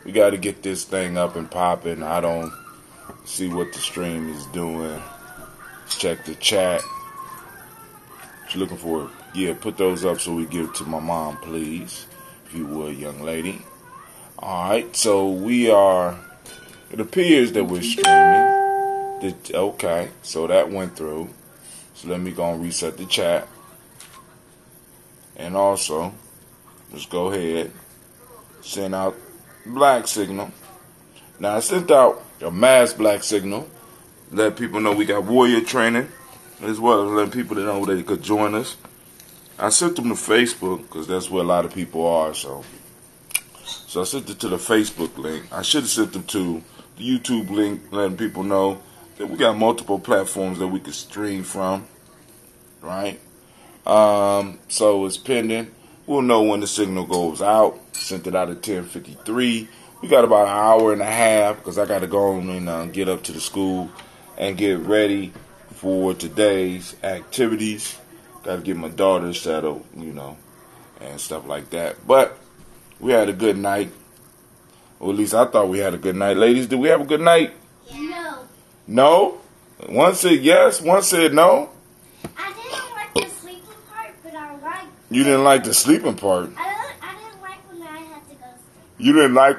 We got to get this thing up and popping. I don't see what the stream is doing. Check the chat. What you looking for? Yeah, put those up so we give it to my mom, please. If you would, young lady. Alright, so we are... It appears that we're streaming. Okay, so that went through. So let me go and reset the chat. And also, let's go ahead. Send out black signal. Now I sent out a mass black signal. Let people know we got warrior training, as well as letting people know they could join us. I sent them to Facebook because that's where a lot of people are. So I sent it to the Facebook link. I should have sent them to the YouTube link, letting people know that we got multiple platforms that we could stream from. Right? So it's pending. We'll know when the signal goes out. Sent it out at 10:53. We got about an hour and a half because I got to go and get up to the school and get ready for today's activities. Got to get my daughter settled, and stuff like that. But we had a good night. Or at least I thought we had a good night. Ladies, did we have a good night? No. No? One said yes, one said no. I didn't like the sleeping part, but I liked... You didn't like the sleeping part? I didn't like when I had to go to sleep. You didn't like...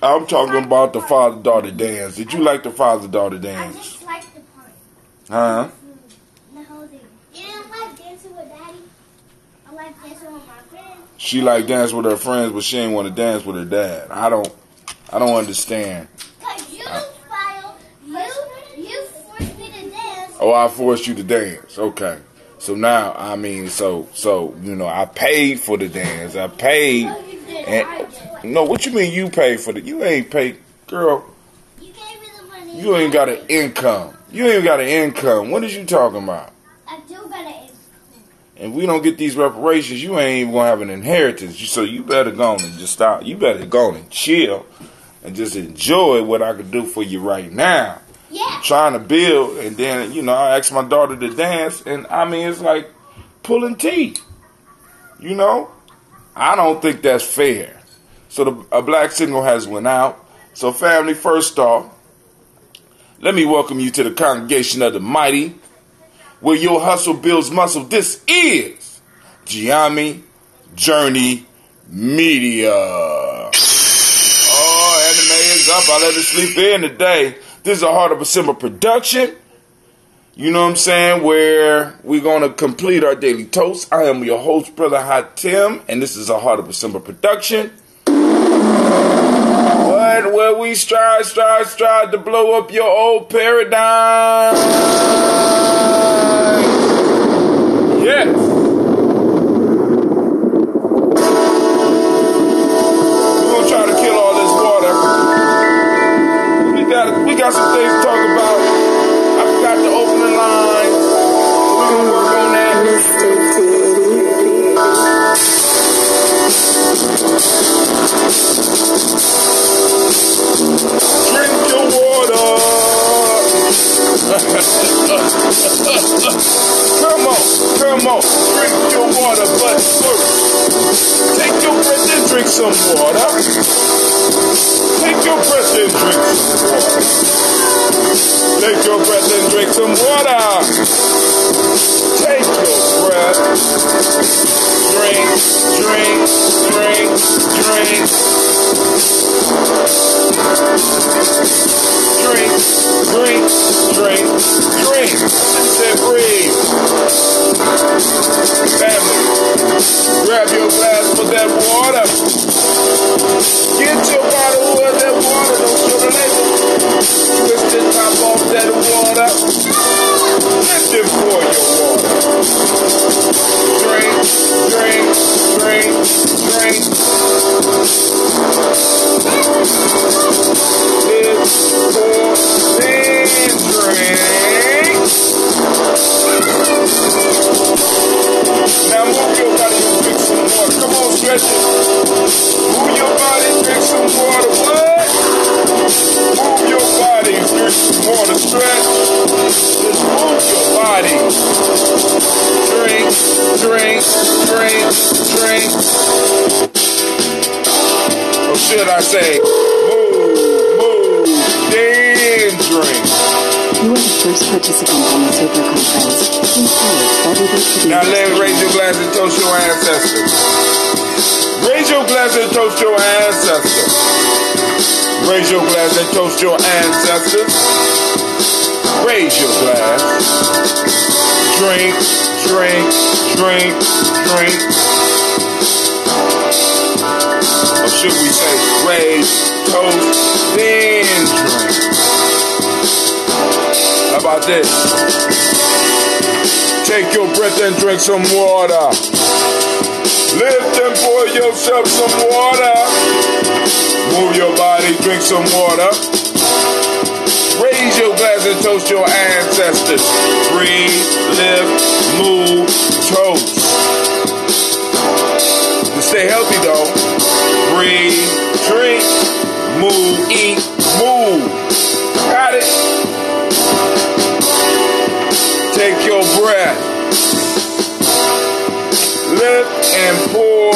I'm talking about the father-daughter dance. Did you like the father-daughter dance? I just liked the part. Huh? The whole thing. You didn't like dancing with Daddy? I like dancing with my friends. She like dance with her friends, but she ain't want to dance with her dad. I don't understand. Cause you forced me to dance. Oh, I forced you to dance. Okay. So now, I paid for the dance. I paid. No, what you mean you paid for the? You ain't paid, girl. You gave me the money. You ain't got an income. You ain't got an income. What is you talking about? I do got an income. If we don't get these reparations, you ain't even gonna have an inheritance. So you better go on and just stop. You better go on and chill and just enjoy what I could do for you right now. Yeah. I'm trying to build, and then I asked my daughter to dance, and it's like pulling teeth. I don't think that's fair. So a black signal has went out. So family, first off, let me welcome you to the congregation of the mighty, where your hustle builds muscle. This is Gye-Nyame Journey Media. Oh, anime is up. I let it sleep in today. This is a Heart of December production. You know what I'm saying? Where we're going to complete our daily toast. I am your host, Brother Hatim, and this is a Heart of December production. But where we strive to blow up your old paradigm. Yes. We're going to try to kill all this water. We got some things to talk about. I forgot to open the line. We're going to work on that. Drink your water. Come on. Drink your water, but first, take your breath and drink some water. Take your breath and drink some water. Take your breath and drink some water. Take your breath. Drink. Drink. Said breathe. Family, grab your glass for that water. Get your bottle of that water. Don't show the label. Twist the top off that water. Lift it for your water. Drink. Live for then drink. Now move your body and drink some water. Come on, stretch it. Move your body, drink some water. What? Move your body, drink some water. Stretch. Just move your body. Drink. Or should I say, move, then drink. You are the first participant on the Taper Conference. Please hold while we wait for the Now raise your glass and toast your ancestors. Raise your glass and toast your ancestors. Raise your glass and toast your ancestors. Raise your glass. Drink, drink, drink, drink. Or should we say, raise, toast, then drink? How about this? Take your breath and drink some water. Lift and pour yourself some water. Move your body, drink some water. Raise your glass and toast your ancestors. Breathe, lift, move, toast. To stay healthy though, breathe, drink, move, eat, move. Got it? Take your breath. Lift and pour.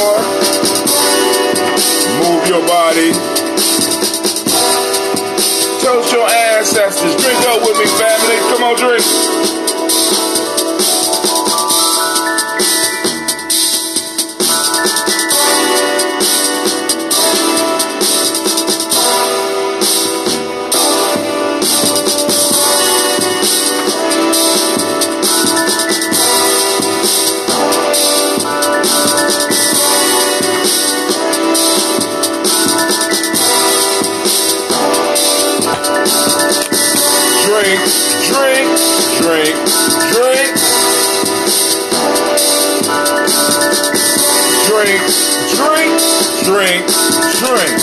Move your body. Toast your ancestors. Drink up with me, family. Come on, drink. Drink, drink, drink, drink. Drink, drink, drink, drink.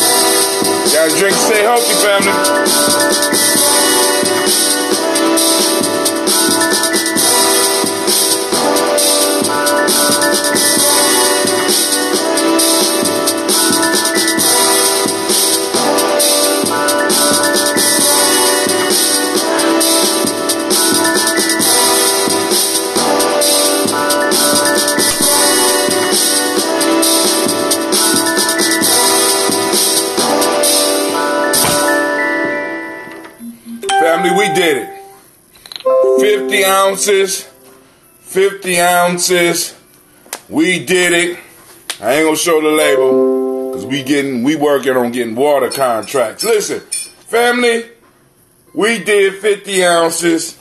Gotta drink, stay healthy, family. Family, we did it. 50 ounces. 50 ounces. We did it. I ain't gonna show the label because we working on getting water contracts. Listen, family, we did 50 ounces.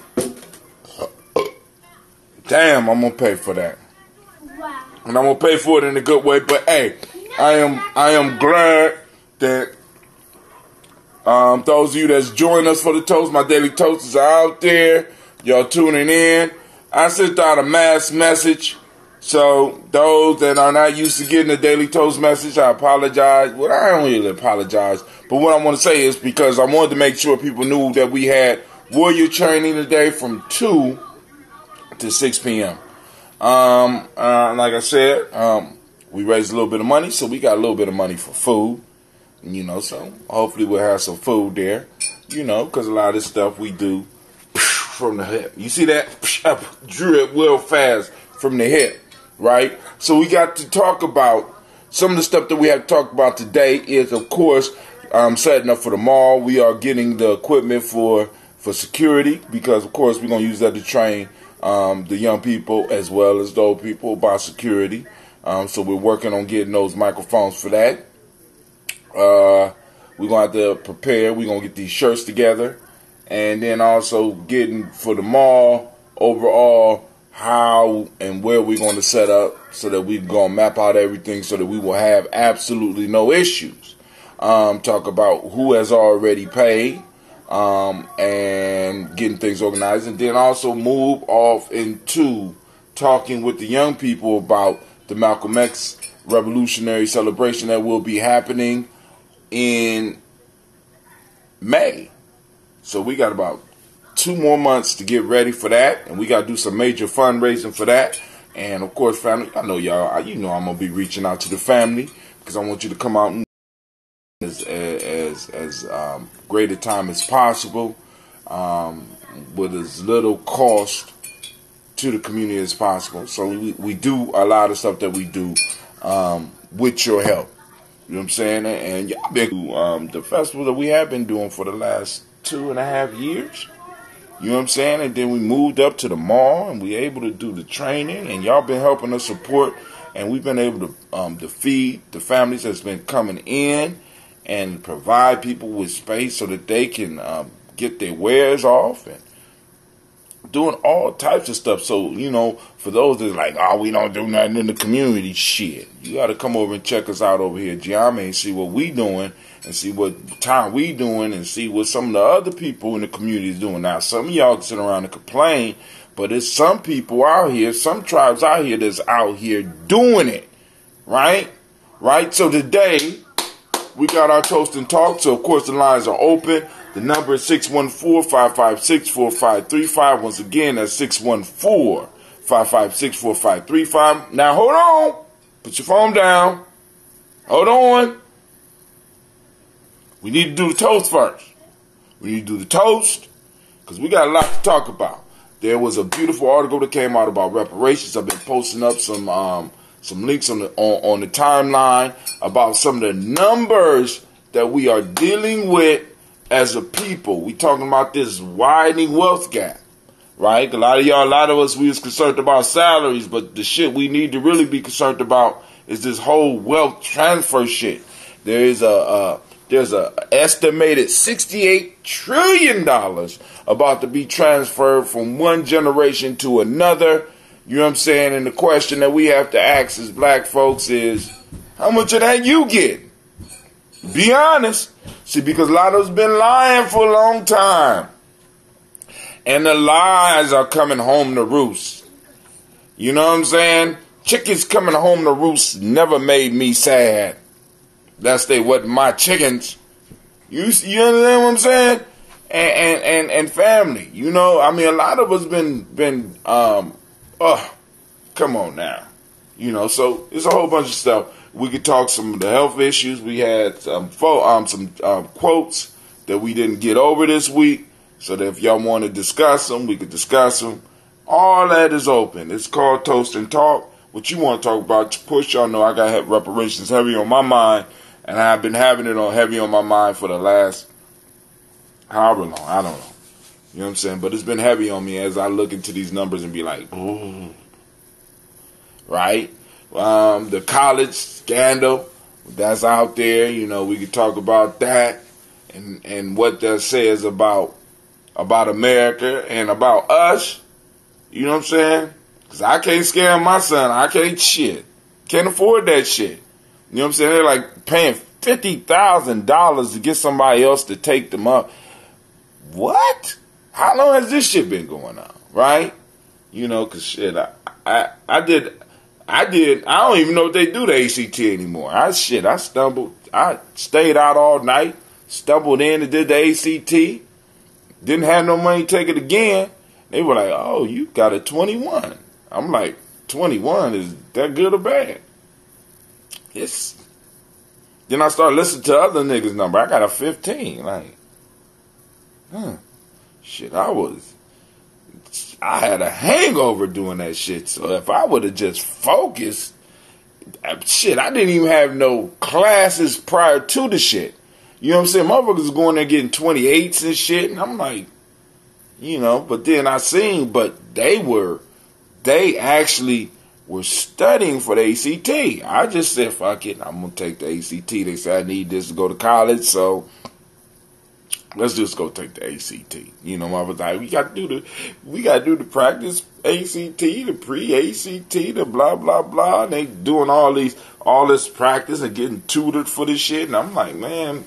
Damn, I'm gonna pay for that. Wow. And I'm gonna pay for it in a good way. But hey, I am glad that those of you that's joined us for the toast, my daily toasters are out there. Y'all tuning in. I sent out a mass message. So those that are not used to getting a daily toast message, I apologize. Well, I don't really apologize. But what I want to say is because I wanted to make sure people knew that we had warrior training today from 2 to 6 p.m. Like I said, we raised a little bit of money, so we got a little bit of money for food. You know, so hopefully we'll have some food there, you know, because a lot of this stuff we do from the hip. You see that? Drip real fast from the hip, right? So we got to talk about some of the stuff that we have to talk about today is, of course, setting up for the mall. We are getting the equipment for security because, of course, we're going to use that to train the young people as well as the old people about security. So we're working on getting those microphones for that. We're going to have to prepare. We're going to get these shirts together. And then also getting for the mall overall how and where we're going to set up so that we're going to map out everything so that we will have absolutely no issues. Talk about who has already paid and getting things organized. And then also move off into talking with the young people about the Malcolm X revolutionary celebration that will be happening in May. So we got about 2 more months to get ready for that, and we got to do some major fundraising for that. And of course, family, I know y'all, you know I'm gonna be reaching out to the family because I want you to come out and as great a time as possible with as little cost to the community as possible. So we do a lot of stuff that we do with your help. You know what I'm saying? And y'all been to the festival that we have been doing for the last 2.5 years. You know what I'm saying? And then we moved up to the mall and we able to do the training. And y'all been helping us support. And we've been able to feed the families that's been coming in and provide people with space so that they can get their wares off and doing all types of stuff. So, you know, for those that's like, oh, we don't do nothing in the community, shit, you got to come over and check us out over here at Gye-Nyame and see what we doing and see what time we doing and see what some of the other people in the community is doing. Now, some of y'all can sit around and complain, but there's some people out here, some tribes out here that's out here doing it, right? Right? So today, we got our toast and talk. So, of course, the lines are open. The number is 614-556-4535. Once again, that's 614-556-4535. Now, hold on. Put your phone down. Hold on. We need to do the toast first. We need to do the toast because we got a lot to talk about. There was a beautiful article that came out about reparations. I've been posting up some links on the timeline about some of the numbers that we are dealing with as a people. We talking about this widening wealth gap, right? A lot of us, we was concerned about salaries, but the shit we need to really be concerned about is this whole wealth transfer shit. There's a estimated $68 trillion about to be transferred from one generation to another. You know what I'm saying? And the question that we have to ask as black folks is, how much of that you get? Be honest. See, because a lot of us been lying for a long time. And the lies are coming home to roost. You know what I'm saying? Chickens coming home to roost never made me sad. That's they wasn't my chickens. You understand what I'm saying? And family. You know, I mean, a lot of us been come on now. You know, so it's a whole bunch of stuff. We could talk some of the health issues. We had some quotes that we didn't get over this week. So that if y'all want to discuss them, we could discuss them. All that is open. It's called Toast and Talk. What you want to talk about, push, y'all know I got reparations heavy on my mind. And I've been having it heavy on my mind for the last however long. I don't know. You know what I'm saying? But it's been heavy on me as I look into these numbers and be like, ooh. Right? The college scandal that's out there. You know, we could talk about that and what that says about America and about us. You know what I'm saying? Because I can't scam my son. I can't afford that shit. You know what I'm saying? They're like paying $50,000 to get somebody else to take them up. What? How long has this shit been going on? Right? You know, because shit, I don't even know if they do the ACT anymore. I stumbled. I stayed out all night, stumbled in and did the ACT. Didn't have no money to take it again. They were like, oh, you got a 21. I'm like, 21? Is that good or bad? Then I started listening to other niggas' number. I got a 15. Like, shit, I had a hangover doing that shit. So if I would have just focused, shit, I didn't even have no classes prior to the shit. You know what I'm saying? Motherfuckers going there getting 28s and shit. And I'm like, you know, but then I seen, but they actually were studying for the ACT. I just said, fuck it, I'm going to take the ACT. They said I need this to go to college, so let's just go take the ACT. You know, I was like, we got to do the practice ACT, the pre-ACT, the blah, blah, blah. And they doing all this practice and getting tutored for this shit. And I'm like, man,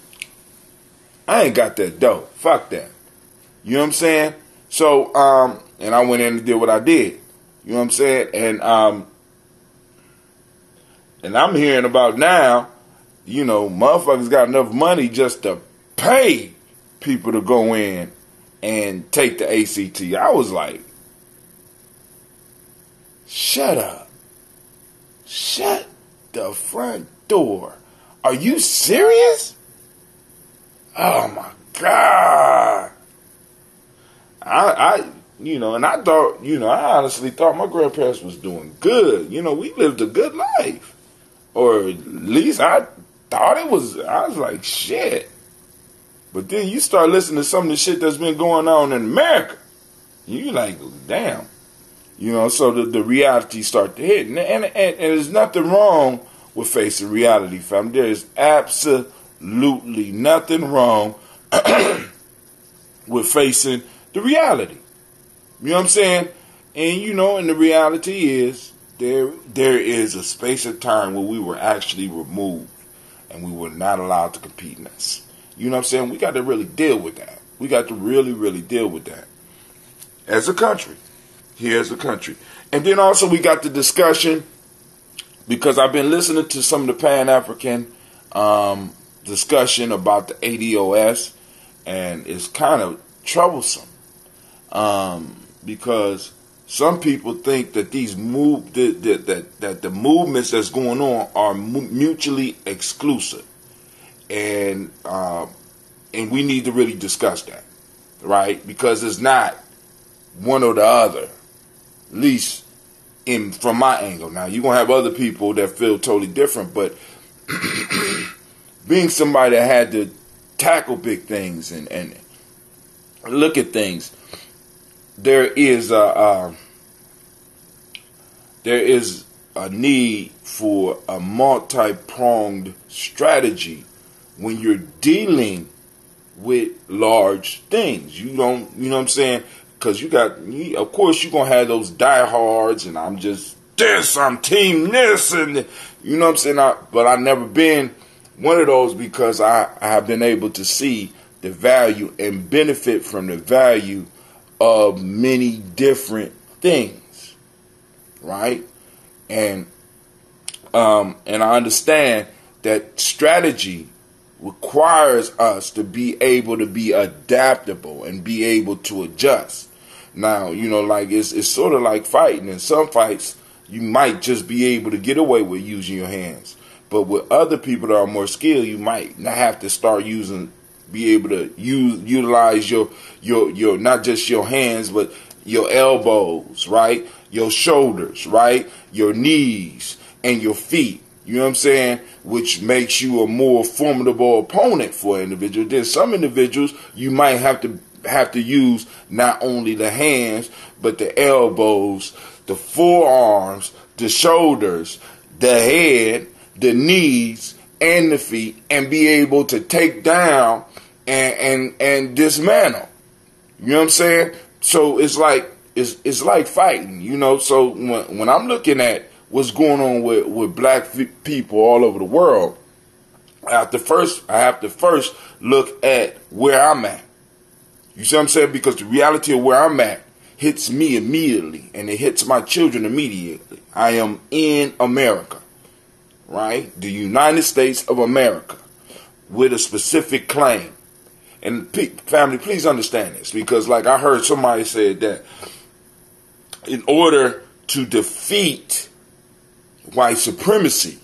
I ain't got that dough. Fuck that. You know what I'm saying? So, and I went in and did what I did. You know what I'm saying? And I'm hearing about now, you know, motherfuckers got enough money just to pay people to go in and take the ACT. I was like, shut up. Shut the front door. Are you serious? Oh my God. You know, and I thought, you know, I honestly thought my grandparents was doing good. You know, we lived a good life. Or at least I thought it was, I was like, shit. But then you start listening to some of the shit that's been going on in America. You like, damn. You know, so the reality start to hit. And there's nothing wrong with facing reality, fam. There is absolutely nothing wrong with facing the reality. You know what I'm saying? And you know, and the reality is there is a space of time where we were actually removed and we were not allowed to compete in this. You know what I'm saying? We got to really deal with that. We got to really, really deal with that as a country. Here as a country. And then also we got the discussion, because I've been listening to some of the Pan-African discussion about the ADOS, and it's kind of troublesome because some people think that these that the movements that's going on are mutually exclusive, and we need to really discuss that, right? Because it's not one or the other, at least from my angle. Now you're gonna have other people that feel totally different, but being somebody that had to tackle big things and look at things, there is a need for a multi-pronged strategy when you're dealing with large things. You know what I'm saying? Because of course you're going to have those diehards, and I'm just this, I'm team this, and you know what I'm saying? But I've never been one of those, because I have been able to see the value and benefit from the value of many different things, right? And I understand that strategy requires us to be able to be adaptable and be able to adjust. Now, you know, like it's sort of like fighting. In some fights, you might just be able to get away with using your hands. But with other people that are more skilled, you might not have to start be able to utilize your not just your hands, but your elbows, right? Your shoulders, right? Your knees and your feet. You know what I'm saying? Which makes you a more formidable opponent for an individual. There's some individuals you might have to use not only the hands, but the elbows, the forearms, the shoulders, the head, the knees, and the feet, and be able to take down and dismantle. You know what I'm saying? So it's like fighting, you know. So when I'm looking at what's going on with black people all over the world, I have to first look at where I'm at. You see what I'm saying? Because the reality of where I'm at hits me immediately, and it hits my children immediately. I am in America, right? The United States of America, with a specific claim. And family, please understand this, because like I heard somebody say that in order to defeat white supremacy,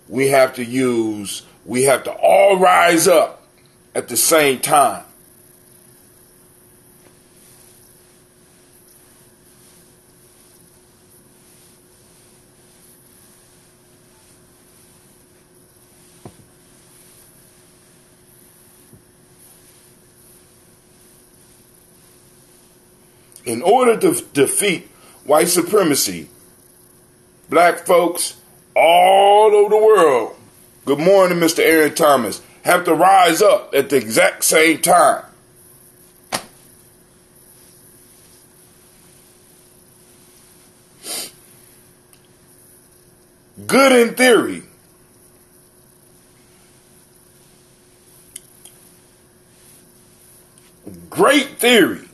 we have to all rise up at the same time. In order to defeat white supremacy, black folks all over the world, good morning, Mr. Aaron Thomas, have to rise up at the exact same time. Good in theory. Great theory.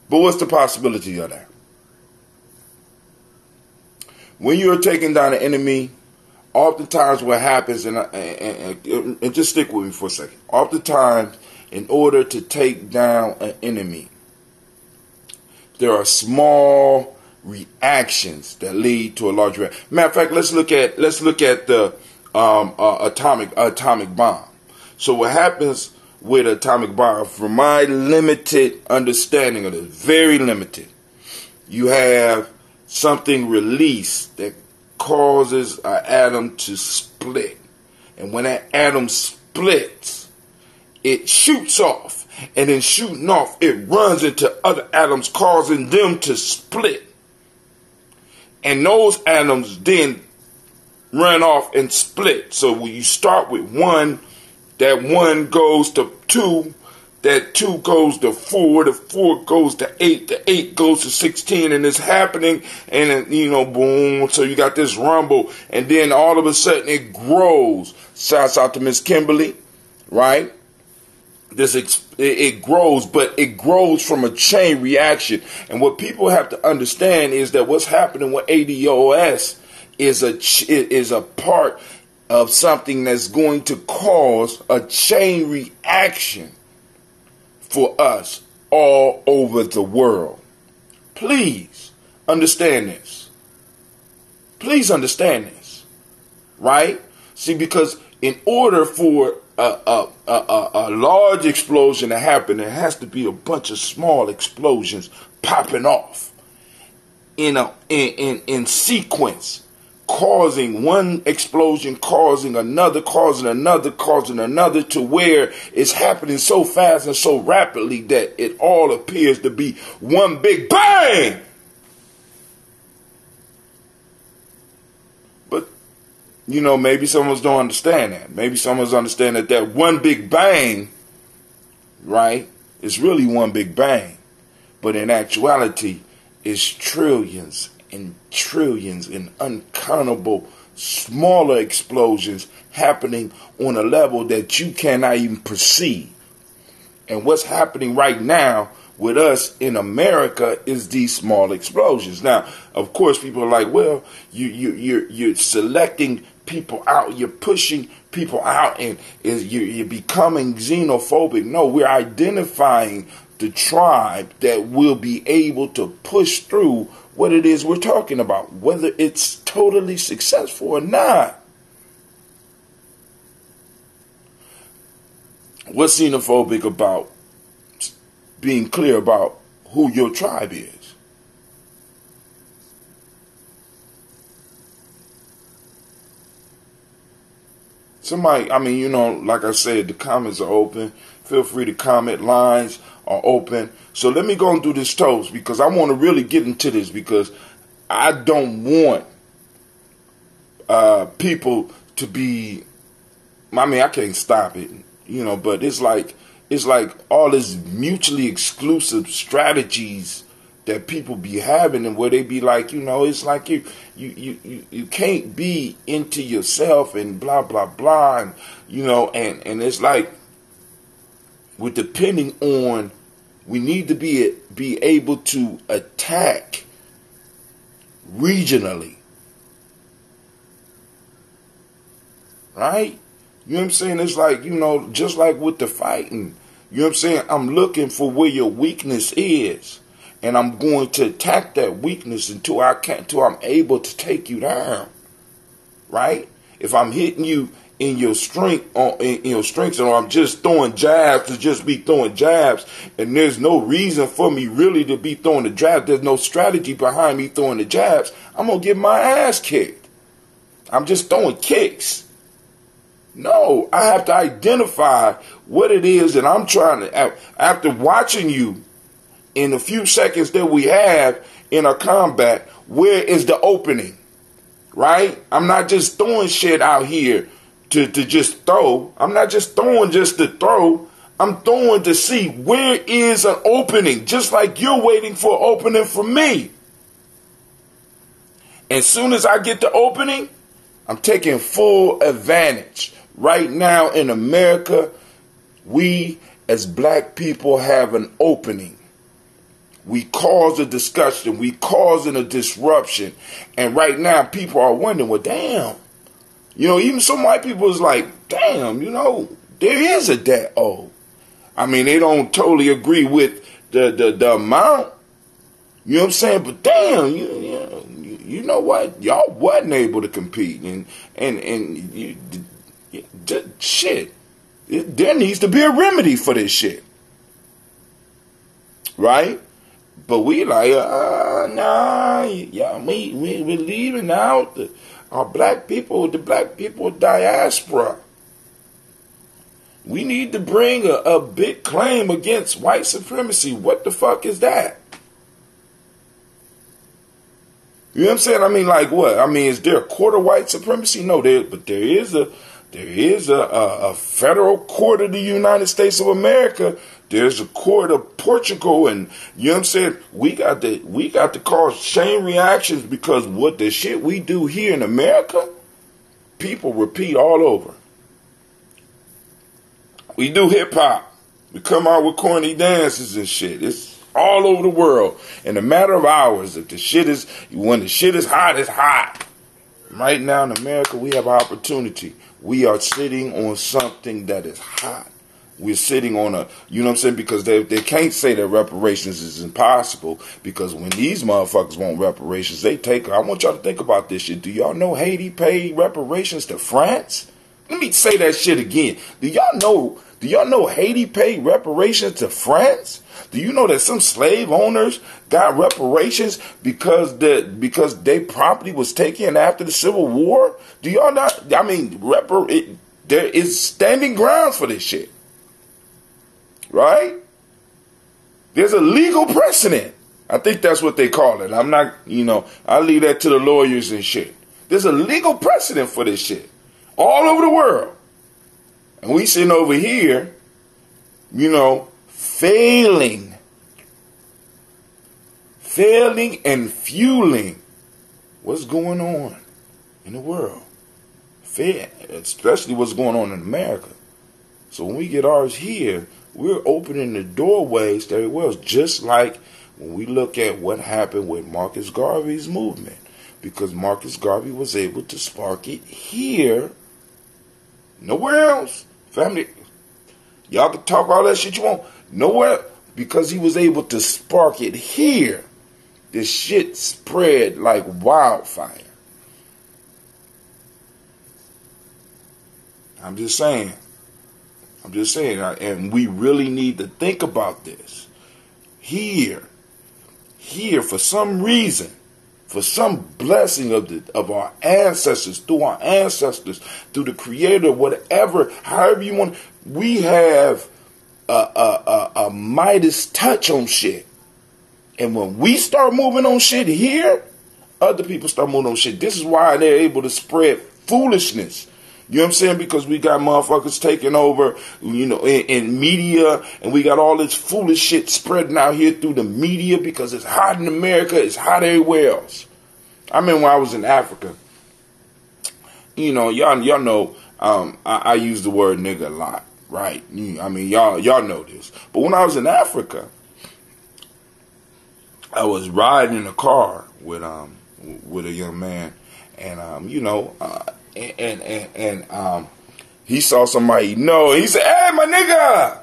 But what's the possibility of that? When you're taking down an enemy, oftentimes what happens, and just stick with me for a second. Oftentimes, in order to take down an enemy, there are small reactions that lead to a large reaction. Matter of fact, let's look at the atomic bomb. So what happens with atomic bomb, from my limited understanding of it, very limited, you have something released that causes an atom to split. And when that atom splits, it shoots off. And in shooting off, it runs into other atoms, causing them to split. And those atoms then run off and split. So when you start with 1, that 1 goes to 2, that 2 goes to 4, the 4 goes to 8, the 8 goes to 16, and it's happening, and boom, so you got this rumble, and then all of a sudden it grows. Shouts out to Miss Kimberly, right? It grows, but it grows from a chain reaction. And what people have to understand is that what's happening with ADOS is a part of something that's going to cause a chain reaction for us all over the world. Please understand this. Please understand this. Right? See, because in order for a large explosion to happen, there has to be a bunch of small explosions popping off in sequence, causing one explosion, causing another, to where it's happening so fast and so rapidly that it all appears to be one big bang. But, maybe someone don't understand that. Maybe someone's understand that one big bang, right, is really one big bang. But in actuality, it's trillions and trillions and uncountable smaller explosions happening on a level that you cannot even perceive. And what's happening right now with us in America is these small explosions. Now, of course, people are like, well, you're selecting people out, you're pushing people out, and you're becoming xenophobic. No, we're identifying the tribe that will be able to push through what it is we're talking about, whether it's totally successful or not. What's xenophobic about being clear about who your tribe is? Somebody, like I said, the comments are open. Feel free to comment. Lines are open. So let me go and do this toast, because I want to really get into this, because I don't want people to be, I can't stop it, but it's like all this mutually exclusive strategies that people be having, and where they be like, it's like you can't be into yourself and blah blah blah, and and it's like we're depending on, we need to be able to attack regionally, right? You know what I'm saying? It's like, just like with the fighting, you know what I'm saying? I'm looking for where your weakness is, and I'm going to attack that weakness until I'm able to take you down, right? If I'm hitting you in your strengths, or I'm just throwing jabs to just be throwing jabs, and there's no reason for me really to be throwing the jabs, there's no strategy behind me throwing the jabs, I'm going to get my ass kicked. I'm just throwing kicks. No, I have to identify what it is that I'm trying to, after watching you in the few seconds that we have in a combat, where is the opening, right? I'm not just throwing shit out here to just throw. I'm not just throwing just to throw. I'm throwing to see where is an opening, just like you're waiting for an opening from me. As soon as I get the opening, I'm taking full advantage. Right now in America, we as black people have an opening. We cause a discussion. We causing a disruption. And right now people are wondering, well, damn. Even some white people is like, damn, there is a debt owed. They don't totally agree with the amount. You know what I'm saying? But damn, you know what? Y'all wasn't able to compete. Shit. There needs to be a remedy for this shit. Right? But we like, nah, yeah, we're leaving out Our black people, the black people diaspora. We need to bring a big claim against white supremacy. What the fuck is that? You know what I'm saying? I mean, like what? I mean, is there a court of white supremacy? No, but there is a federal court of the United States of America. There's a court of Portugal, and you know what I'm saying? We got to cause chain reactions because what the shit we do here in America, people repeat all over. We do hip hop. We come out with corny dances and shit. It's all over the world in a matter of hours. When the shit is hot, it's hot. Right now in America, we have an opportunity. We are sitting on something that is hot. We're sitting on you know what I'm saying? Because they can't say that reparations is impossible, because when these motherfuckers want reparations, I want y'all to think about this shit. Do y'all know Haiti paid reparations to France? Let me say that shit again. Do y'all know Haiti paid reparations to France? Do you know that some slave owners got reparations because their property was taken after the Civil War? Do y'all not? I mean, there is standing grounds for this shit. Right? There's a legal precedent. I think that's what they call it. I'm not, I leave that to the lawyers and shit. There's a legal precedent for this shit all over the world. And we sitting over here, failing and fueling what's going on in the world. Especially what's going on in America. So when we get ours here, we're opening the doorways to everywhere else, just like when we look at what happened with Marcus Garvey's movement. Because Marcus Garvey was able to spark it here, nowhere else. Family, y'all can talk all that shit you want, nowhere, because he was able to spark it here. This shit spread like wildfire. I'm just saying, and we really need to think about this. Here, for some reason, for some blessing of our ancestors, through the Creator, whatever, however you want, we have a Midas touch on shit. And when we start moving on shit here, other people start moving on shit. This is why they're able to spread foolishness. You know what I'm saying? Because we got motherfuckers taking over, in media, and we got all this foolish shit spreading out here through the media because it's hot in America, it's hot everywhere else. I remember when I was in Africa, y'all know, I use the word nigga a lot, right? I mean, y'all know this. But when I was in Africa, I was riding in a car with a young man, and he saw somebody and he said, "Hey, my nigga!"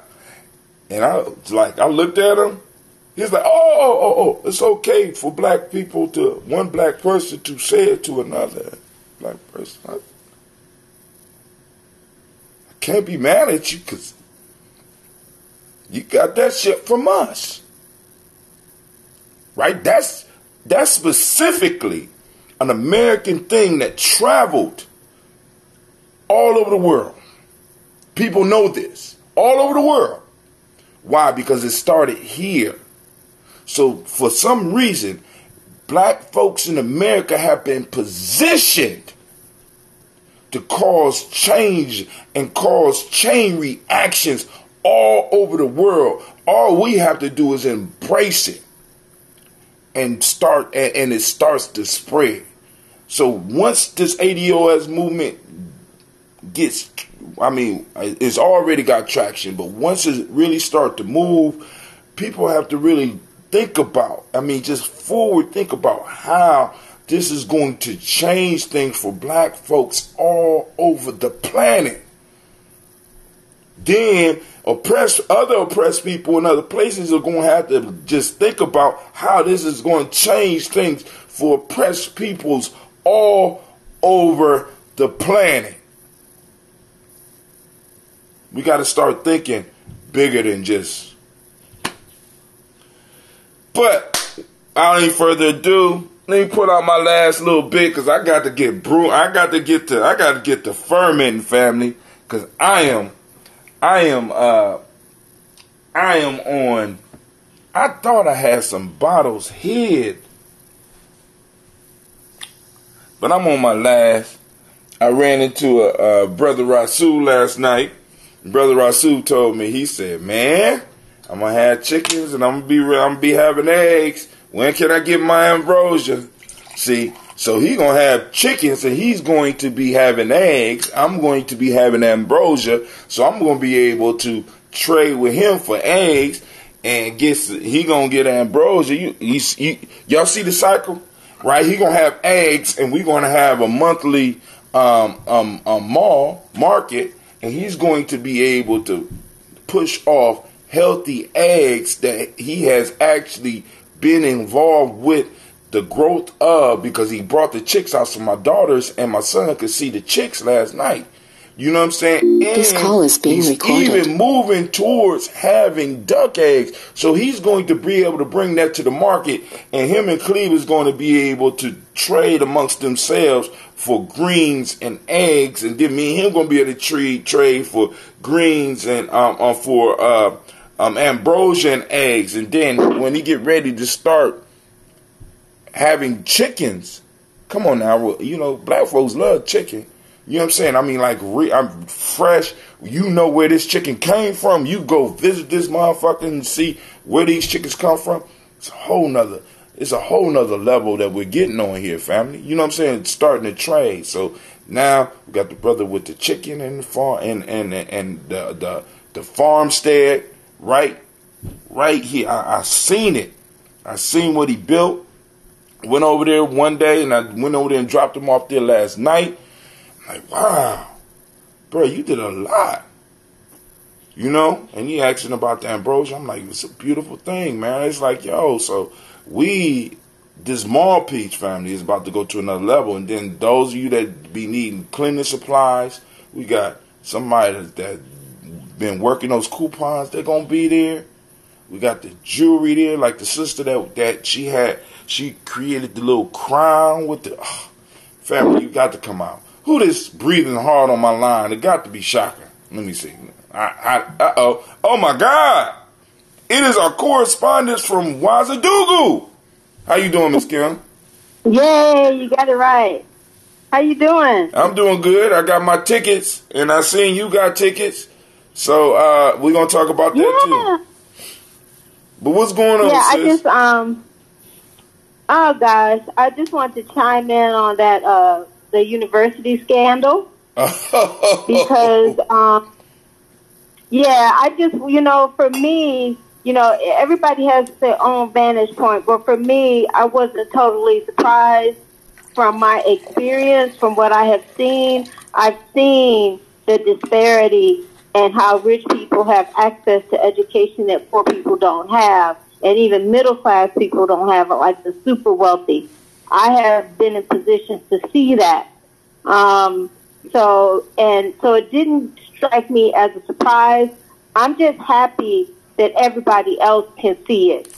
And I looked at him. He's like, "Oh, it's okay for one black person to say it to another black person. I can't be mad at you because you got that shit from us." Right? That's specifically an American thing that traveled all over the world. People know this. All over the world. Why? Because it started here. So for some reason, black folks in America have been positioned to cause change and cause chain reactions all over the world. All we have to do is embrace it. And it starts to spread. So once this ADOS movement it's already got traction, but once it really starts to move, people have to really think about, just forward think about how this is going to change things for black folks all over the planet. Then other oppressed people in other places are going to have to just think about how this is going to change things for oppressed peoples all over the planet. We got to start thinking bigger than just. But without any further ado, let me pull out my last little bit because I got to get I got to get the fermenting, family, because I am on. I thought I had some bottles hid, but I'm on my last. I ran into a brother Rasul last night. Brother Rasul told me, he said, "Man, I'm gonna have chickens and I'm gonna be having eggs. When can I get my ambrosia?" See, so he gonna have chickens and he's going to be having eggs. I'm going to be having ambrosia, so I'm gonna be able to trade with him for eggs and he gonna get ambrosia. Y'all see the cycle, right? He gonna have eggs and we gonna have a monthly market, and he's going to be able to push off healthy eggs that he has actually been involved with the growth of, because he brought the chicks out so my daughters and my son could see the chicks last night. You know what I'm saying? And this call is being recorded. He's even moving towards having duck eggs. So he's going to be able to bring that to the market, and him and Cleve is going to be able to trade amongst themselves for greens and eggs, and then me and him going to be able to trade for greens and for ambrosia and eggs. And then when he get ready to start having chickens, come on now, you know, black folks love chicken. You know what I'm saying? I mean, like, I'm fresh. You know where this chicken came from. You go visit this motherfucker and see where these chickens come from. It's a whole nother level that we're getting on here, family. You know what I'm saying? It's starting to trade. So now we got the brother with the chicken and the farm and the farmstead right here. I seen it. I seen what he built. Went over there one day, and I went over there and dropped him off there last night. I'm like, wow, bro, you did a lot. You know? And he asking about the ambrosia. I'm like, it's a beautiful thing, man. It's like, yo, so this mall peach family is about to go to another level. And then those of you that be needing cleaning supplies, we got somebody that been working those coupons. They're going to be there. We got the jewelry there, like the sister that she had. She created the little crown with the family. You got to come out. Who this breathing hard on my line? It got to be Shaka. Let me see. Oh my God! It is our correspondent from Wazadugu. How you doing, Miss Kim? Yay! You got it right. How you doing? I'm doing good. I got my tickets, and I seen you got tickets. So we're gonna talk about that too. But what's going on, sis? Oh gosh, I just want to chime in on that the university scandal because I just, for me, everybody has their own vantage point, but for me, I wasn't totally surprised from my experience, from what I have seen. I've seen the disparity and how rich people have access to education that poor people don't have. And even middle-class people don't have it, like the super wealthy. I have been in positions to see that. So it didn't strike me as a surprise. I'm just happy that everybody else can see it.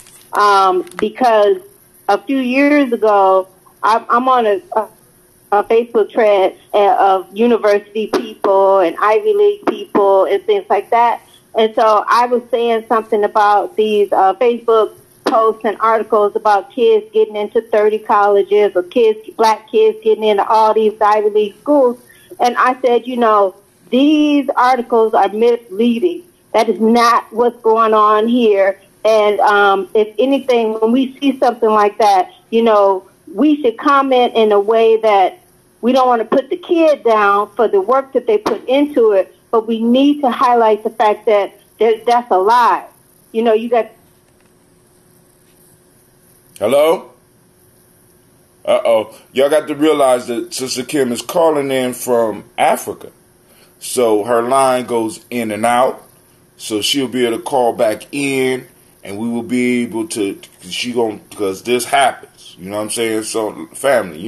Because a few years ago, I'm on a Facebook thread of university people and Ivy League people and things like that. And so I was saying something about these Facebook posts and articles about kids getting into 30 colleges or black kids getting into all these Ivy League schools. And I said, these articles are misleading. That is not what's going on here. And if anything, when we see something like that, we should comment in a way that we don't want to put the kid down for the work that they put into it, but we need to highlight the fact that that's a lie. You got... Hello? Uh-oh. Y'all got to realize that Sister Kim is calling in from Africa. So her line goes in and out. So she'll be able to call back in, and we will be able to, because this happens. You know what I'm saying? So, family,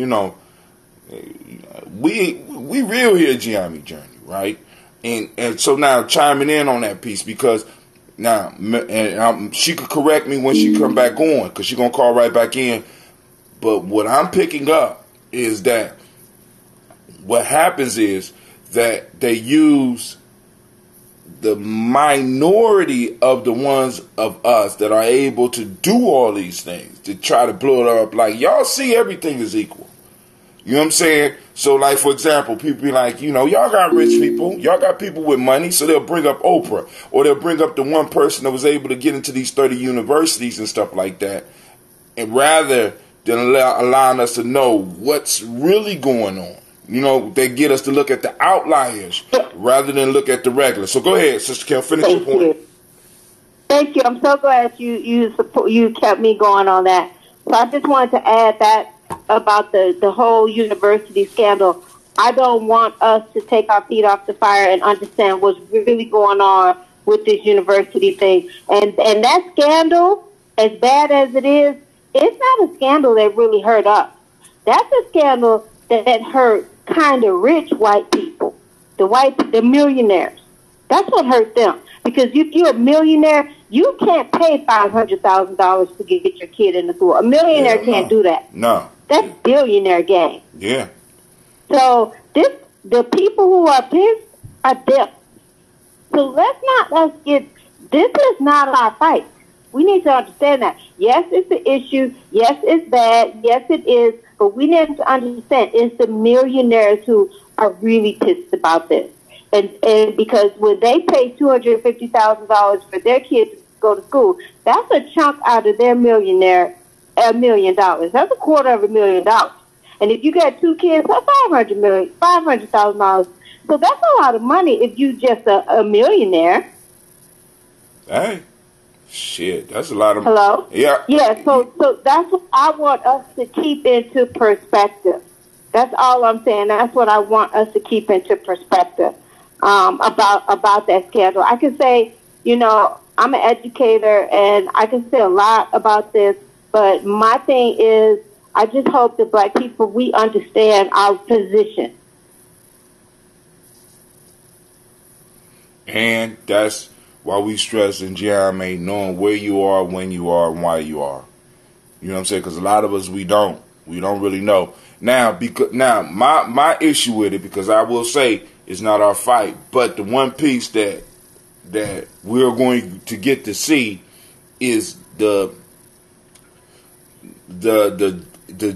we real here at Gye-Nyame Journey, right? And so now chiming in on that piece, because now she could correct me when she come back on, because she gonna call right back in. But what I'm picking up is that what happens is that they use the minority of the ones of us that are able to do all these things to try to blow it up. Like, y'all see everything is equal. You know what I'm saying? So, like, for example, people be like, you know, y'all got rich people. Y'all got people with money. So they'll bring up Oprah. Or they'll bring up the one person that was able to get into these 30 universities and stuff like that. And rather than allowing us to know what's really going on. You know, they get us to look at the outliers rather than look at the regular. So go ahead, Sister Kim, finish your point. Thank you. I'm so glad you kept me going on that. So I just wanted to add that about the whole university scandal. I don't want us to take our feet off the fire and understand what's really going on with this university thing. And that scandal, as bad as it is, it's not a scandal that really hurt us. That's a scandal that hurt kind of rich white people, the millionaires. That's what hurt them. Because if you're a millionaire, you can't pay $500,000 to get your kid into school. A millionaire can't do that. No. That's billionaire game. Yeah. So the people who are pissed are them. So let's get, this is not our fight. We need to understand that. Yes, it's an issue. Yes, it's bad. Yes, it is. But we need to understand it's the millionaires who are really pissed about this. And because when they pay $250,000 for their kids to go to school, that's a chunk out of their $1 million. That's $250,000. And if you got two kids, that's $500,000. So that's a lot of money if you just a millionaire. Hey, shit, that's a lot of. Hello. Yeah. Yeah. So that's what I want us to keep into perspective. That's all I'm saying. That's what I want us to keep into perspective. About that scandal. I can say, you know, I'm an educator and I can say a lot about this, but my thing is I just hope that black people, we understand our position. And that's why we stress in Gye-Nyame knowing where you are, when you are, and why you are. You know what I'm saying? Because a lot of us, we don't really know. Now, my issue with it, because I will say, it's not our fight, but the one piece that we're going to get to see is the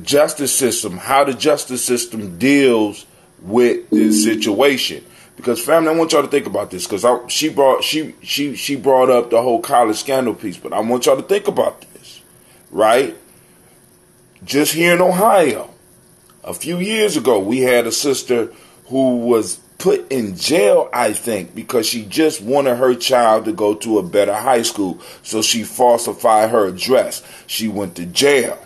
justice system, how the justice system deals with this situation. Because family, I want y'all to think about this, because she brought up the whole college scandal piece, but I want y'all to think about this, right? Just here in Ohio, a few years ago, we had a sister who was put in jail, I think, because she just wanted her child to go to a better high school. So she falsified her address. She went to jail.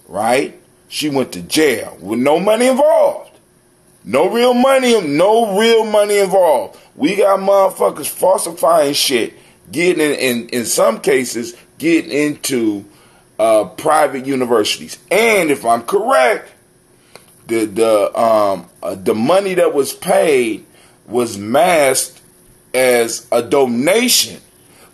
Right? She went to jail with no money involved. No real money involved. We got motherfuckers falsifying shit, getting in some cases, getting into private universities. And if I'm correct, the money that was paid was masked as a donation,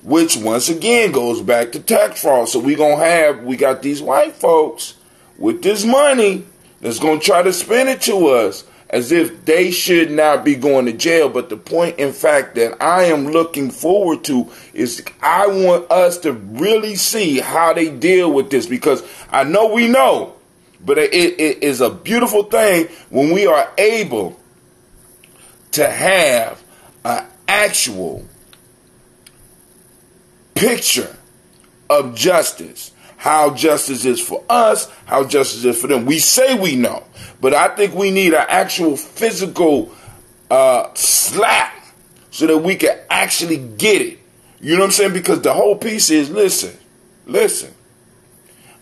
which once again goes back to tax fraud. So we got these white folks with this money that's gonna try to spend it to us as if they should not be going to jail. But the point, in fact, that I am looking forward to is I want us to really see how they deal with this, because I know we know. But it is a beautiful thing when we are able to have an actual picture of justice. How justice is for us, how justice is for them. We say we know, but I think we need an actual physical slap so that we can actually get it. You know what I'm saying? Because the whole piece is, listen.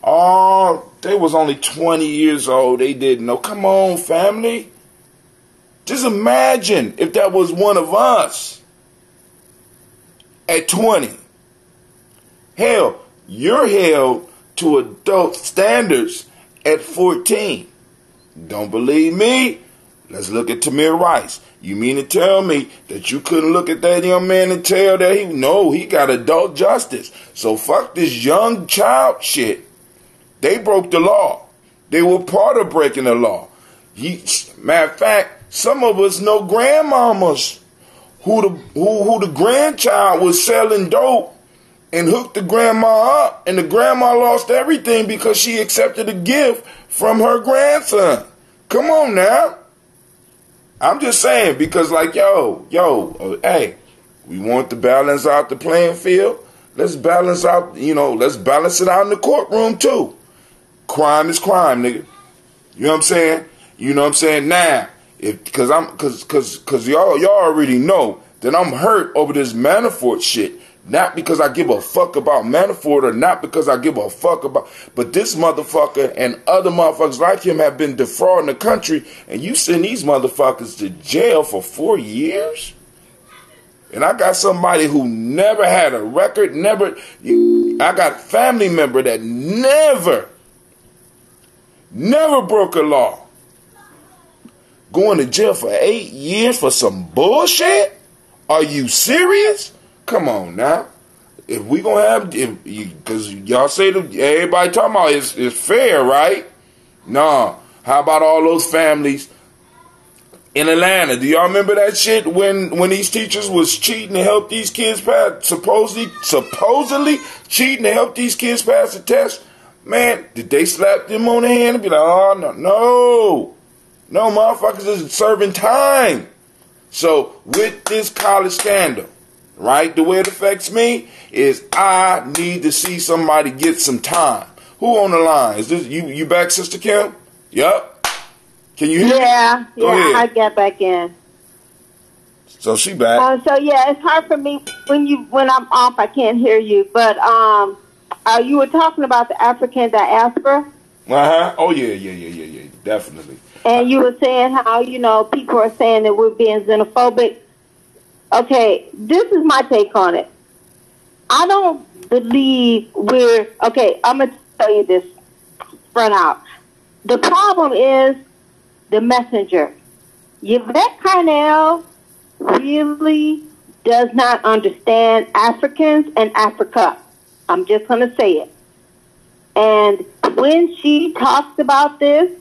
Oh, they was only 20 years old. They didn't know. Come on, family. Just imagine if that was one of us at 20. Hell, you're held to adult standards at 14. Don't believe me? Let's look at Tamir Rice. You mean to tell me that you couldn't look at that young man and tell that he got adult justice? So fuck this young child shit. They broke the law. They were part of breaking the law. Matter of fact, some of us know grandmamas who the grandchild was selling dope and hooked the grandma up, and the grandma lost everything because she accepted a gift from her grandson. Come on now. I'm just saying, because like, hey, we want to balance out the playing field. Let's balance out, let's balance it out in the courtroom too. Crime is crime, nigga. You know what I'm saying? You know what I'm saying? Now, cause y'all already know that I'm hurt over this Manafort shit. Not because I give a fuck about Manafort, or not because I give a fuck about, but this motherfucker and other motherfuckers like him have been defrauding the country, and you send these motherfuckers to jail for 4 years? And I got somebody who never had a record, I got family member that never broke a law. Going to jail for 8 years for some bullshit? Are you serious? Come on now. If we gonna have, because y'all say that everybody talking about it's fair, right? No. How about all those families in Atlanta? Do y'all remember that shit when these teachers was cheating to help these kids pass, supposedly cheating to help these kids pass the test? Man, did they slap them on the hand and be like, oh no, motherfuckers is serving time. So with this college scandal, right, the way it affects me is I need to see somebody get some time. Who on the line? Is this you back, Sister Kim? Yup. Can you hear me? Go ahead. I get back in. So she back. So yeah, it's hard for me when I'm off. I can't hear you. But you were talking about the African diaspora. Oh yeah, definitely. And you were saying how people are saying that we're being xenophobic. Okay, this is my take on it. I don't believe okay, I'm going to tell you this front out. The problem is the messenger. Yvette Carnell really does not understand Africans and Africa. I'm just going to say it. And when she talks about this,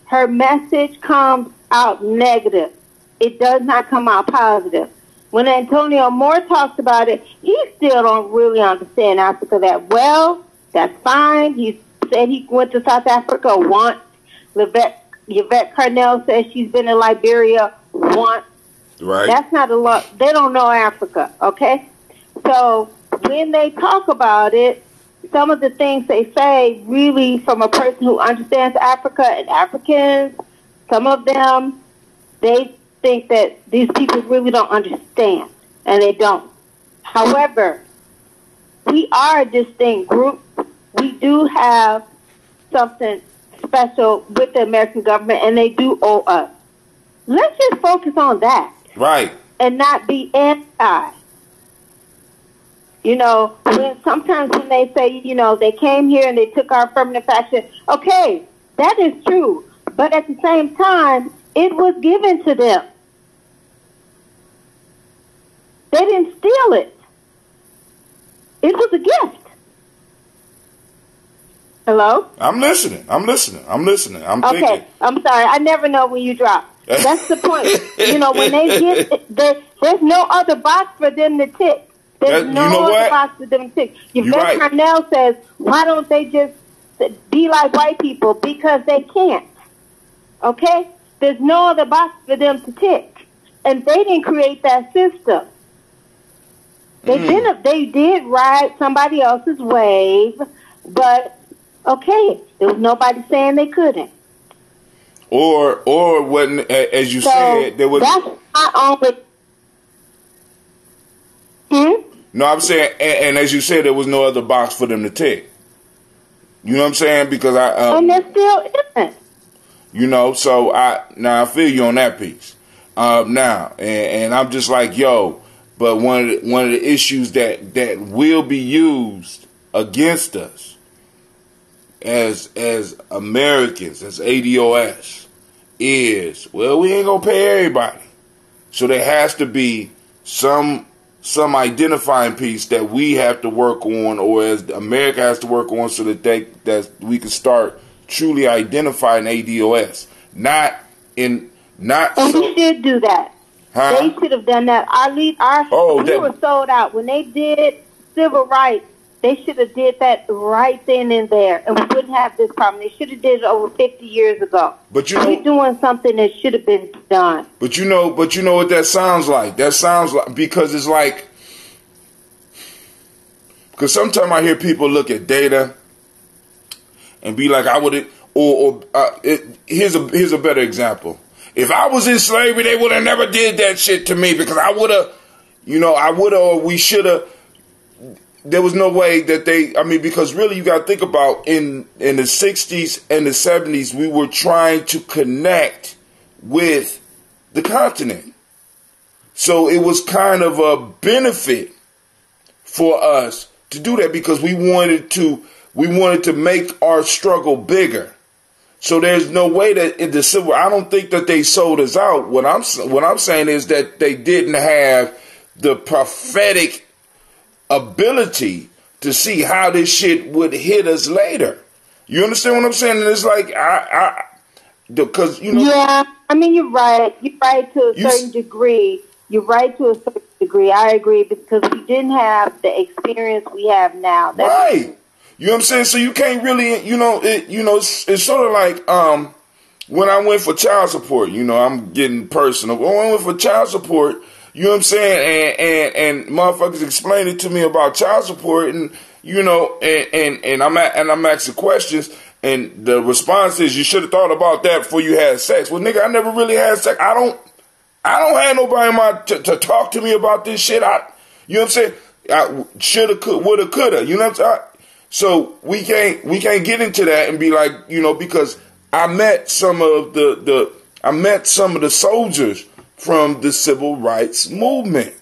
her message comes out negative. It does not come out positive. When Antonio Moore talks about it, he still don't really understand Africa that well. That's fine. He said he went to South Africa once. Yvette Carnell says she's been in Liberia once. Right. That's not a lot. They don't know Africa, okay? So when they talk about it, some of the things they say really from a person who understands Africa and Africans, some of them, they think that these people really don't understand, and they don't. However, we are a distinct group. We do have something special with the American government, and they do owe us. Let's just focus on that. Right. And not be anti. Sometimes when they say, they came here and they took our affirmative action, okay, that is true. But at the same time, it was given to them. They didn't steal it. It was a gift. Hello? I'm listening. I'm okay, thinking. I'm sorry. I never know when you drop. That's the point. When they get it, there's no other box for them to tick. There's no other box for them to tick. Yvette Carnell says, why don't they just be like white people? Because they can't. Okay? There's no other box for them to tick. And they didn't create that system. They did ride somebody else's wave, but okay, there was nobody saying they couldn't. Or when, as you said, there was. That's not only. No, I'm saying, and as you said, there was no other box for them to tick. You know what I'm saying? Because and there still isn't. So I feel you on that piece. Now, and I'm just like, but one of the issues that will be used against us as Americans, as ADOS, is, well, we ain't gonna pay everybody. So there has to be some some identifying piece that we have to work on, or as America has to work on, so that we can start truly identifying ADOS. Not. And we should do that. Huh? They should have done that. We were sold out when they did civil rights. They should have did that right then and there, and we wouldn't have this problem. They should have did it over 50 years ago. But we're doing something that should have been done. But you know what that sounds like. That sounds like, because it's like, because sometimes I hear people look at data and be like, I would, here's a better example. If I was in slavery, they would have never did that shit to me, because I would have, or we should have. There was no way that because really you got to think about in the 60s and the 70s, we were trying to connect with the continent. So it was kind of a benefit for us to do that, because we wanted to make our struggle bigger. So there's no way that in the civil, I don't think that they sold us out. What I'm saying is that they didn't have the prophetic ability to see how this shit would hit us later. You understand what I'm saying? And it's like, because Yeah, I mean, you're right. You're right to a certain degree. You're right to a certain degree. I agree, because we didn't have the experience we have now. That's right. You know what I'm saying? So you can't really, it's sort of like when I went for child support. I'm getting personal. When I went for child support, you know what I'm saying? And motherfuckers explained it to me about child support, and and I'm asking questions, and the response is, you should have thought about that before you had sex. Well, nigga, I never really had sex. I don't have nobody to talk to me about this shit. You know what I'm saying? I shoulda, woulda, coulda. You know what I'm saying? So we can't get into that and be like, because I met some of the soldiers from the civil rights movement.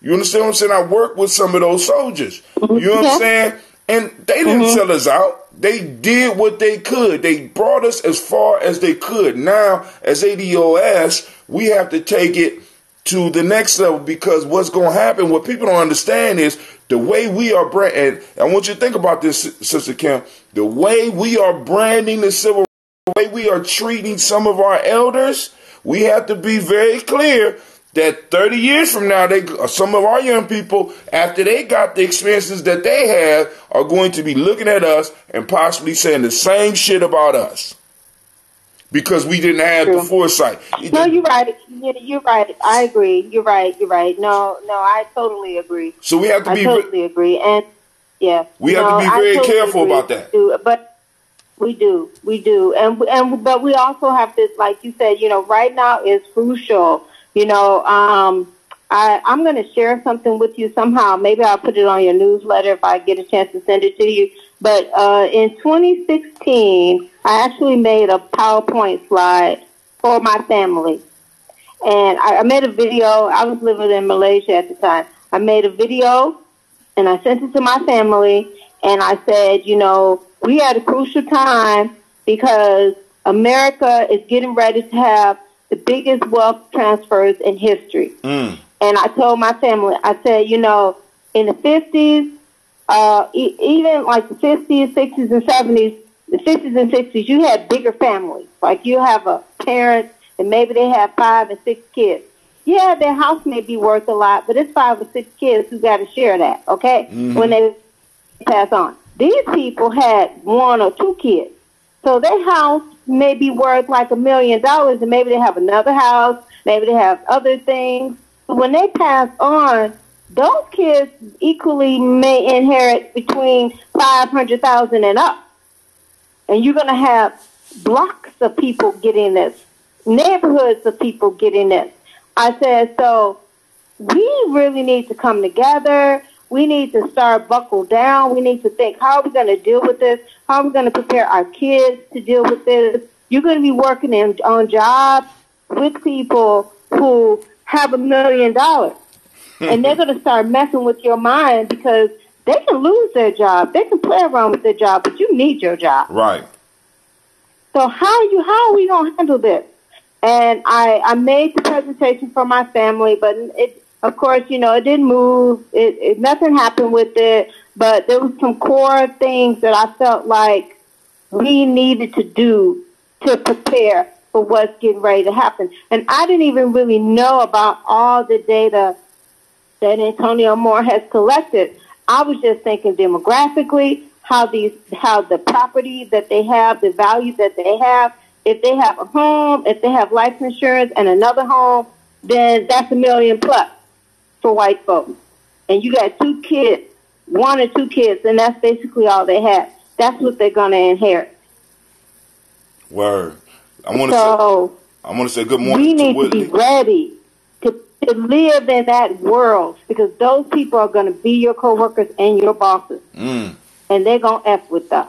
You understand what I'm saying? I worked with some of those soldiers. You know what I'm saying? And they didn't sell us out. They did what they could. They brought us as far as they could. Now, as ADOS, we have to take it to the next level, because what's going to happen, what people don't understand is the way we are branding. I want you to think about this, Sister Kim. The way we are branding the civil rights, the way we are treating some of our elders, we have to be very clear that 30 years from now, some of our young people, after they got the experiences that they had, are going to be looking at us and possibly saying the same shit about us, because we didn't have the foresight. No, you're right. You're right. I agree. You're right. No, I totally agree. So we have to be totally agree. And yeah, we have to be very careful about that. But we do. But we also have to, like you said, right now is crucial. I'm going to share something with you somehow. Maybe I'll put it on your newsletter if I get a chance to send it to you. But in 2016, I actually made a PowerPoint slide for my family. And I made a video. I was living in Malaysia at the time. I made a video, and I sent it to my family. And I said, we had a crucial time, because America is getting ready to have the biggest wealth transfers in history. And I told my family, I said, in the 50s, even like the 50s, 60s, and 70s, the 50s and 60s, you had bigger families. Like you have a parent, and maybe they have 5 or 6 kids. Yeah, their house may be worth a lot, but it's 5 or 6 kids who got to share that, okay, when they pass on. These people had 1 or 2 kids. So their house may be worth like $1 million, and maybe they have another house, maybe they have other things. But when they pass on, those kids equally may inherit between $500,000 and up. And you're going to have blocks of people getting this, neighborhoods of people getting this. I said, so we really need to come together. We need to start buckle down. We need to think, how are we going to deal with this? How are we going to prepare our kids to deal with this? You're going to be working on jobs with people who have $1 million. And they're going to start messing with your mind, because they can lose their job. They can play around with their job, but you need your job. Right. So how are we going to handle this? And I made the presentation for my family, but Of course, you know, it didn't move. Nothing happened with it, but there was some core things that I felt like we needed to do to prepare for what's getting ready to happen. And I didn't even really know about all the data that Antonio Moore has collected. I was just thinking demographically, how the property that they have, the value that they have. If they have a home, if they have life insurance and another home, then that's $1 million plus for white folks. And you got 2 kids, 1 or 2 kids, and that's basically all they have. That's what they're going to inherit. Word. I want to say good morning we to need Whitley. to be ready to live in that world, because those people are going to be your coworkers and your bosses. And they're going to F with us.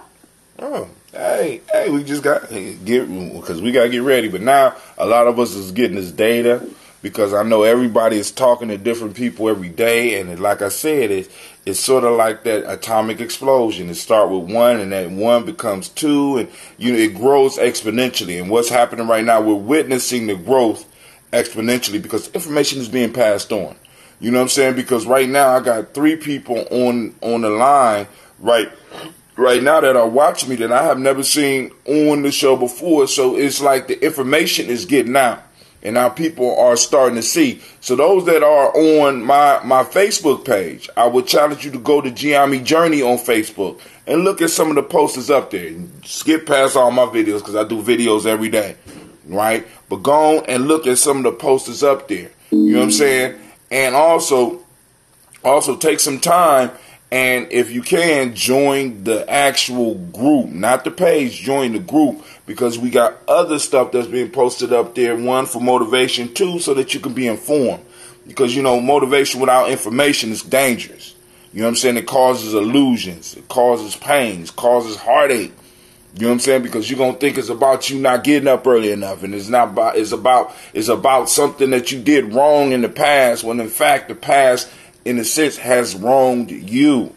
Oh, hey, we just got because we got to get ready. But now a lot of us is getting this data, because I know everybody is talking to different people every day. And like I said, it's sort of like that atomic explosion. It starts with 1, and that 1 becomes 2, and it grows exponentially. And what's happening right now, we're witnessing the growth exponentially, because information is being passed on. You know what I'm saying? Because right now I got 3 people on the line right now that are watching me that I have never seen on the show before. So it's like the information is getting out, and now people are starting to see. So those that are on my Facebook page, I would challenge you to go to Gye-Nyame Journey on Facebook and look at some of the posters up there. Skip past all my videos, because I do videos every day, right? But go on and look at some of the posters up there. You know what I'm saying? And also take some time, and if you can, join the actual group, not the page, join the group, because we got other stuff that's being posted up there. 1, for motivation. 2, so that you can be informed. Because, motivation without information is dangerous. You know what I'm saying? It causes illusions. It causes pains. It causes heartache. You know what I'm saying? Because you're going to think it's about you not getting up early enough. And it's not about, it's about something that you did wrong in the past, when in fact the past, in a sense, has wronged you.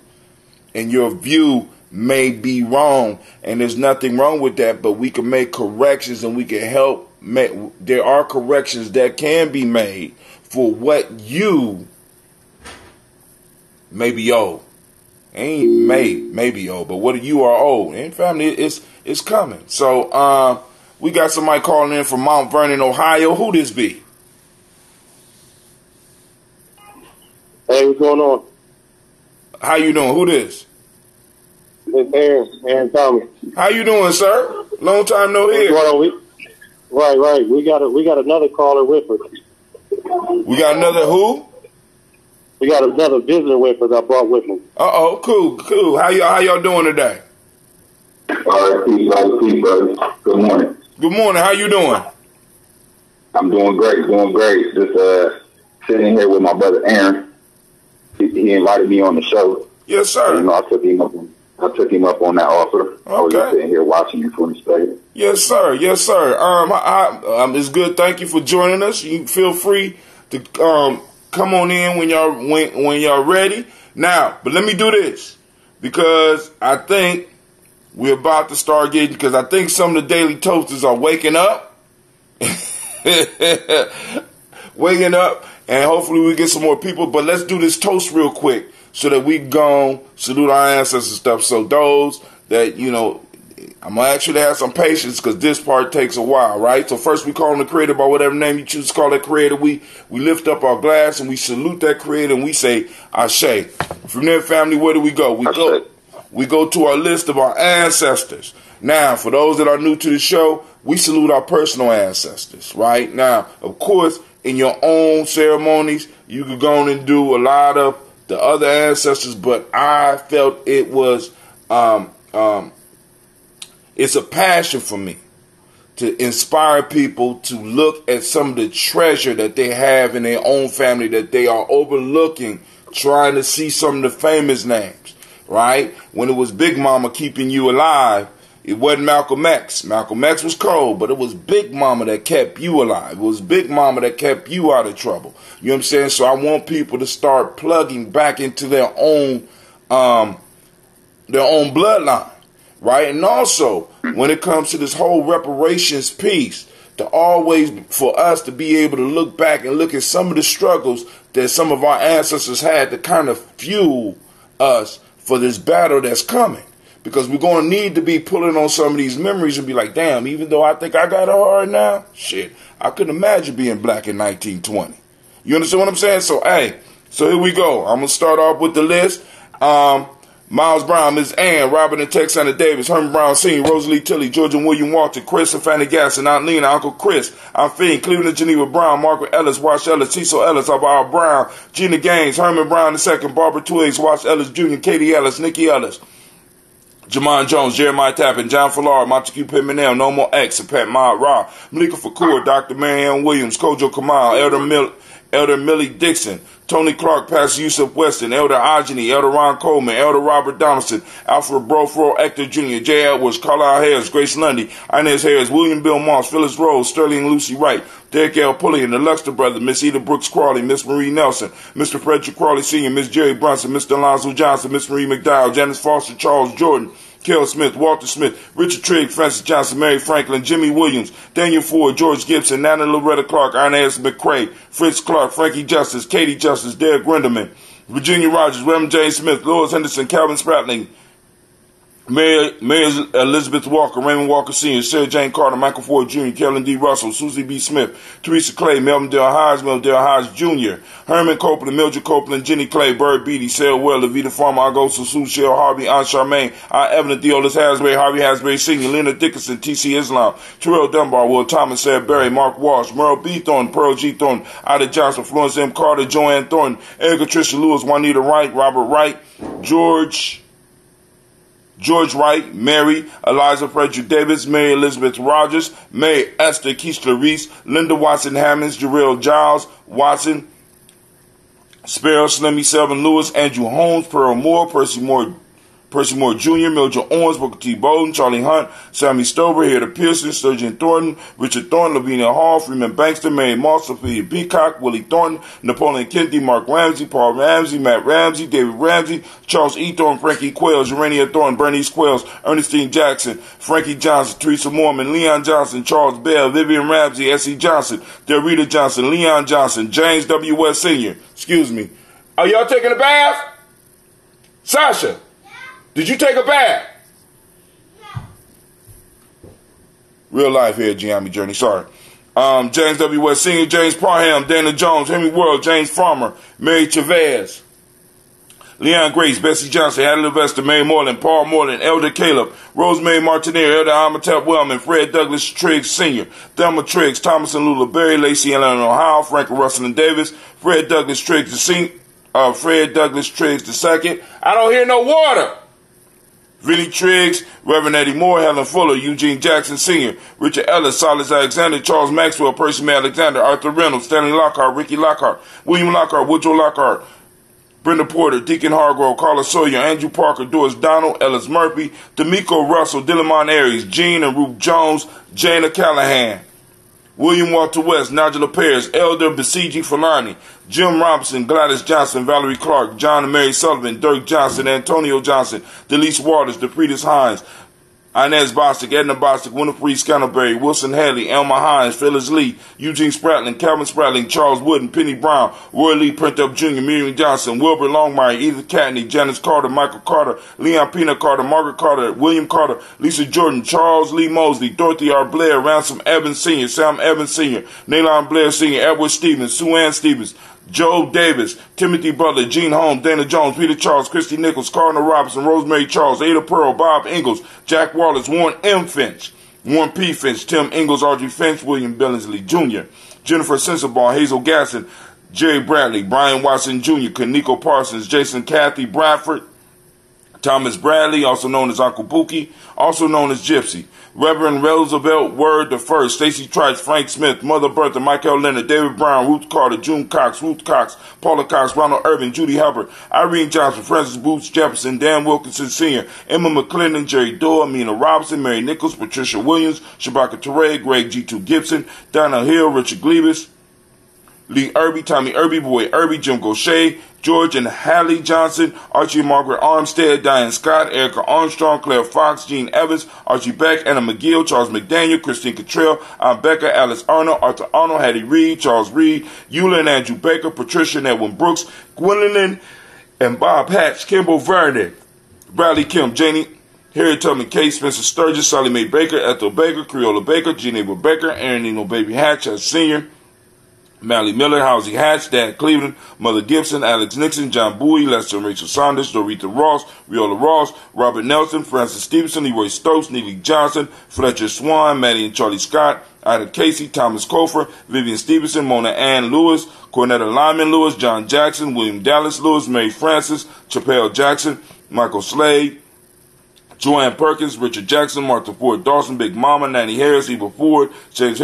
And your view may be wrong. And there's nothing wrong with that, but we can make corrections, and we can help there are corrections that can be made for what you may be owed. Ain't maybe old, but what you are owed. And family, it's coming. So we got somebody calling in from Mount Vernon, Ohio. Who this be? Hey, what's going on? How you doing? Who this? It's Aaron Thomas. How you doing, sir? Long time no hear. Right. We got another caller with us. We got another who? We got another visitor with us I brought with me. Cool. How y'all doing today? All right, peace, brother. Good morning. Good morning. How you doing? I'm doing great. Just sitting here with my brother Aaron. He invited me on the show. Yes, sir. I took him up on that offer. Okay. I was just sitting here watching you from the stage. Yes, sir. It's good. Thank you for joining us. You feel free to come on in when y'all ready. Now, but let me do this, because I think we're about to start getting, because I think some of the Daily Toasters are waking up. And hopefully we get some more people. But let's do this toast real quick, so that we go salute our ancestors and stuff. So those that, I'm going to ask you to have some patience, because this part takes a while, right? So first we call on the Creator by whatever name you choose to call that Creator. We lift up our glass and we salute that Creator, and we say, Ashe. From there, family, where do we go? We go to our list of our ancestors. Now, for those that are new to the show, we salute our personal ancestors, right? Now, of course, in your own ceremonies, you could go on and do a lot of the other ancestors, but I felt it was it's a passion for me to inspire people to look at some of the treasure that they have in their own family that they are overlooking, trying to see some of the famous names, right? When it was Big Mama keeping you alive, it wasn't Malcolm X. Malcolm X was cold, but it was Big Mama that kept you alive. It was Big Mama that kept you out of trouble. You know what I'm saying? So I want people to start plugging back into their own bloodline, right? And also, when it comes to this whole reparations piece, for us to be able to look back and look at some of the struggles that some of our ancestors had to kind of fuel us for this battle that's coming. Because we're going to need to be pulling on some of these memories and be like, damn, even though I think I got it hard now, shit, I couldn't imagine being black in 1920. You understand what I'm saying? So, hey, so here we go. I'm going to start off with the list. Miles Brown, Ms. Ann, Robert and Texana Davis, Herman Brown Sr., Rosalie Tilley, George and William Walter, Chris and Fanny Gasson, Aunt Lena, Uncle Chris, Aunt Fiend, Cleveland and Geneva Brown, Margaret Ellis, Wash Ellis, Cecil Ellis, Alvaro Brown, Gina Gaines, Herman Brown II, Barbara Twiggs, Wash Ellis Jr., Katie Ellis, Nikki Ellis, Jamon Jones, Jeremiah Tappan, John Fallar, Montague Pimenel, No More X, and Pat Ma Ra, Malika Fakur, Dr. Marianne Williams, Kojo Kamal, Elder Millie Dixon, Tony Clark, Pastor Yusuf Weston, Elder Ajani, Elder Ron Coleman, Elder Robert Donaldson, Alfred Brofro, Hector Jr., J. Edwards, Carlisle Harris, Grace Lundy, Inez Harris, William Bill Moss, Phyllis Rose, Sterling and Lucy Wright, Derek L. Pulliam, the Luxter brothers, Miss Eda Brooks Crawley, Miss Marie Nelson, Mr. Frederick Crawley Sr., Miss Jerry Brunson, Mr. Alonzo Johnson, Miss Marie McDowell, Janice Foster, Charles Jordan, Kel Smith, Walter Smith, Richard Trigg, Francis Johnson, Mary Franklin, Jimmy Williams, Daniel Ford, George Gibson, Nana Loretta Clark, Inez McCrae, Fritz Clark, Frankie Justice, Katie Justice, Derek Grinderman, Virginia Rogers, Reverend James Smith, Lois Henderson, Calvin Spratling, Mayor Elizabeth Walker, Raymond Walker Sr., Sarah Jane Carter, Michael Ford Jr., Kellen D. Russell, Susie B. Smith, Teresa Clay, Melvin Dale Hodge Jr., Herman Copeland, Mildred Copeland, Jenny Clay, Bird Beatty, Sarah Well, Levita Farmer, Augusto, Sue Shell, Harvey, Aunt Charmaine, Aunt Evelyn, Theolis Hasbury, Harvey Hasbury Sr., Leonard Dickinson, T.C. Islam, Terrell Dunbar, Will Thomas, Sarah Berry, Mark Walsh, Merle B. Thornton, Pearl G. Thornton, Ida Johnson, Florence M. Carter, Joanne Thornton, Erica Tricia Lewis, Juanita Wright, Robert Wright, George Wright, Mary, Eliza Frederick Davis, Mary Elizabeth Rogers, Mary Esther Keistler Reese, Linda Watson Hammonds, Jarrell Giles, Watson, Sparrow, Slimmy Selvin Lewis, Andrew Holmes, Pearl Moore, Percy Moore Jr., Mildred Owens, Booker T. Bowden, Charlie Hunt, Sammy Stover, Harriet Pearson, Sturgeon Thornton, Richard Thornton, Lavinia Hall, Freeman Bankster, Mary Moss, Sophia Peacock, Willie Thornton, Napoleon Kennedy, Mark Ramsey, Paul Ramsey, Matt Ramsey, David Ramsey, Charles E. Thornton, Frankie Quails, Urania Thornton, Bernice Quails, Ernestine Jackson, Frankie Johnson, Teresa Mormon, Leon Johnson, Charles Bell, Vivian Ramsey, S.E. Johnson, Delrita Johnson, Leon Johnson, James W. West Sr. Excuse me. Are y'all taking a bath? Sasha? Did you take a bath? No. Real life here, Gye-Nyame Journey. Sorry. James W. West Sr., James Parham, Dana Jones, Henry World, James Farmer, Mary Chavez, Leon Grace, Bessie Johnson, Addie Levester, Mary Moreland, Paul Moreland, Elder Caleb, Rosemary Martineer, Elder Amatep Wellman, Fred Douglas Triggs Sr., Thelma Triggs, Thomas and Lula Berry, Lacey and Eleanor Howe, Frank Russell and Davis, Fred Douglas Triggs II. I don't hear no water. Vinnie Triggs, Reverend Eddie Moore, Helen Fuller, Eugene Jackson Sr., Richard Ellis, Silas Alexander, Charles Maxwell, Percy May Alexander, Arthur Reynolds, Stanley Lockhart, Ricky Lockhart, William Lockhart, Woodrow Lockhart, Brenda Porter, Deacon Hargrove, Carla Sawyer, Andrew Parker, Doris Donald, Ellis Murphy, D'Amico Russell, Dillamon Aries, Jean and Ruth Jones, Jana Callahan, William Walter West, Nigel Pears, Elder Basiji Fulani, Jim Robinson, Gladys Johnson, Valerie Clark, John and Mary Sullivan, Dirk Johnson, Antonio Johnson, Delise Waters, DePretis Hines, Inez Bostic, Edna Bostic, Winifred Scantleberry, Wilson Haley, Elma Hines, Phyllis Lee, Eugene Spratling, Calvin Spratling, Charles Wooden, Penny Brown, Roy Lee Printup Jr., Miriam Johnson, Wilbur Longmire, Edith Catney, Janice Carter, Michael Carter, Leon Pena Carter, Margaret Carter, William Carter, Lisa Jordan, Charles Lee Mosley, Dorothy R. Blair, Ransom Evans Sr., Sam Evans Sr., Nalon Blair Sr., Edward Stevens, Sue Ann Stevens, Joe Davis, Timothy Butler, Gene Holmes, Dana Jones, Peter Charles, Christy Nichols, Cardinal Robinson, Rosemary Charles, Ada Pearl, Bob Ingalls, Jack Wallace, Warren M. Finch, Warren P. Finch, Tim Ingalls, Audrey Finch, William Billingsley Jr., Jennifer Sensabaugh, Hazel Gasson, Jerry Bradley, Brian Watson Jr., Kaniko Parsons, Jason Kathy Bradford, Thomas Bradley, also known as Uncle Pookie, also known as Gypsy, Reverend Roosevelt Word the First, Stacey Trice, Frank Smith, Mother Bertha, Michael Leonard, David Brown, Ruth Carter, June Cox, Ruth Cox, Paula Cox, Ronald Irvin, Judy Hubbard, Irene Johnson, Francis Boots Jefferson, Dan Wilkinson Sr., Emma McClendon, Jerry Doyle, Amina Robinson, Mary Nichols, Patricia Williams, Shabaka Teray, Greg G2 Gibson, Donna Hill, Richard Glebus, Lee Irby, Tommy Irby, Boy Irby, Jim Gaucher, George and Hallie Johnson, Archie and Margaret Armstead, Diane Scott, Erica Armstrong, Claire Fox, Gene Evans, Archie Beck, Anna McGill, Charles McDaniel, Christine Cottrell, Aunt Becca, Alice Arnold, Arthur Arnold, Hattie Reed, Charles Reed, Eula and Andrew Baker, Patricia and Edwin Brooks, Gwendolyn and Bob Hatch, Kimbo Vernon, Bradley Kim, Janie, Harriet Tubman, Kate Spencer Sturgis, Sally Mae Baker, Ethel Baker, Creola Baker, Geneva Baker, Aaron Eno Baby Hatch as Senior, Mally Miller, Housie Hatch, Dan Cleveland, Mother Gibson, Alex Nixon, John Bowie, Lester and Rachel Saunders, Dorita Ross, Riola Ross, Robert Nelson, Francis Stevenson, Leroy Stokes, Neely Johnson, Fletcher Swan, Maddie and Charlie Scott, Ida Casey, Thomas Kofer, Vivian Stevenson, Mona Ann Lewis, Cornetta Lyman Lewis, John Jackson, William Dallas Lewis, Mary Francis, Chappelle Jackson, Michael Slade, Joanne Perkins, Richard Jackson, Martha Ford Dawson, Big Mama, Nanny Harris, Eva Ford, James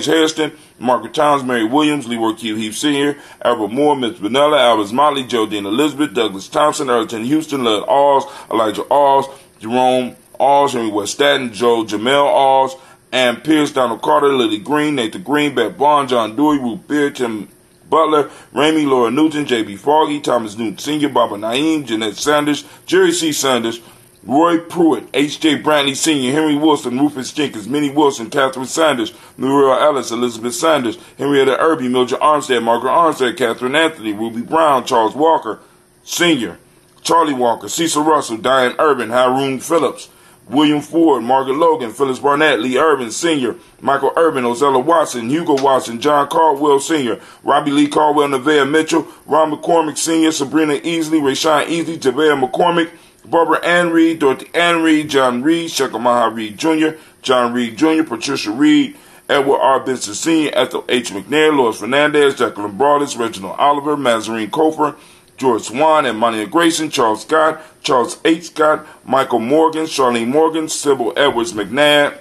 Harrison, Margaret Towns, Mary Williams, Leroy Q. Heath Sr., Albert Moore, Miss Vanilla, Albert Motley, Geraldine Elizabeth, Douglas Thompson, Erleton Houston, Lud Alls, Elijah Alls, Jerome Alls, Henry West Staten, Joe Jamel Alls, Ann Pierce, Donald Carter, Lily Green, Nathan Green, Beth Bond, John Dewey, Ruth Beard, Tim Butler, Ramey, Laura Newton, J.B. Foggy, Thomas Newton Sr., Baba Naeem, Jeanette Sanders, Jerry C. Sanders, Roy Pruitt, H.J. Brantley Sr., Henry Wilson, Rufus Jenkins, Minnie Wilson, Catherine Sanders, Muriel Ellis, Elizabeth Sanders, Henrietta Irby, Mildred Armstead, Margaret Armstead, Catherine Anthony, Ruby Brown, Charles Walker Sr., Charlie Walker, Cecil Russell, Diane Urban, Haroon Phillips, William Ford, Margaret Logan, Phyllis Barnett, Lee Urban Sr., Michael Urban, Ozella Watson, Hugo Watson, John Caldwell Sr., Robbie Lee Caldwell, Nevaeh Mitchell, Ron McCormick Sr., Sabrina Easley, Rayshawn Easley, Javea McCormick, Barbara Ann Reed, Dorothy Ann Reed, John Reed, Shekamaha Reed Jr., John Reed Jr., Patricia Reed, Edward R. Benson Sr., Ethel H. McNair, Lois Fernandez, Jacqueline Broadus, Reginald Oliver, Mazarine Kofer, George Swan, and Monia Grayson, Charles Scott, Charles H. Scott, Michael Morgan, Charlene Morgan, Sybil Edwards McNabb,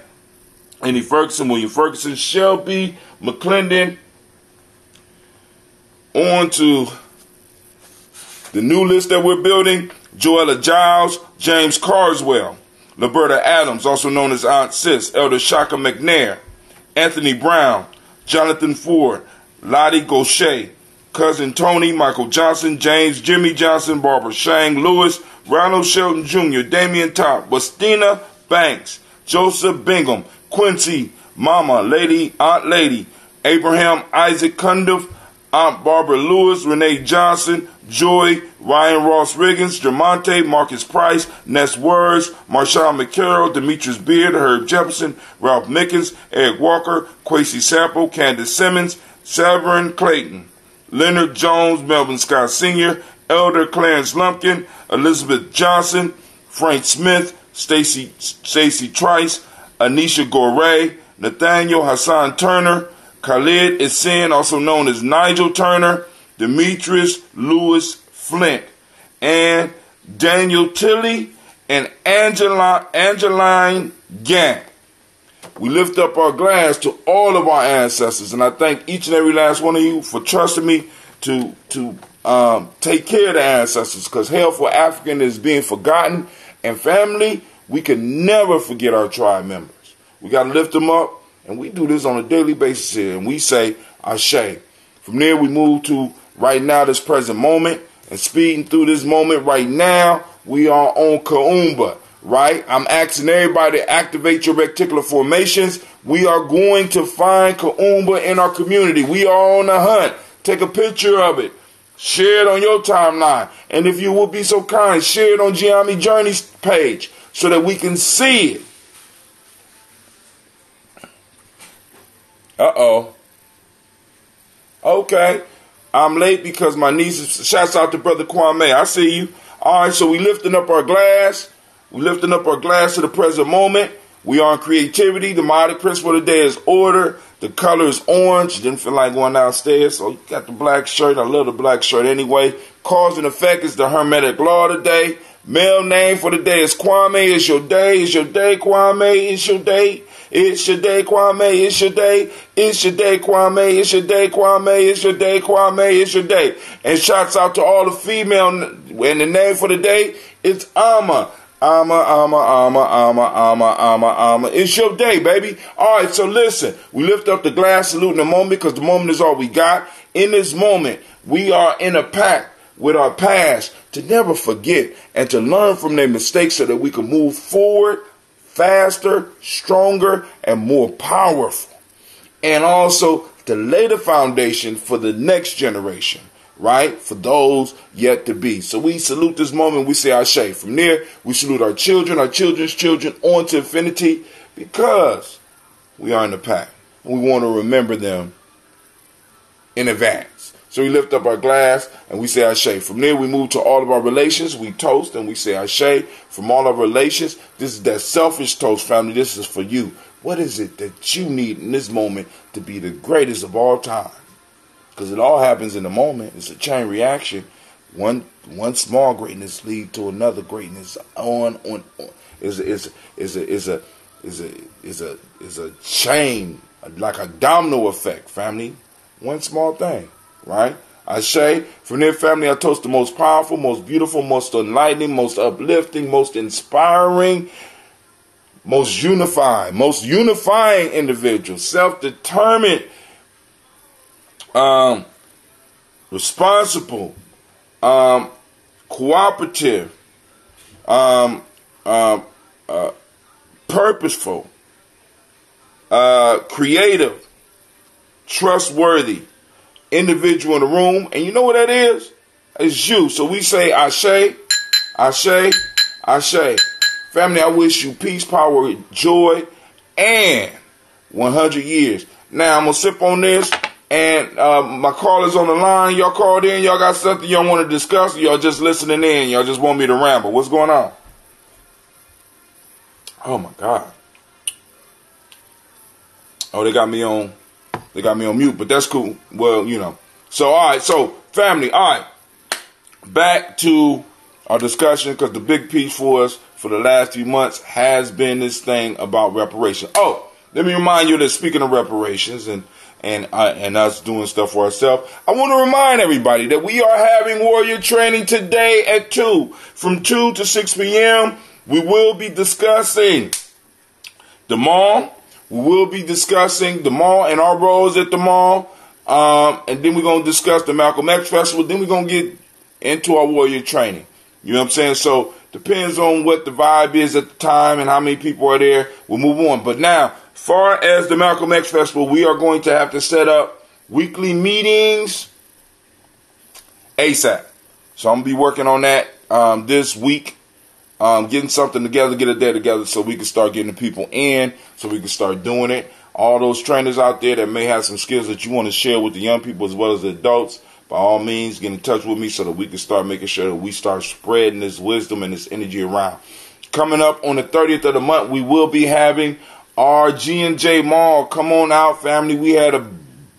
Annie Ferguson, William Ferguson, Shelby McClendon. On to the new list that we're building: Joella Giles, James Carswell, Liberta Adams, also known as Aunt Sis, Elder Shaka McNair, Anthony Brown, Jonathan Ford, Lottie Gaucher, Cousin Tony, Michael Johnson, James Jimmy Johnson, Barbara Shang Lewis, Ronald Shelton Jr., Damian Top, Bustina Banks, Joseph Bingham, Quincy, Mama, Lady, Aunt Lady, Abraham Isaac Cundiff, Aunt Barbara Lewis, Renee Johnson, Joy, Ryan Ross Riggins, Jermonte, Marcus Price, Ness Words, Marshawn McCarroll, Demetrius Beard, Herb Jefferson, Ralph Mickens, Eric Walker, Quasi Sample, Candace Simmons, Severin Clayton, Leonard Jones, Melvin Scott Sr., Elder Clarence Lumpkin, Elizabeth Johnson, Frank Smith, Stacy Trice, Anisha Gore, Nathaniel Hassan Turner, Khalid Isin, also known as Nigel Turner, Demetrius Lewis Flint, and Daniel Tilley, and Angeline Gant. We lift up our glass to all of our ancestors, and I thank each and every last one of you for trusting me to take care of the ancestors, because hell for African is being forgotten, and family, we can never forget our tribe members. We got to lift them up, and we do this on a daily basis here, and we say, Ashe. From there, we move to right now, this present moment, and speeding through this moment right now, we are on Kuumba. Right? I'm asking everybody to activate your reticular formations. We are going to find Kuumba in our community. We are on the hunt. Take a picture of it. Share it on your timeline. And if you would be so kind, share it on Gye-Nyame Journey's page so that we can see it. Uh-oh. Okay. I'm late because my niece, shouts out to Brother Kwame. I see you. All right, so we lifting up our glass. We're lifting up our glass to the present moment. We are in creativity. The melodic principle of the day is order. The color is orange. Didn't feel like going downstairs, so you got the black shirt. I love the black shirt anyway. Cause and effect is the hermetic law today. Male name for the day is Kwame. It's your day. It's your day, Kwame. It's your day. It's your day, Kwame. It's your day. It's your day, Kwame. It's your day, Kwame. It's your day, Kwame. It's your day. And shouts out to all the female. And the name for the day is Amma. It's your day, baby. All right, so listen. We lift up the glass, salute in the moment, because the moment is all we got. In this moment, we are in a pact with our past to never forget and to learn from their mistakes so that we can move forward faster, stronger, and more powerful. And also to lay the foundation for the next generation, right? For those yet to be. So we salute this moment. We say Ashe. From there, we salute our children, our children's children, on to infinity, because we are in the pact. And we want to remember them in advance. So we lift up our glass and we say Ashe. From there, we move to all of our relations. We toast and we say Ashe. From all of our relations, this is that selfish toast, family. This is for you. What is it that you need in this moment to be the greatest of all time? Because it all happens in the moment. It's a chain reaction. One small greatness lead to another greatness. On. Is a chain, like a domino effect, family. One small thing, right? I say, from their family, I toast the most powerful, most beautiful, most enlightening, most uplifting, most inspiring, most unifying individual, self-determined, responsible, cooperative, purposeful, creative, trustworthy individual in the room. And you know what that is? It's you. So we say Ashe, Ashe, Ashe. Family, I wish you peace, power, joy, and 100 years. Now I'm going to sip on this. And my caller's on the line. Y'all called in. Y'all got something y'all want to discuss? Or y'all just listening in? Y'all just want me to ramble? What's going on? Oh, my God. Oh, they got me on mute, but that's cool. Well, you know. So, all right. So, family, all right. Back to our discussion, because the big piece for us for the last few months has been this thing about reparations. Oh, let me remind you that speaking of reparations and us doing stuff for ourselves, I want to remind everybody that we are having warrior training today at 2. From 2 to 6 p.m., we will be discussing the mall. We will be discussing the mall and our roles at the mall. And then we're going to discuss the Malcolm X Festival. Then we're going to get into our warrior training. You know what I'm saying? So, depends on what the vibe is at the time and how many people are there. We'll move on. But now, far as the Malcolm X Festival, we are going to have to set up weekly meetings ASAP. So I'm going to be working on that this week, getting something together, get a day together so we can start getting the people in, so we can start doing it. All those trainers out there that may have some skills that you want to share with the young people as well as the adults, by all means, get in touch with me so that we can start making sure that we start spreading this wisdom and this energy around. Coming up on the 30th of the month, we will be having our G&J Mall. Come on out, family. We had a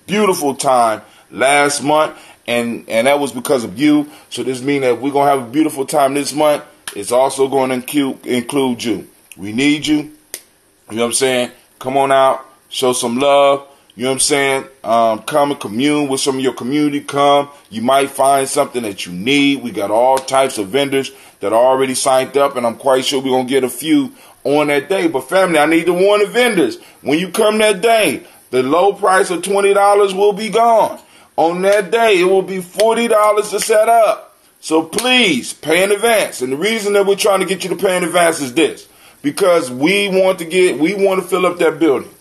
beautiful time last month, and that was because of you. So this means that we're going to have a beautiful time this month. It's also going to include you. We need you. You know what I'm saying? Come on out. Show some love. You know what I'm saying? Come and commune with some of your community. Come. You might find something that you need. We got all types of vendors that are already signed up, and I'm quite sure we're going to get a few on that day. But family, I need to warn the vendors. When you come that day, the low price of $20 will be gone. On that day, it will be $40 to set up. So please, pay in advance. And the reason that we're trying to get you to pay in advance is this. Because we want to fill up that building.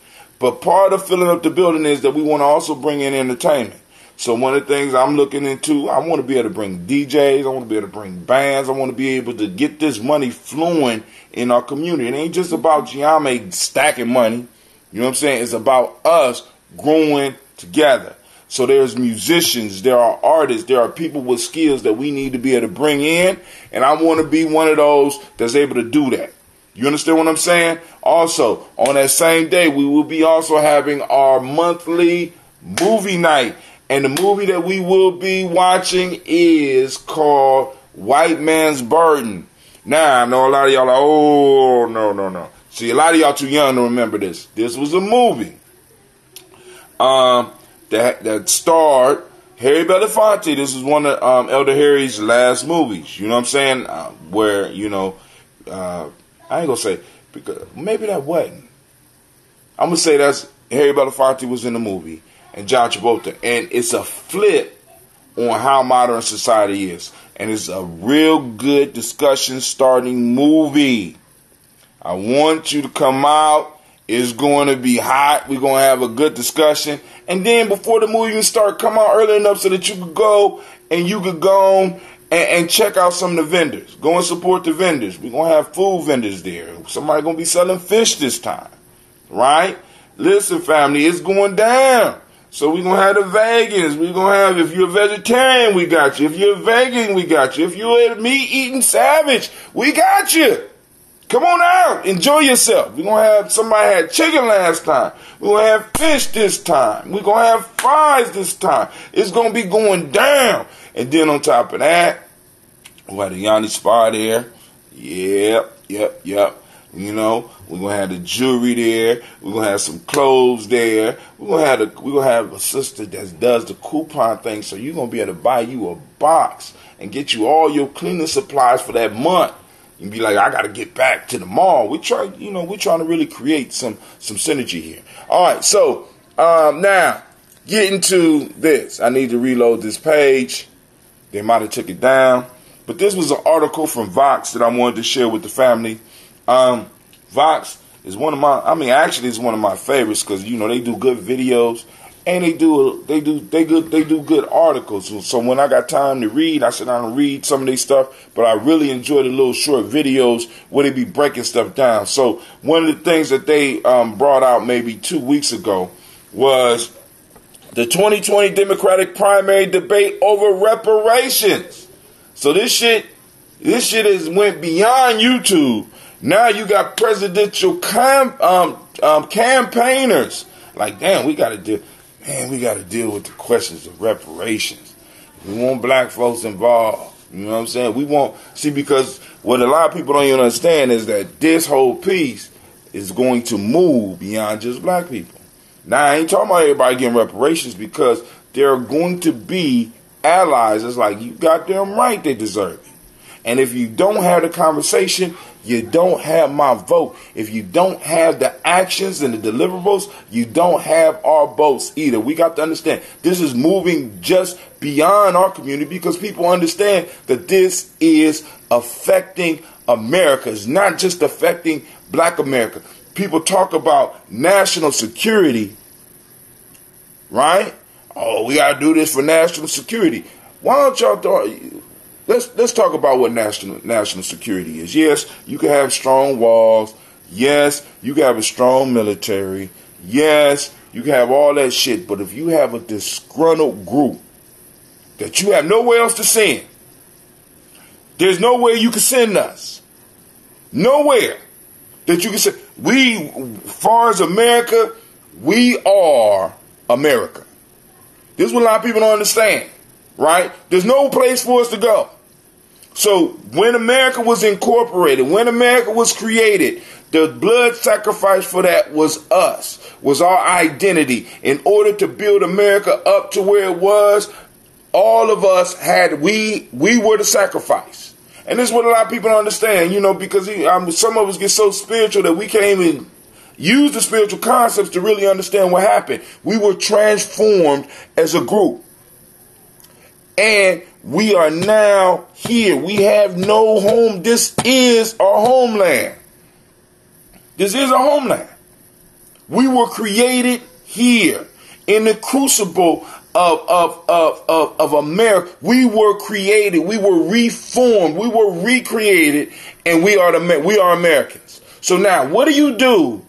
But part of filling up the building is that we want to also bring in entertainment. So one of the things I'm looking into, I want to be able to bring DJs. I want to be able to bring bands. I want to be able to get this money flowing in our community. It ain't just about Gye-Nyame stacking money. You know what I'm saying? It's about us growing together. So there's musicians, there are artists, there are people with skills that we need to be able to bring in. And I want to be one of those that's able to do that. You understand what I'm saying? Also, on that same day, we will be also having our monthly movie night. And the movie that we will be watching is called White Man's Burden. Now, I know a lot of y'all are like, oh, no. See, a lot of y'all too young to remember this. This was a movie that starred Harry Belafonte. This is one of Elder Harry's last movies. You know what I'm saying? Where, you know, I ain't gonna say, because maybe that wasn't. I'm gonna say that's Harry Belafonte was in the movie and John Travolta, and it's a flip on how modern society is, and it's a real good discussion starting movie. I want you to come out. It's going to be hot. We're going to have a good discussion, and then before the movie even start, come out early enough so that you could go and you could go on and check out some of the vendors. Go and support the vendors. We're going to have food vendors there. Somebody going to be selling fish this time, right? Listen, family, it's going down. So we're going to have the vegans. We're going to have, if you're a vegetarian, we got you. If you're a vegan, we got you. If you're a meat-eating savage, we got you. Come on out. Enjoy yourself. We're going to have, somebody had chicken last time. We're going to have fish this time. We're going to have fries this time. It's going to be going down. And then on top of that, we had a Yanni Spa there. Yep. You know, we're going to have the jewelry there. We're going to have some clothes there. We're going to have a sister that does the coupon thing. So you're going to be able to buy you a box and get you all your cleaning supplies for that month. And be like, I got to get back to the mall. We're trying to really create some synergy here. All right, so now getting to this. I need to reload this page. They might have took it down. But this was an article from Vox that I wanted to share with the family. Vox is one of my favorites because, you know, they do good videos. And they do good articles. So when I got time to read, I sit down and read some of their stuff. But I really enjoy the little short videos where they be breaking stuff down. So one of the things that they brought out maybe 2 weeks ago was the 2020 Democratic primary debate over reparations. So this shit has went beyond YouTube. Now you got presidential campaigners. Like, damn, we got to deal with the questions of reparations. We want black folks involved. You know what I'm saying? Because what a lot of people don't even understand is that this whole piece is going to move beyond just black people. Now, I ain't talking about everybody getting reparations because there are going to be allies. It's like, you goddamn right they deserve it. And if you don't have the conversation, you don't have my vote. If you don't have the actions and the deliverables, you don't have our votes either. We got to understand this is moving just beyond our community because people understand that this is affecting America. It's not just affecting black America. People talk about national security, right? Oh, we got to do this for national security. Why don't y'all Let's talk about what national security is. Yes, you can have strong walls. Yes, you can have a strong military. Yes, you can have all that shit. But if you have a disgruntled group that you have nowhere else to send, there's nowhere you can send us. Nowhere that you can send. Far as America, we are America. This is what a lot of people don't understand, right? There's no place for us to go. So when America was incorporated, when America was created, the blood sacrifice for that was us, was our identity. In order to build America up to where it was, all of us we were the sacrifice. And this is what a lot of people don't understand, you know, because some of us get so spiritual that we can't even use the spiritual concepts to really understand what happened. We were transformed as a group. And we are now here. We have no home. This is our homeland. This is our homeland. We were created here in the crucible of America. We were created. We were reformed. We were recreated, and we are Americans. So now, what do?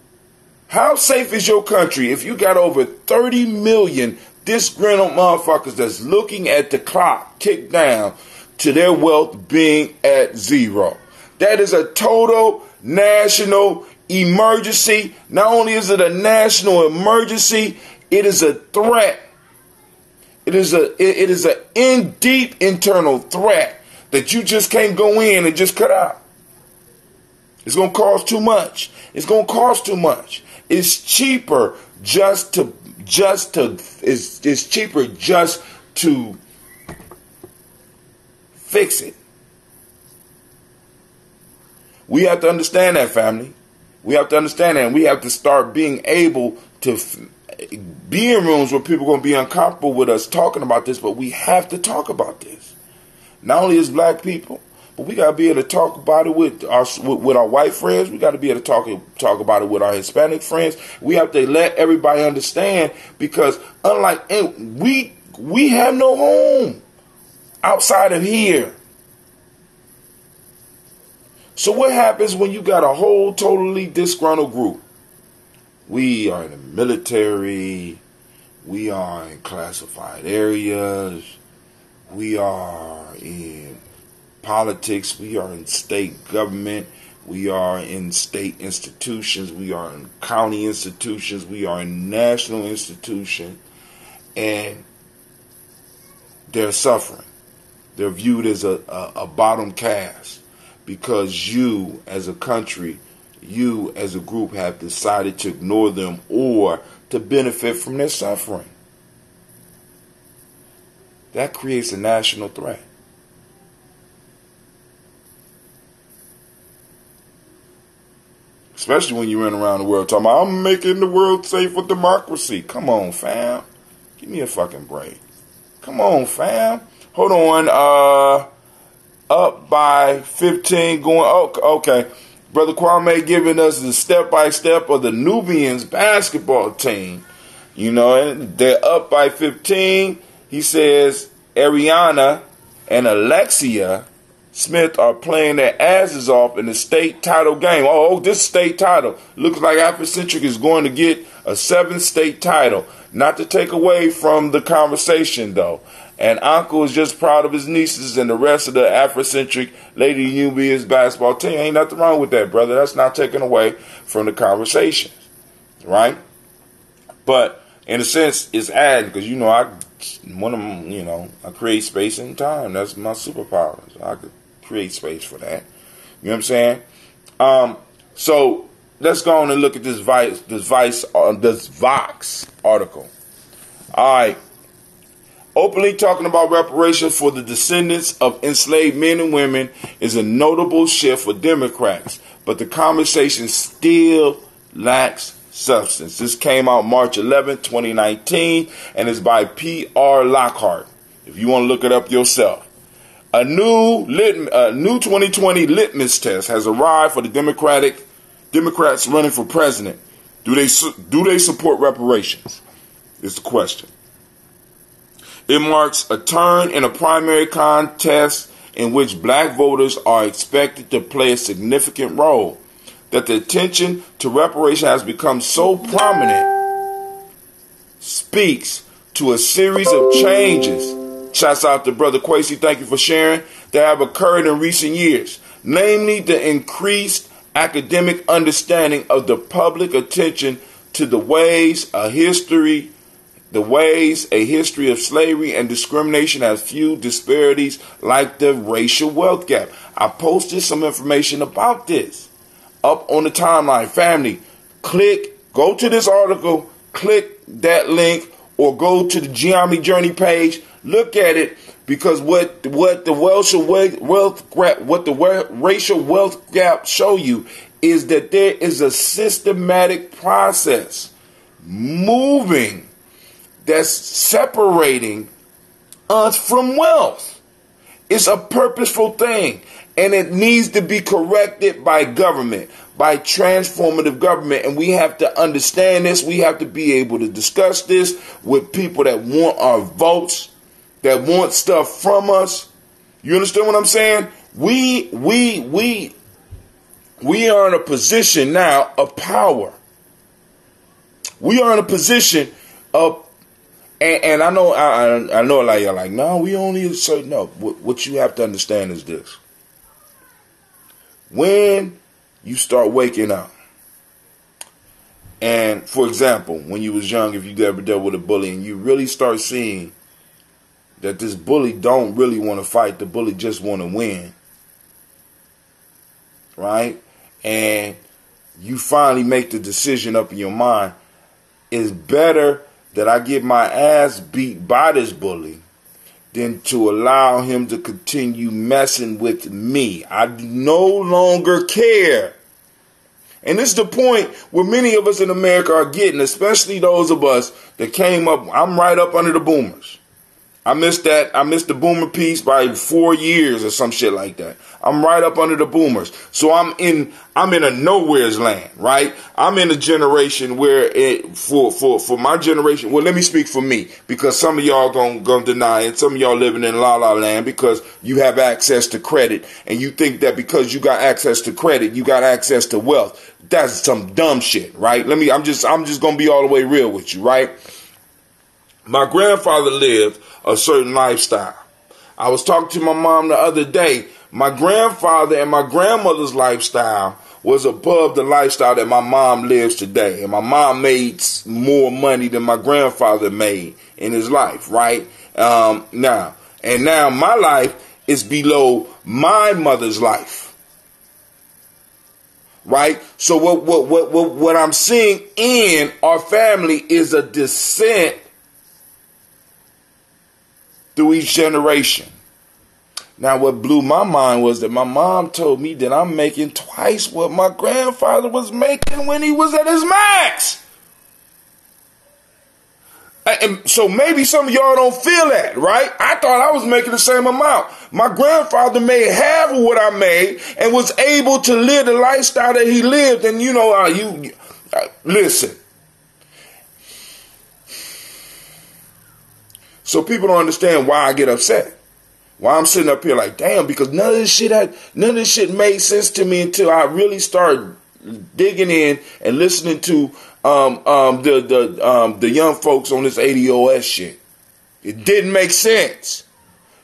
How safe is your country if you got over 30 million disgruntled motherfuckers that's looking at the clock tick down to their wealth being at zero? That is a total national emergency. Not only is it a national emergency, it is a threat. It is a deep internal threat that you just can't go in and just cut out. It's going to cost too much. It's going to cost too much. It's cheaper just to fix it. We have to understand that, family. We have to understand that, and we have to start being able to be in rooms where people are going to be uncomfortable with us talking about this, but we have to talk about this. Not only as black people, but we got to be able to talk about it with our white friends. We got to be able to talk about it with our Hispanic friends. We have to let everybody understand, because unlike we have no home outside of here. So what happens when you got a whole totally disgruntled group? We are in the military. We are in classified areas. We are in politics. We are in state government. We are in state institutions. We are in county institutions. We are in national institutions. And they're suffering. They're viewed as a bottom caste, because you as a country, you as a group have decided to ignore them or to benefit from their suffering. That creates a national threat. Especially when you run around the world talking about, I'm making the world safe for democracy. Come on, fam. Give me a fucking break. Come on, fam. Hold on. Up by 15 going. Oh, okay. Brother Kwame giving us the step-by-step of the Nubians basketball team. You know, and they're up by 15. He says Ariana and Alexia Smith are playing their asses off in the state title game. Oh, this state title. Looks like Afrocentric is going to get a 7th state title. Not to take away from the conversation, though. And Uncle is just proud of his nieces and the rest of the Afrocentric Lady Nubians basketball team. Ain't nothing wrong with that, brother. That's not taken away from the conversation, right? But in a sense, it's adding, because I create space and time. That's my superpower. So I could create space for that. You know what I'm saying? So let's go on and look at this Vox article. All right. Openly talking about reparations for the descendants of enslaved men and women is a notable shift for Democrats, but the conversation still lacks substance. This came out March 11, 2019, and is by P.R. Lockhart, if you want to look it up yourself. A new 2020 litmus test has arrived for the Democrats running for president. Do they support reparations? Is the question. It marks a turn in a primary contest in which black voters are expected to play a significant role. That the attention to reparation has become so prominent speaks to a series of changes. Shouts out to Brother Quasi, thank you for sharing, that have occurred in recent years. Namely, the increased academic understanding of the public attention to the ways a history of slavery and discrimination has fueled disparities like the racial wealth gap. I posted some information about this up on the timeline. Family, go to this article, click that link, or go to the Gye-Nyame Journey page. Look at it, because what the racial wealth gap show you is that there is a systematic process moving that's separating us from wealth. It's a purposeful thing, and it needs to be corrected by government, by transformative government, and we have to understand this. We have to be able to discuss this with people that want our votes, that want stuff from us. You understand what I'm saying? We are in a position now of power. We are in a position of, and I know a lot of y'all like, no, we only certain. No, what you have to understand is this: when you start waking up, and for example, when you was young, if you ever dealt with a bully, and you really start seeing that this bully don't really want to fight, the bully just want to win, right? And you finally make the decision up in your mind, it's better that I get my ass beat by this bully than to allow him to continue messing with me. I no longer care. And this is the point where many of us in America are getting, especially those of us that came up. I'm right up under the boomers. I missed that. I missed the boomer piece by 4 years or some shit like that. I'm right up under the boomers. So I'm in a nowhere's land, right? I'm in a generation where for my generation, well, let me speak for me, because some of y'all gonna deny it. Some of y'all living in la la land because you have access to credit, and you think that because you got access to credit, you got access to wealth. That's some dumb shit, right? I'm just gonna be all the way real with you, right? My grandfather lived a certain lifestyle. I was talking to my mom the other day. My grandfather and my grandmother's lifestyle was above the lifestyle that my mom lives today. And my mom made more money than my grandfather made in his life, right? Now my life is below my mother's life. Right? So what I'm seeing in our family is a descent through each generation. Now, what blew my mind was that my mom told me that I'm making twice what my grandfather was making when he was at his max. And so maybe some of y'all don't feel that, right? I thought I was making the same amount. My grandfather made half of what I made and was able to live the lifestyle that he lived. And you know, listen. So people don't understand why I get upset. Why I'm sitting up here like, damn, because none of this shit made sense to me until I really started digging in and listening to the young folks on this ADOS shit. It didn't make sense.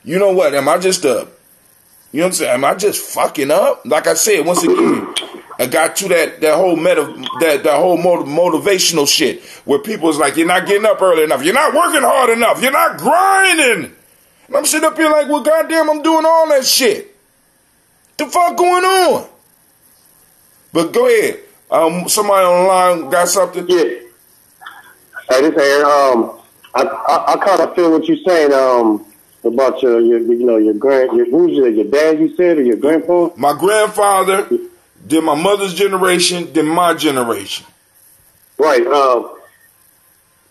You know what? Am I just you know what I'm saying? Am I just fucking up? Like I said, once again, I got to that whole motivational shit where people's like, you're not getting up early enough, you're not working hard enough, you're not grinding. And I'm sitting up here like, well, goddamn, I'm doing all that shit. The fuck going on? But go ahead. Somebody on the line got something? Yeah. Hey, this Aaron. I kind of feel what you're saying. About your dad, you said, or your grandpa? My grandfather, then my mother's generation, then my generation. Right.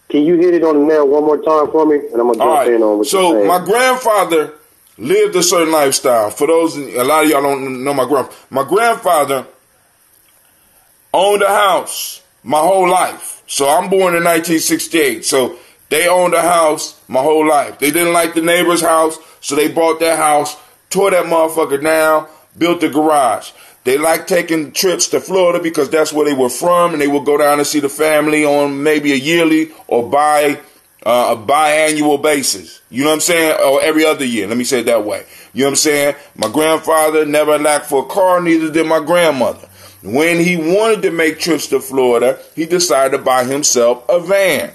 Can you hit it on the nail one more time for me? And I'm gonna jump in on what you're saying. My grandfather lived a certain lifestyle. For those, a lot of y'all don't know my grandfather owned a house my whole life. So I'm born in 1968. So they owned a house my whole life. They didn't like the neighbor's house, so they bought that house, tore that motherfucker down, built a garage. They liked taking trips to Florida because that's where they were from, and they would go down and see the family on maybe a yearly or a biannual basis. You know what I'm saying? Or every other year. Let me say it that way. You know what I'm saying? My grandfather never lacked for a car, neither did my grandmother. When he wanted to make trips to Florida, he decided to buy himself a van.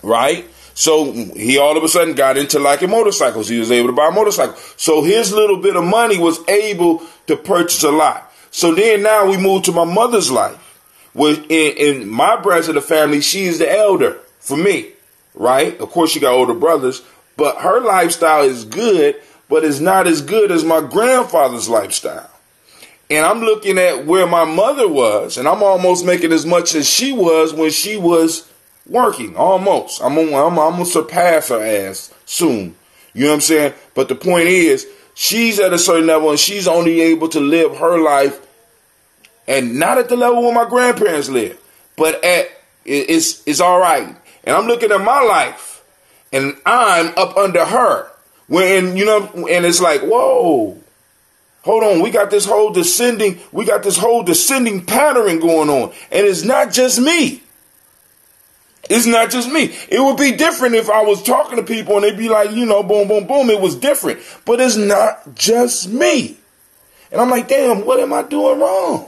Right? So he all of a sudden got into liking motorcycles. He was able to buy a motorcycle. So his little bit of money was able to purchase a lot. So then now we move to my mother's life. In my branch of the family, she is the elder for me. Right? Of course, she got older brothers. But her lifestyle is good, but it's not as good as my grandfather's lifestyle. And I'm looking at where my mother was, and I'm almost making as much as she was when she was working. Almost. I'm gonna surpass her ass soon. You know what I'm saying? But the point is, she's at a certain level, and she's only able to live her life, and not at the level where my grandparents lived, but it's all right. And I'm looking at my life, and I'm up under her. And it's like, whoa. Hold on, we got this whole descending pattern going on. And it's not just me. It's not just me. It would be different if I was talking to people and they'd be like, boom, boom, boom. It was different. But it's not just me. And I'm like, damn, what am I doing wrong?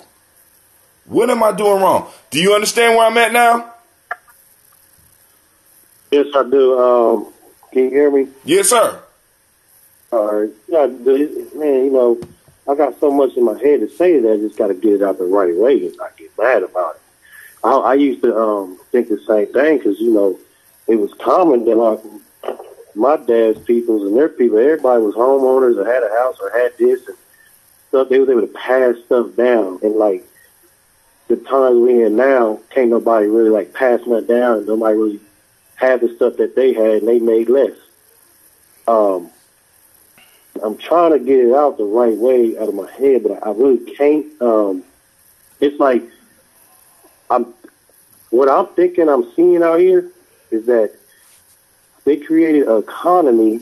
What am I doing wrong? Do you understand where I'm at now? Yes, I do. Can you hear me? Yes, sir. All right. Yeah, man, I got so much in my head to say that I just got to get it out the right way and not get mad about it. I used to think the same thing because, it was common that my dad's peoples and their people, everybody was homeowners or had a house or had this and stuff. They was able to pass stuff down. And like the times we in now, can't nobody really like pass nothing down, and nobody really had the stuff that they had, and they made less. I'm trying to get it out the right way out of my head, but I really can't. It's like what I'm thinking I'm seeing out here is that they created an economy.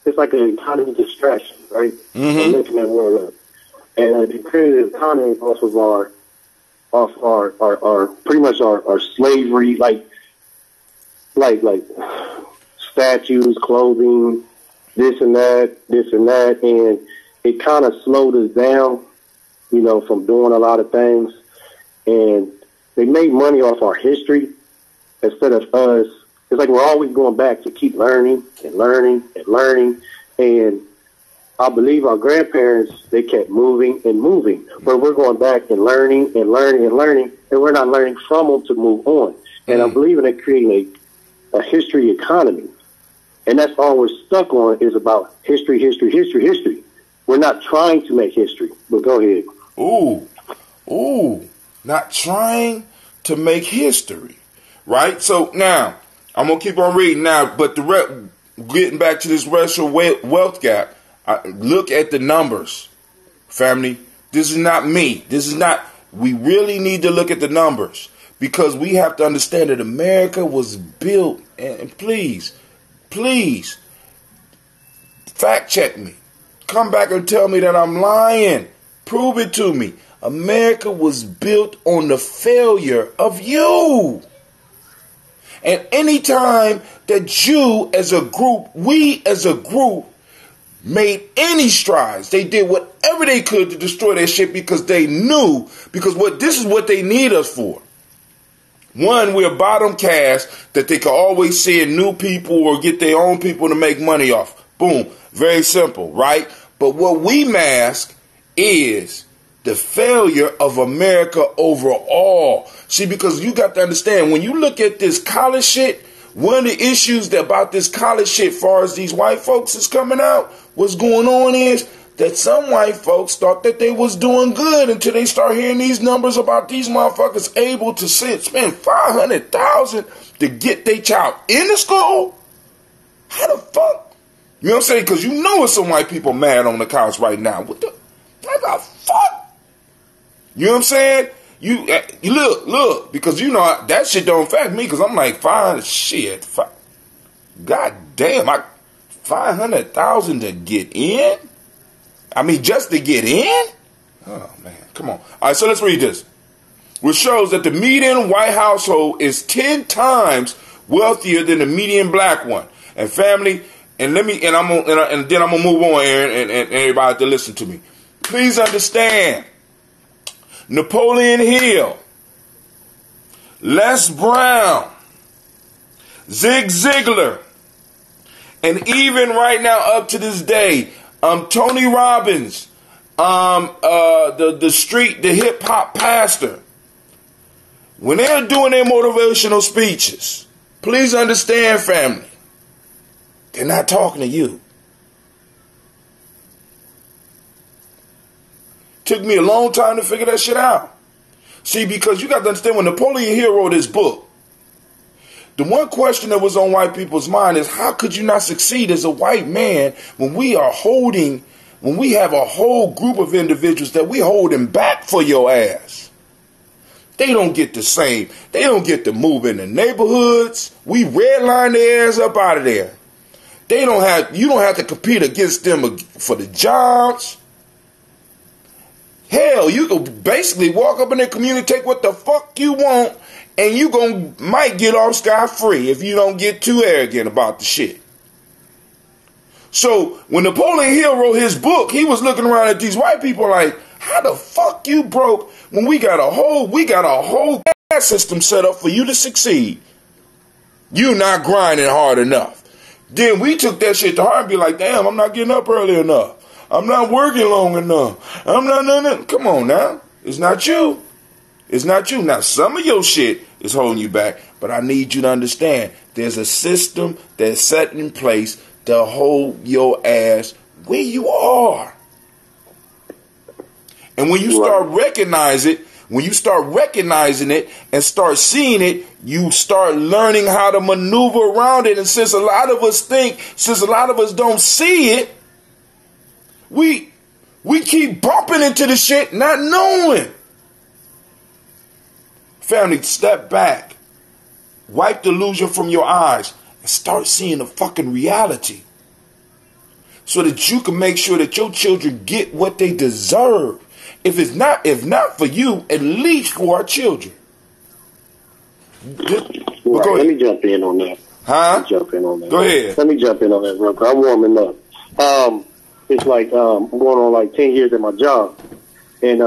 It's like an economy distraction, right? Mm-hmm. I'm making that word up. And they created an economy off of our pretty much our slavery, like statues, clothing, this and that, and it kind of slowed us down, you know, from doing a lot of things. And they made money off our history instead of us. It's like we're always going back to keep learning and learning and learning. And I believe our grandparents, they kept moving and moving. But we're going back and learning and learning and learning, and we're not learning from them to move on. And I believe in it creating a history economy. And that's all we're stuck on is about history, history, history, history. We're not trying to make history. But go ahead. Ooh. Not trying to make history. Right? So now, I'm going to keep on reading now, but getting back to this racial wealth gap, look at the numbers, family. This is not me. We really need to look at the numbers because we have to understand that America was built, and please, fact check me. Come back and tell me that I'm lying. Prove it to me. America was built on the failure of you. And anytime that you as a group, we as a group, made any strides, they did whatever they could to destroy that shit because they knew, because this is what they need us for. One, we're bottom caste that they can always send new people or get their own people to make money off. Boom. Very simple, right? But what we mask is the failure of America overall. See, because you got to understand, when you look at this college shit, one of the issues about this college shit, far as these white folks is coming out, what's going on is that some white folks thought that they was doing good until they start hearing these numbers about these motherfuckers able to spend $500,000 to get their child into school. How the fuck? You know what I'm saying? Because you know it's some white people mad on the couch right now. What the fuck? You know what I'm saying? You look, because you know that shit don't affect me because I'm like, fine, shit. God damn, $500,000 to get in? I mean, just to get in? Oh, man, come on. All right, so let's read this. Which shows that the median white household is 10 times wealthier than the median black one. And family, and then I'm gonna move on, Aaron, and everybody to listen to me. Please understand, Napoleon Hill, Les Brown, Zig Ziglar, and even right now up to this day, Tony Robbins, the hip hop pastor, when they're doing their motivational speeches, please understand, family, they're not talking to you. Took me a long time to figure that shit out. See, because you got to understand, when Napoleon Hill wrote his book, the one question that was on white people's mind is, how could you not succeed as a white man when we have a whole group of individuals that we holding back for your ass? They don't get the same. They don't get to move in the neighborhoods. We redline their ass up out of there. You don't have to compete against them for the jobs. Hell, you can basically walk up in their community, take what the fuck you want, and you might get off scot-free if you don't get too arrogant about the shit. So when Napoleon Hill wrote his book, he was looking around at these white people like, how the fuck you broke when we got a whole caste system set up for you to succeed? You not grinding hard enough. Then we took that shit to heart and be like, damn, I'm not getting up early enough. I'm not working long enough. I'm not. Come on now. It's not you. It's not you. Now, some of your shit is holding you back, but I need you to understand there's a system that's set in place to hold your ass where you are. And when you start recognizing it and start seeing it, you start learning how to maneuver around it. And since a lot of us don't see it, we keep bumping into the shit not knowing. Family, step back. Wipe the illusion from your eyes and start seeing the fucking reality. So that you can make sure that your children get what they deserve. If not for you, at least for our children. Let me jump in on that. Huh? Go ahead. Let me jump in on that real quick. I'm warming up. It's like I'm going on like 10 years at my job, and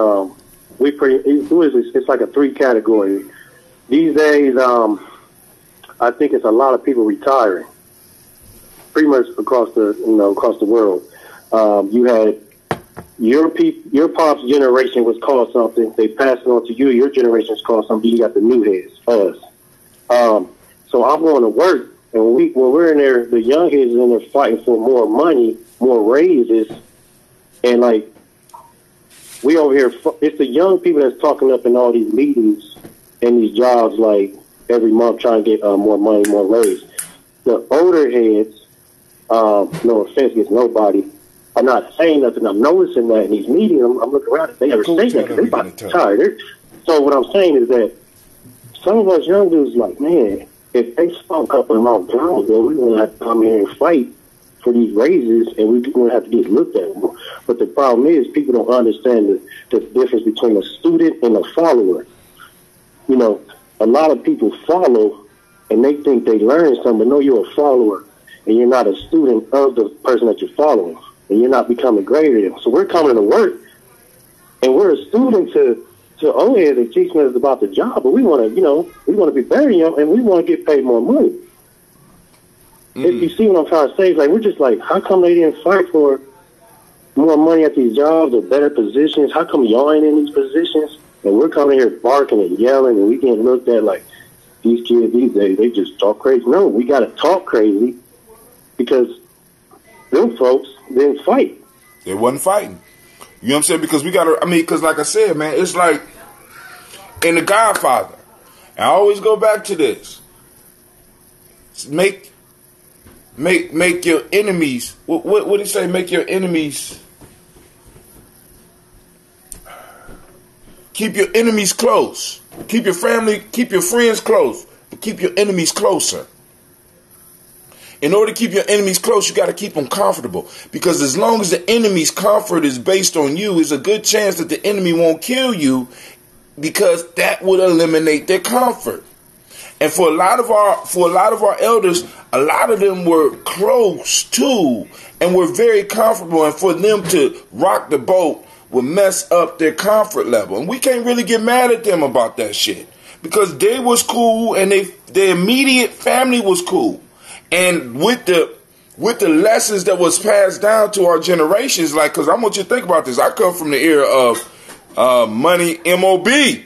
it's like a 3 category. These days, I think it's a lot of people retiring, pretty much across the world. You had your pop's generation was called something. They passed it on to you. Your generation's called something. You got the new heads, us. So I'm going to work, and when we're in there, the young heads are in there fighting for more money, more raises, and like we over here, it's the young people that's talking up in all these meetings and these jobs, like every month trying to get more money, more raise. The older heads, no offense against nobody, I'm not saying nothing. I'm noticing that in these meetings. I'm looking around. If they ever say that, they're about to retire. So what I'm saying is that some of us young dudes, like, man, if they spoke up a long time ago, we're going to have to come here and fight for these raises, and we're going to have to get looked at more. But the problem is people don't understand the difference between a student and a follower. You know, a lot of people follow, and they think they learn something, but no, you're a follower, and you're not a student of the person that you're following, and you're not becoming greater than them. So we're coming to work, and we're a student to old heads and teaching us about the job, but we want to be better, and we want to get paid more money. If you see what I'm trying to say, it's like, we're just like, how come they didn't fight for more money at these jobs or better positions? How come y'all ain't in these positions? And we're coming here barking and yelling, and we getting looked at like these kids these days, they just talk crazy. No, we got to talk crazy because them folks didn't fight. They wasn't fighting. You know what I'm saying? Because because like I said, man, it's like in The Godfather, and I always go back to this. Make your enemies, what did he say? Make your enemies, keep your enemies close. Keep your family, keep your friends close, but keep your enemies closer. In order to keep your enemies close, you got to keep them comfortable. Because as long as the enemy's comfort is based on you, there's a good chance that the enemy won't kill you, because that would eliminate their comfort. And for a lot of our elders, a lot of them were close to and were very comfortable. And for them to rock the boat would mess up their comfort level. And we can't really get mad at them about that shit, because they was cool and their immediate family was cool. And with the lessons that was passed down to our generations, like, because I want you to think about this. I come from the era of money, MOB. You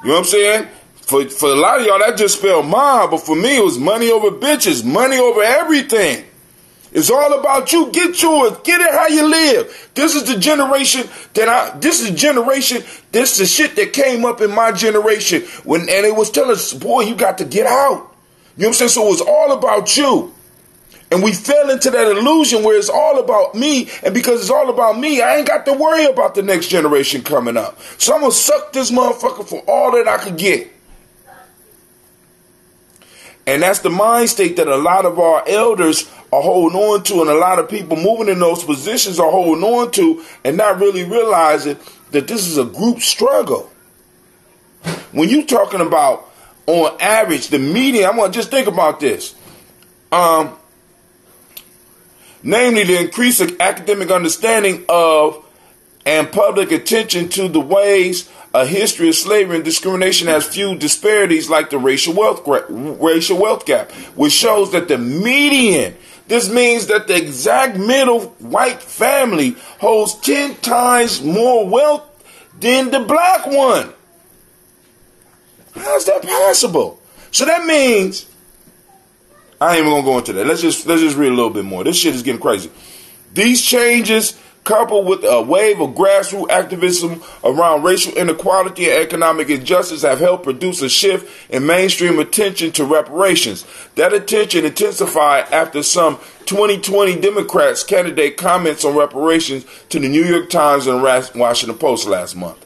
know what I'm saying? For a lot of y'all, that just spelled mob. But for me, it was money over bitches, money over everything. It's all about you. Get yours. Get it how you live. This is the generation this is the shit that came up in my generation. And it was telling us, boy, you got to get out. You know what I'm saying? So it was all about you. And we fell into that illusion where it's all about me. And because it's all about me, I ain't got to worry about the next generation coming up. So I'm going to suck this motherfucker for all that I could get. And that's the mind state that a lot of our elders are holding on to, and a lot of people moving in those positions are holding on to, and not really realizing that this is a group struggle. When you're talking about, on average, the median, I want to just think about this. Namely, the increase of academic understanding of and public attention to the ways a history of slavery and discrimination has fueled disparities like the racial wealth gap, which shows that the median, this means that the exact middle white family holds 10 times more wealth than the black one. How's that possible? So that means, I ain't even gonna go into that. Let's just read a little bit more. This shit is getting crazy. These changes, coupled with a wave of grassroots activism around racial inequality and economic injustice, have helped produce a shift in mainstream attention to reparations. That attention intensified after some 2020 Democrats candidate comments on reparations to the New York Times and Washington Post last month.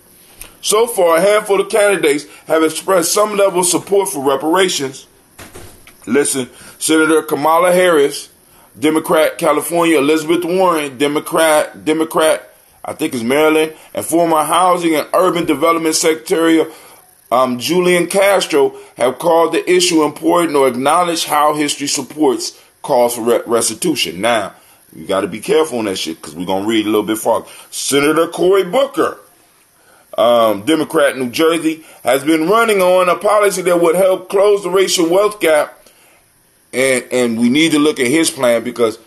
So far, a handful of candidates have expressed some level of support for reparations. Listen, Senator Kamala Harris, Democrat, California; Elizabeth Warren, Democrat, I think it's Maryland; and former Housing and Urban Development Secretary Julian Castro have called the issue important or acknowledged how history supports calls for restitution. Now, you got to be careful on that shit because we're going to read a little bit farther. Senator Cory Booker, Democrat, New Jersey, has been running on a policy that would help close the racial wealth gap. And we need to look at his plan because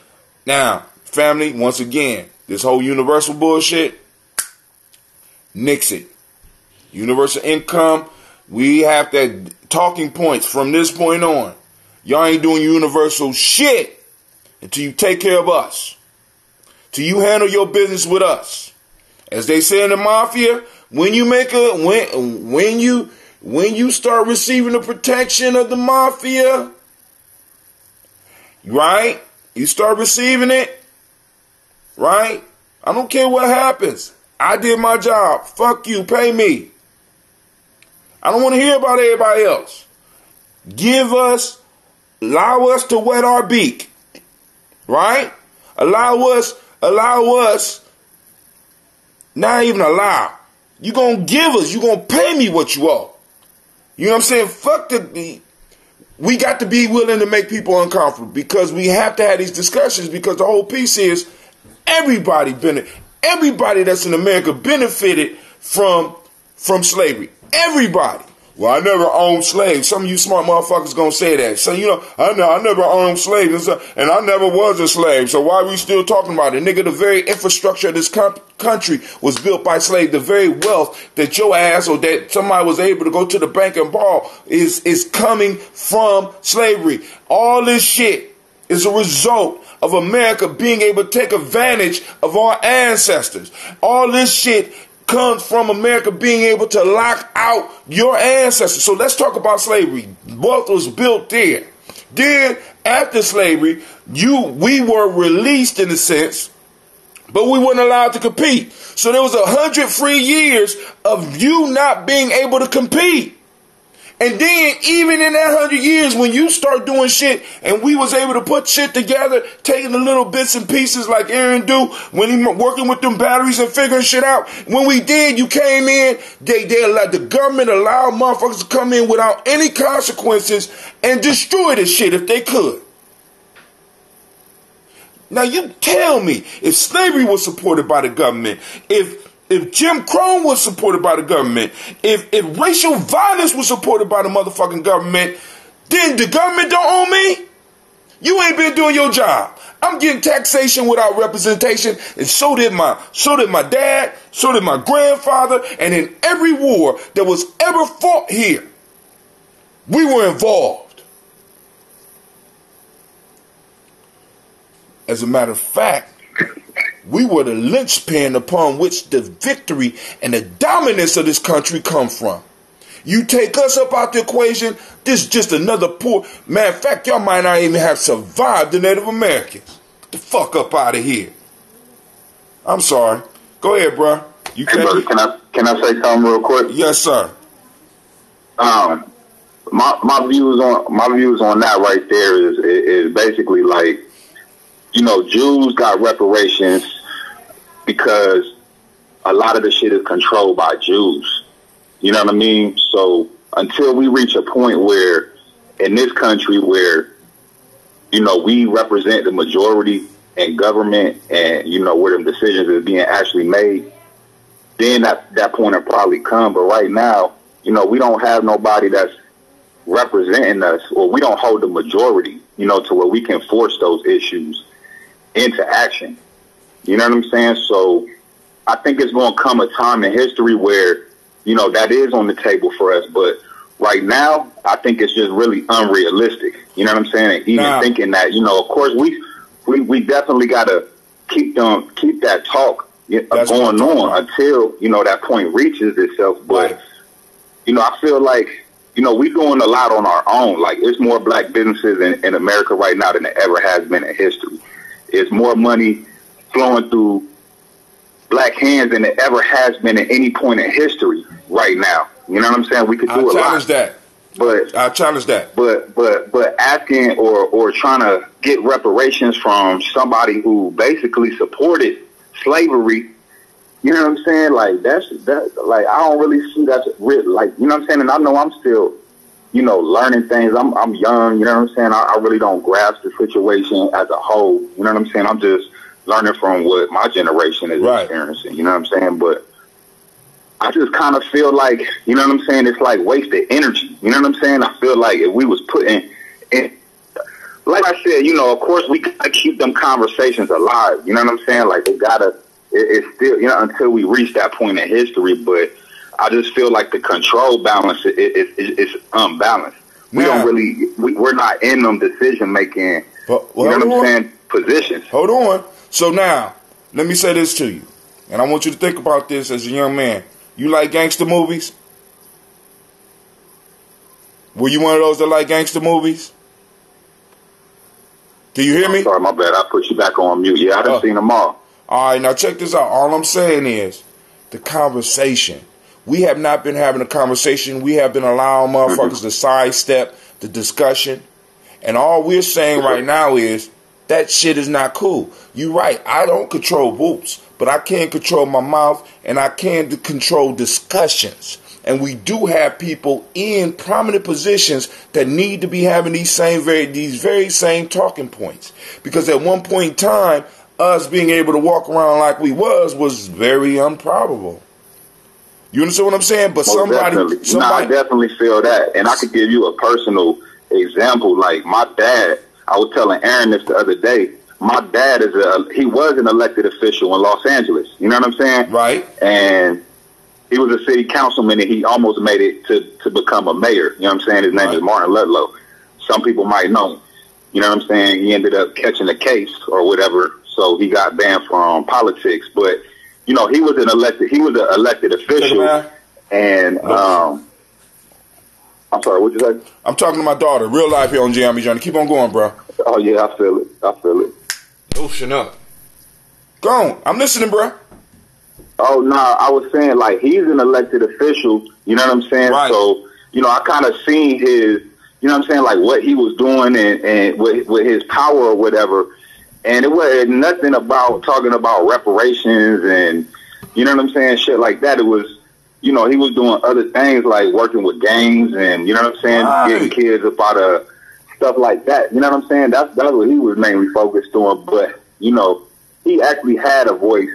now, family, once again, this whole universal bullshit, nix it. Universal income, we have that talking points from this point on. Y'all ain't doing universal shit until you take care of us. Till you handle your business with us. As they say in the mafia, when you make when you start receiving the protection of the mafia, right? You start receiving it, right? I don't care what happens. I did my job. Fuck you. Pay me. I don't want to hear about everybody else. Allow us to wet our beak, right? Allow us, not even allow. You gonna give us, you gonna pay me what you owe. You know what I'm saying? Fuck we got to be willing to make people uncomfortable because we have to have these discussions because the whole piece is everybody that's in America benefited from slavery. Everybody. Well, I never owned slaves. Some of you smart motherfuckers gonna say that. So, I never owned slaves and I never was a slave. So why are we still talking about it? Nigga, the very infrastructure of this country was built by slaves. The very wealth that your ass or that somebody was able to go to the bank and borrow is coming from slavery. All this shit is a result of America being able to take advantage of our ancestors. All this shit comes from America being able to lock out your ancestors. So let's talk about slavery. Wealth was built there. Then, after slavery, we were released in a sense, but we weren't allowed to compete. So there was 100 free years of you not being able to compete. And then, even in that 100 years, when you start doing shit, and we was able to put shit together, taking the little bits and pieces like Aaron do, when he working with them batteries and figuring shit out. When we did, you came in, the government allowed motherfuckers to come in without any consequences and destroy the shit if they could. Now you tell me, if slavery was supported by the government, if Jim Crow was supported by the government, if racial violence was supported by the motherfucking government, then the government don't own me? You ain't been doing your job. I'm getting taxation without representation, and so did my dad, so did my grandfather, and in every war that was ever fought here, we were involved. As a matter of fact, we were the linchpin upon which the victory and the dominance of this country come from. You take us up out the equation, this is just another poor... Matter of fact, y'all might not even have survived the Native Americans. Get the fuck up out of here. I'm sorry. Go ahead, bro. Hey, brother, can I say something real quick? Yes, sir. My views on that right there is basically like, Jews got reparations because a lot of the shit is controlled by Jews. You know what I mean? So until we reach a point where, in this country, where, we represent the majority in government and, where them decisions are being actually made, then that point will probably come. But right now, we don't have nobody that's representing us, or we don't hold the majority, to where we can force those issues into action. You know what I'm saying? So I think it's going to come a time in history where, that is on the table for us. But right now, I think it's just really unrealistic. You know what I'm saying? And even thinking that, you know, of course, we definitely got to keep that talk going on until, you know, that point reaches itself. But, you know, I feel like, you know, we're doing a lot on our own. Like, it's more black businesses in America right now than there ever has been in history. It's more money flowing through black hands than there ever has been at any point in history right now. You know what I'm saying? We could do a lot. I challenge that. But asking or trying to get reparations from somebody who basically supported slavery, you know what I'm saying? Like, that's like, I don't really see that's real. Like, you know what I'm saying? And I know I'm still, you know, learning things. I'm young, you know what I'm saying? I really don't grasp the situation as a whole. You know what I'm saying? I'm just learning from what my generation is experiencing. You know what I'm saying? But I just kind of feel like, you know what I'm saying, it's like wasted energy. You know what I'm saying? I feel like if we was putting in, like I said, you know, of course we gotta keep them conversations alive. You know what I'm saying? Like, they gotta, it's still, you know, until we reach that point in history. But I just feel like the control balance is unbalanced. We don't really, we're not in them decision making, you know what I'm saying, positions. Hold on. So now, let me say this to you, and I want you to think about this as a young man. You like gangster movies? Were you one of those that like gangster movies? Can you hear me? Sorry, my bad. I put you back on mute. Yeah, I done seen them all. All right, now check this out. All I'm saying is the conversation. We have not been having a conversation. We have been allowing motherfuckers to sidestep the discussion. And all we're saying right now is that shit is not cool. You're right. I don't control whoops, but I can control my mouth, and I can control discussions. And we do have people in prominent positions that need to be having these very same talking points. Because at one point in time, us being able to walk around like we was very improbable. You understand what I'm saying? But somebody I definitely feel that. And I could give you a personal example. Like, my dad, I was telling Aaron this the other day. My dad he was an elected official in Los Angeles. You know what I'm saying? Right. And he was a city councilman, and he almost made it to become a mayor. You know what I'm saying? His name is Martin Ludlow. Some people might know him. You know what I'm saying? He ended up catching a case or whatever, so he got banned from politics. But, you know, he was an elected official. And I'm sorry, what'd you say? I'm talking to my daughter, real life here on Gye-Nyame Journey. Keep on going, bro. Oh, yeah, I feel it. Ocean up. Go on. I'm listening, bro. Oh, no, I was saying, like, he's an elected official, you know what I'm saying? Right. So, you know, I kind of seen his, you know what I'm saying, like, what he was doing and with his power or whatever. And it was nothing about talking about reparations and, you know what I'm saying, shit like that. It was, you know, he was doing other things like working with gangs and, you know what I'm saying, getting kids up out of stuff like that. You know what I'm saying? That's what he was mainly focused on. But, you know, he actually had a voice.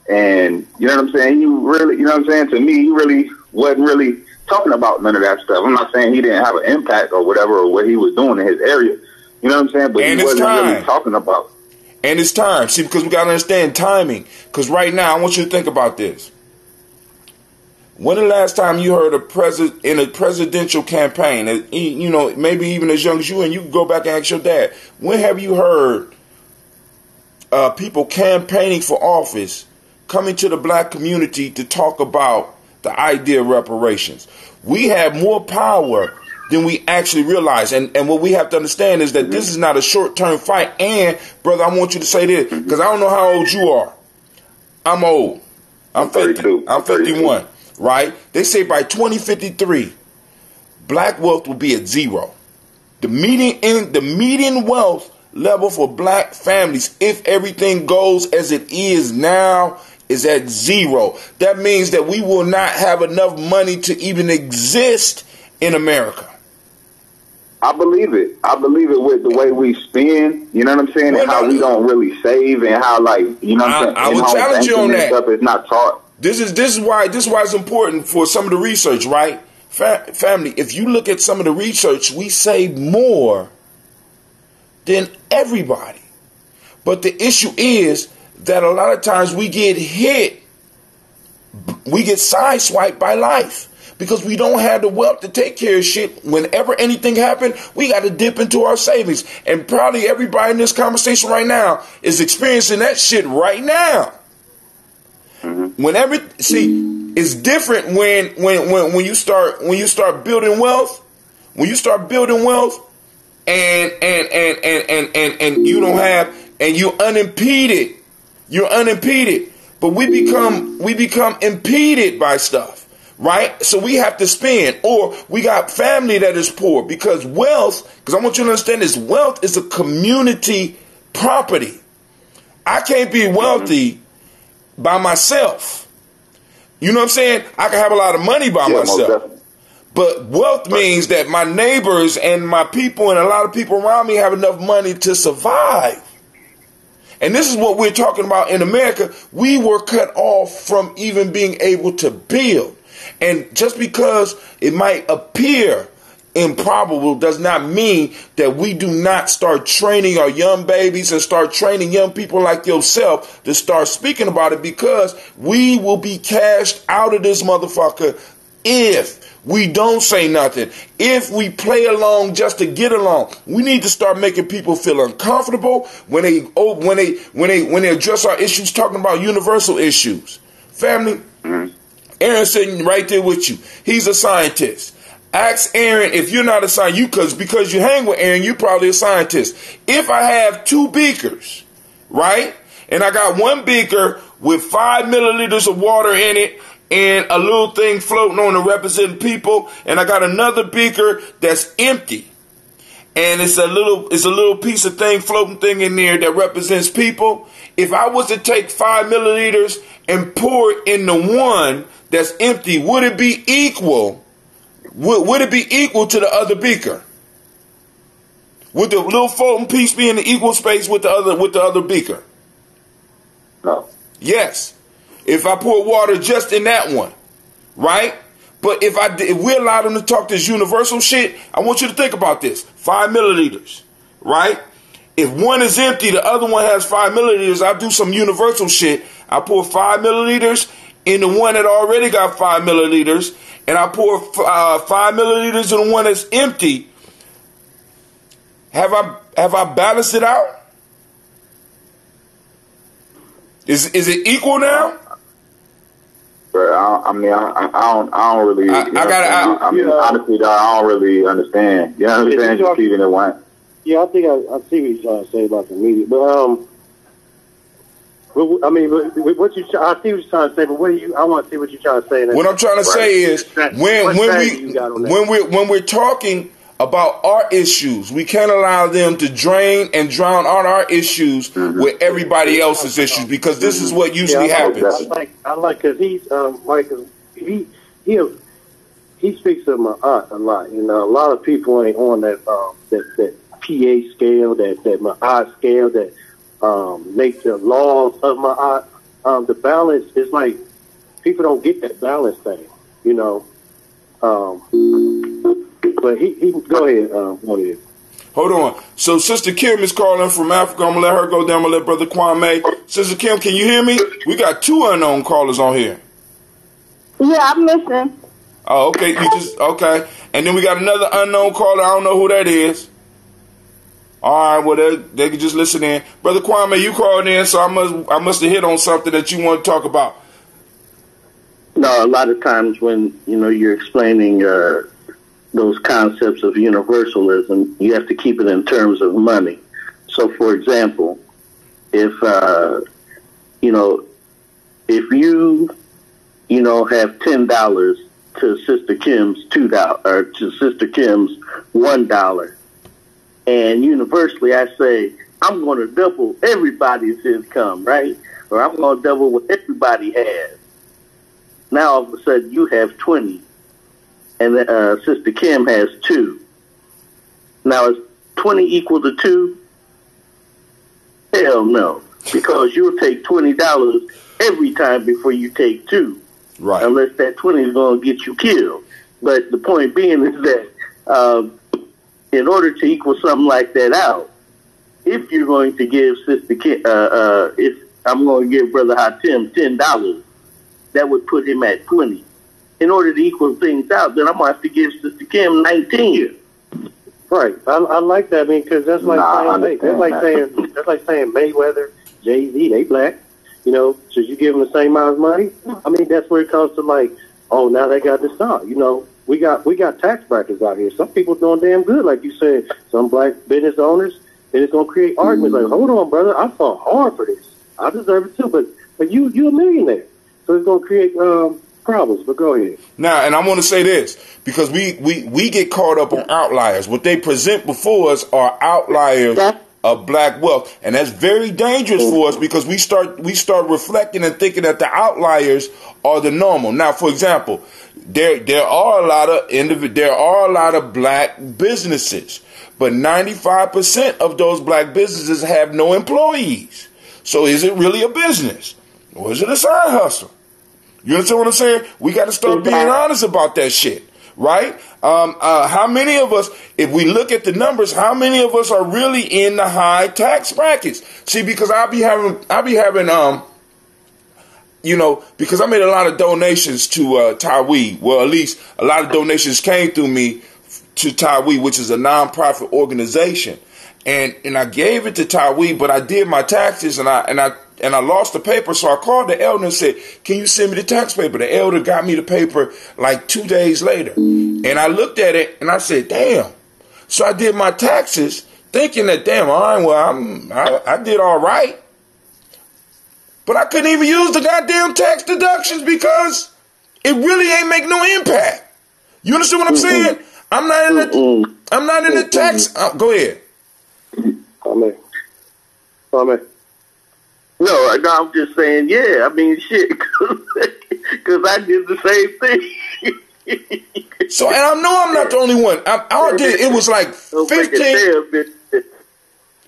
And, you know what I'm saying? He really, you know what I'm saying? To me, he really wasn't really talking about none of that stuff. I'm not saying he didn't have an impact or whatever, or what he was doing in his area. You know what I'm saying? But he wasn't really talking about. And it's time. See, because we got to understand timing. Because right now, I want you to think about this. When the last time you heard in a presidential campaign, you know, maybe even as young as you, and you can go back and ask your dad, when have you heard people campaigning for office coming to the black community to talk about the idea of reparations? We have more power than we actually realize. And what we have to understand is that this is not a short-term fight. And, brother, I want you to say this, because I don't know how old you are. I'm old. I'm 50. I'm 51, right? They say by 2053, black wealth will be at zero. The median wealth level for black families, if everything goes as it is now, is at zero. That means that we will not have enough money to even exist in America. I believe it. I believe it with the way we spend, you know what I'm saying, and how we don't really save, and how, like, you know what I'm saying, I would challenge you on that. Stuff is not taught. This is why it's important for some of the research, right? Family, if you look at some of the research, we save more than everybody. But the issue is that a lot of times we get sideswiped by life. because we don't have the wealth to take care of shit. Whenever anything happens, we got to dip into our savings. And probably everybody in this conversation right now is experiencing that shit right now. Whenever, see, it's different when you start building wealth. When you start building wealth, and you don't have, and you're unimpeded. You're unimpeded. But we become impeded by stuff, right? So we have to spend, or we got family that is poor, because wealth, because I want you to understand this, wealth is a community property. I can't be wealthy by myself. You know what I'm saying? I can have a lot of money by myself. But wealth means that my neighbors and my people and a lot of people around me have enough money to survive. And this is what we're talking about in America. We were cut off from even being able to build. And just because it might appear improbable does not mean that we do not start training our young babies and start training young people like yourself to start speaking about it, because we will be cashed out of this motherfucker if we don't say nothing. If we play along just to get along, we need to start making people feel uncomfortable when they address our issues, talking about universal issues. Family, Aaron's sitting right there with you. He's a scientist. Ask Aaron if you're not a scientist, because you hang with Aaron, you're probably a scientist. If I have 2 beakers, right, and I got one beaker with 5 milliliters of water in it, and a little thing floating on to represent people, and I got another beaker that's empty, and it's a little piece of thing, floating thing in there that represents people. If I was to take 5 milliliters and pour it in the one that's empty, would it be equal? Would it be equal to the other beaker? Would the little floating piece be in the equal space with the other beaker? No. Yes. If I pour water just in that one, right? But if we allow them to talk this universal shit, I want you to think about this. 5 milliliters, right? If one is empty, the other one has 5 milliliters, I do some universal shit. I pour 5 milliliters in the one that already got 5 milliliters, and I pour 5 milliliters in the one that's empty. Have I balanced it out? Is it equal now? I mean, I don't really. Honestly, I don't really understand. You understand? Just keeping it one. Yeah, I think I see what you're trying to say about the media, but I mean, I see what you're trying to say, but I want to see what you're trying to say. What I'm trying to say is when we're talking about our issues, we can't allow them to drain and drown out our issues with everybody else's issues, because this is what usually happens. I like because he's he speaks of my art a lot. You know, a lot of people ain't on that PA scale, that my art scale, that make the laws of my art. The balance is like people don't get that balance thing. You know. But he go ahead. Hold on. So Sister Kim is calling from Africa. I'm gonna let her go down. I'm gonna let Brother Kwame. Sister Kim, can you hear me? We got 2 unknown callers on here. Yeah, I'm listening. Oh, okay. Okay. And then we got another unknown caller. I don't know who that is. All right. Well, they can just listen in. Brother Kwame, you called in, so I must have hit on something that you want to talk about. No, a lot of times when you're explaining those concepts of universalism, you have to keep it in terms of money. So, for example, if you have $10 to Sister Kim's $2 or to Sister Kim's $1, and universally I say I'm going to double everybody's income, right? Or I'm going to double what everybody has. Now all of a sudden you have 20. And Sister Kim has 2. Now, is 20 equal to 2? Hell no. Because you'll take $20 every time before you take 2. Right. Unless that 20 is going to get you killed. But the point being is that in order to equal something like that out, if you're going to give Sister Kim, if I'm going to give Brother Hatim $10, that would put him at 20. in order to equal things out, then I'm gonna have to give Sister Kim 19. Right. I like that. I mean, because that's like that's like saying Mayweather, Jay-Z, they black. You know, should you give them the same amount of money? I mean, that's where it comes to like, oh, now they got to stop. You know, we got tax brackets out here. Some people doing damn good, like you said. Some black business owners, and it's gonna create arguments. Like, hold on, brother, I fought hard for this. I deserve it too, but you a millionaire, so it's gonna create problems. But go ahead. Now, and I want to say this because we get caught up on outliers. What they present before us are outliers of black wealth, and that's very dangerous for us because we start reflecting and thinking that the outliers are the normal. Now, for example, there are a lot of black businesses, but 95% of those black businesses have no employees. So, is it really a business, or is it a side hustle? You understand what I'm saying? We got to start being honest about that shit, right? How many of us, if we look at the numbers, how many of us are really in the high tax brackets? See, because I'll be having, because I made a lot of donations to Taiwi. Well, at least a lot of donations came through me to Taiwi, which is a nonprofit organization, and I gave it to Taiwi, but I did my taxes and I lost the paper, so I called the elder and said, can you send me the tax paper? The elder got me the paper like 2 days later. And I looked at it and I said, damn. So I did my taxes thinking that, damn, all right, well, I did all right. But I couldn't even use the goddamn tax deductions because it really ain't make no impact. You understand what I'm saying? I'm not in the tax. Go ahead. Amen. No, I'm just saying, yeah, I mean, shit, because I did the same thing. So, and I know I'm not the only one. It was like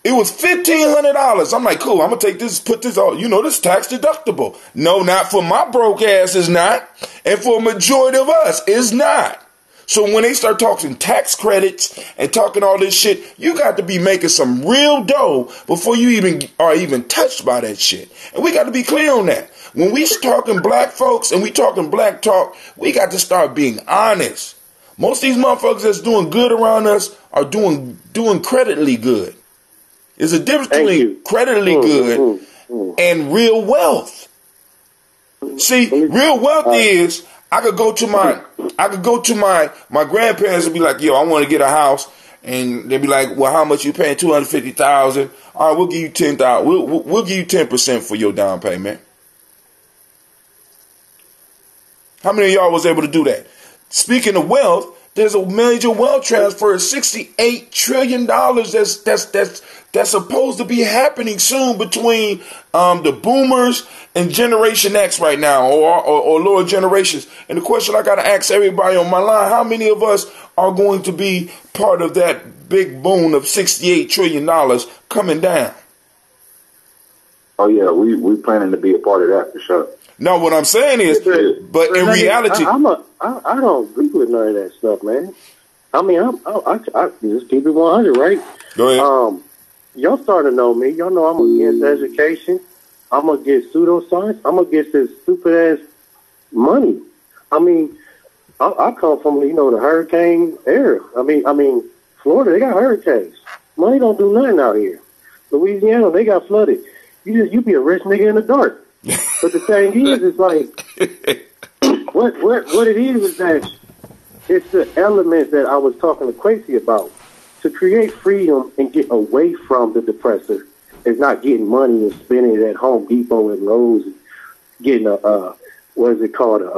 it was $1,500. I'm like, cool, I'm going to take this, put this on, this tax deductible. No, not for my broke ass, is not. And for a majority of us, is not. So when they start talking tax credits and talking all this shit, you got to be making some real dough before you even touched by that shit. And we got to be clear on that. When we talking black folks and we talking black talk, we got to start being honest. Most of these motherfuckers that's doing good around us are doing creditly good. There's a difference between creditly good and real wealth. See, real wealth is I could go to my grandparents and be like, yo, I want to get a house, and they'd be like, well, how much you paying? $250,000. All right, we'll give you $10,000. We'll give you 10% for your down payment. How many of y'all was able to do that? Speaking of wealth, there's a major wealth transfer of $68 trillion that's supposed to be happening soon between the boomers and Generation X right now, or lower generations. And the question I got to ask everybody on my line, how many of us are going to be part of that big boom of $68 trillion coming down? Oh, yeah, we planning to be a part of that for sure. No, what I'm saying is, but in reality, I don't agree with none of that stuff, man. I mean, I just keep it 100, right? Go ahead. Y'all starting to know me. Y'all know I'm against education. I'm against pseudoscience. I'm against this stupid ass money. I mean, I come from the hurricane era. I mean, Florida, they got hurricanes. Money don't do nothing out here. Louisiana, they got flooded. You be a rich nigga in the dark. But the thing is, it's like, what it is that it's the element that I was talking to Quasi about. To create freedom and get away from the depressor is not getting money and spending it at Home Depot and Lowe's, and getting a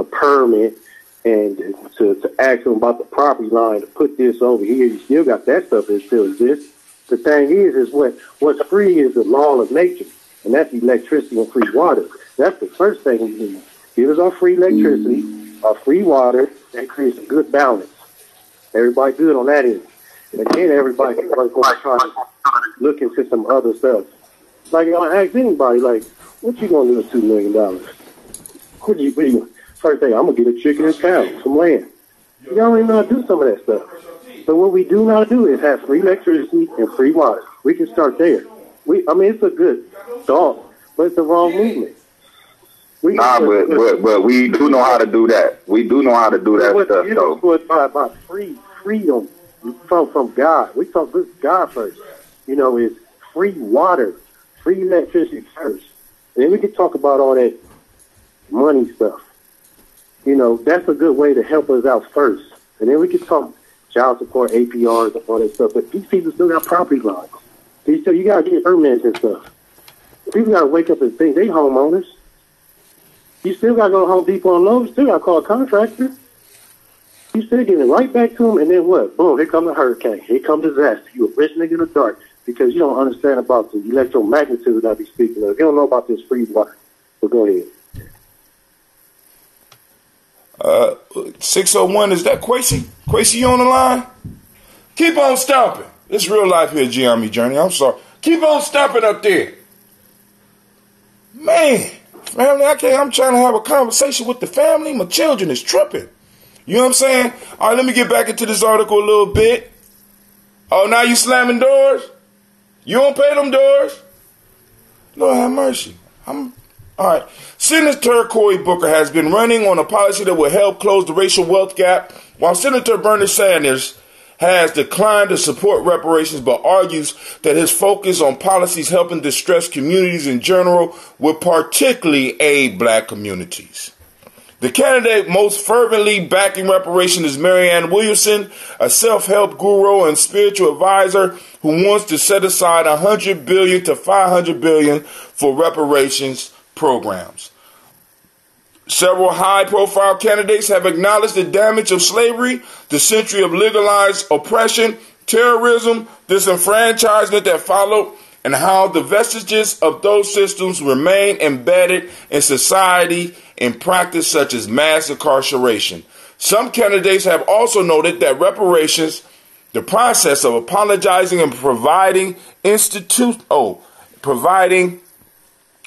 permit, and to ask them about the property line to put this over here. You still got that stuff that still exists. The thing is what's free is the law of nature. And that's electricity and free water. That's the first thing we need. Give us our free electricity, our free water. That creates a good balance. Everybody good on that end. And then everybody can work on trying to look into some other stuff. Like, I ask anybody, like, what you going to do with $2 million? What you first thing, I'm going to get a chicken and cow, some land. You already know how to do some of that stuff. But what we do not do is have free electricity and free water. We can start there. It's a good thought, but it's the wrong movement. But we do know how to do that. We do know how to do that stuff. You know, it's about freedom from God. We talk this God first. You know, it's free water, free electricity first. And then we can talk about all that money stuff. You know, that's a good way to help us out first. And then we can talk child support, APRs, and all that stuff. But these people still got property lines. You got to get permits and stuff. People got to wake up and think they homeowners. You still got to go to Home Depot and Lowe's. You still got to call a contractor. You still getting it right back to them. And then what? Boom, here comes a hurricane. Here comes disaster. You a rich nigga in the dark because you don't understand about the electromagnitude I be speaking of. You don't know about this free water. So go ahead. 601, is that Quasi? Quasi, you on the line? Keep on stomping. It's real life here, Gye-Nyame Journey. I'm sorry. Keep on stomping up there. Man, family, I'm trying to have a conversation with the family. My children is tripping. You know what I'm saying? All right, let me get back into this article a little bit. Oh, now you slamming doors? You don't pay them doors? Lord have mercy. All right. Senator Cory Booker has been running on a policy that will help close the racial wealth gap, while Senator Bernie Sanders has declined to support reparations but argues that his focus on policies helping distressed communities in general will particularly aid black communities. The candidate most fervently backing reparation is Marianne Williamson, a self-help guru and spiritual advisor who wants to set aside $100 billion to $500 billion for reparations programs. Several high-profile candidates have acknowledged the damage of slavery, the century of legalized oppression, terrorism, disenfranchisement that followed, and how the vestiges of those systems remain embedded in society in practice such as mass incarceration. Some candidates have also noted that reparations, the process of apologizing and providing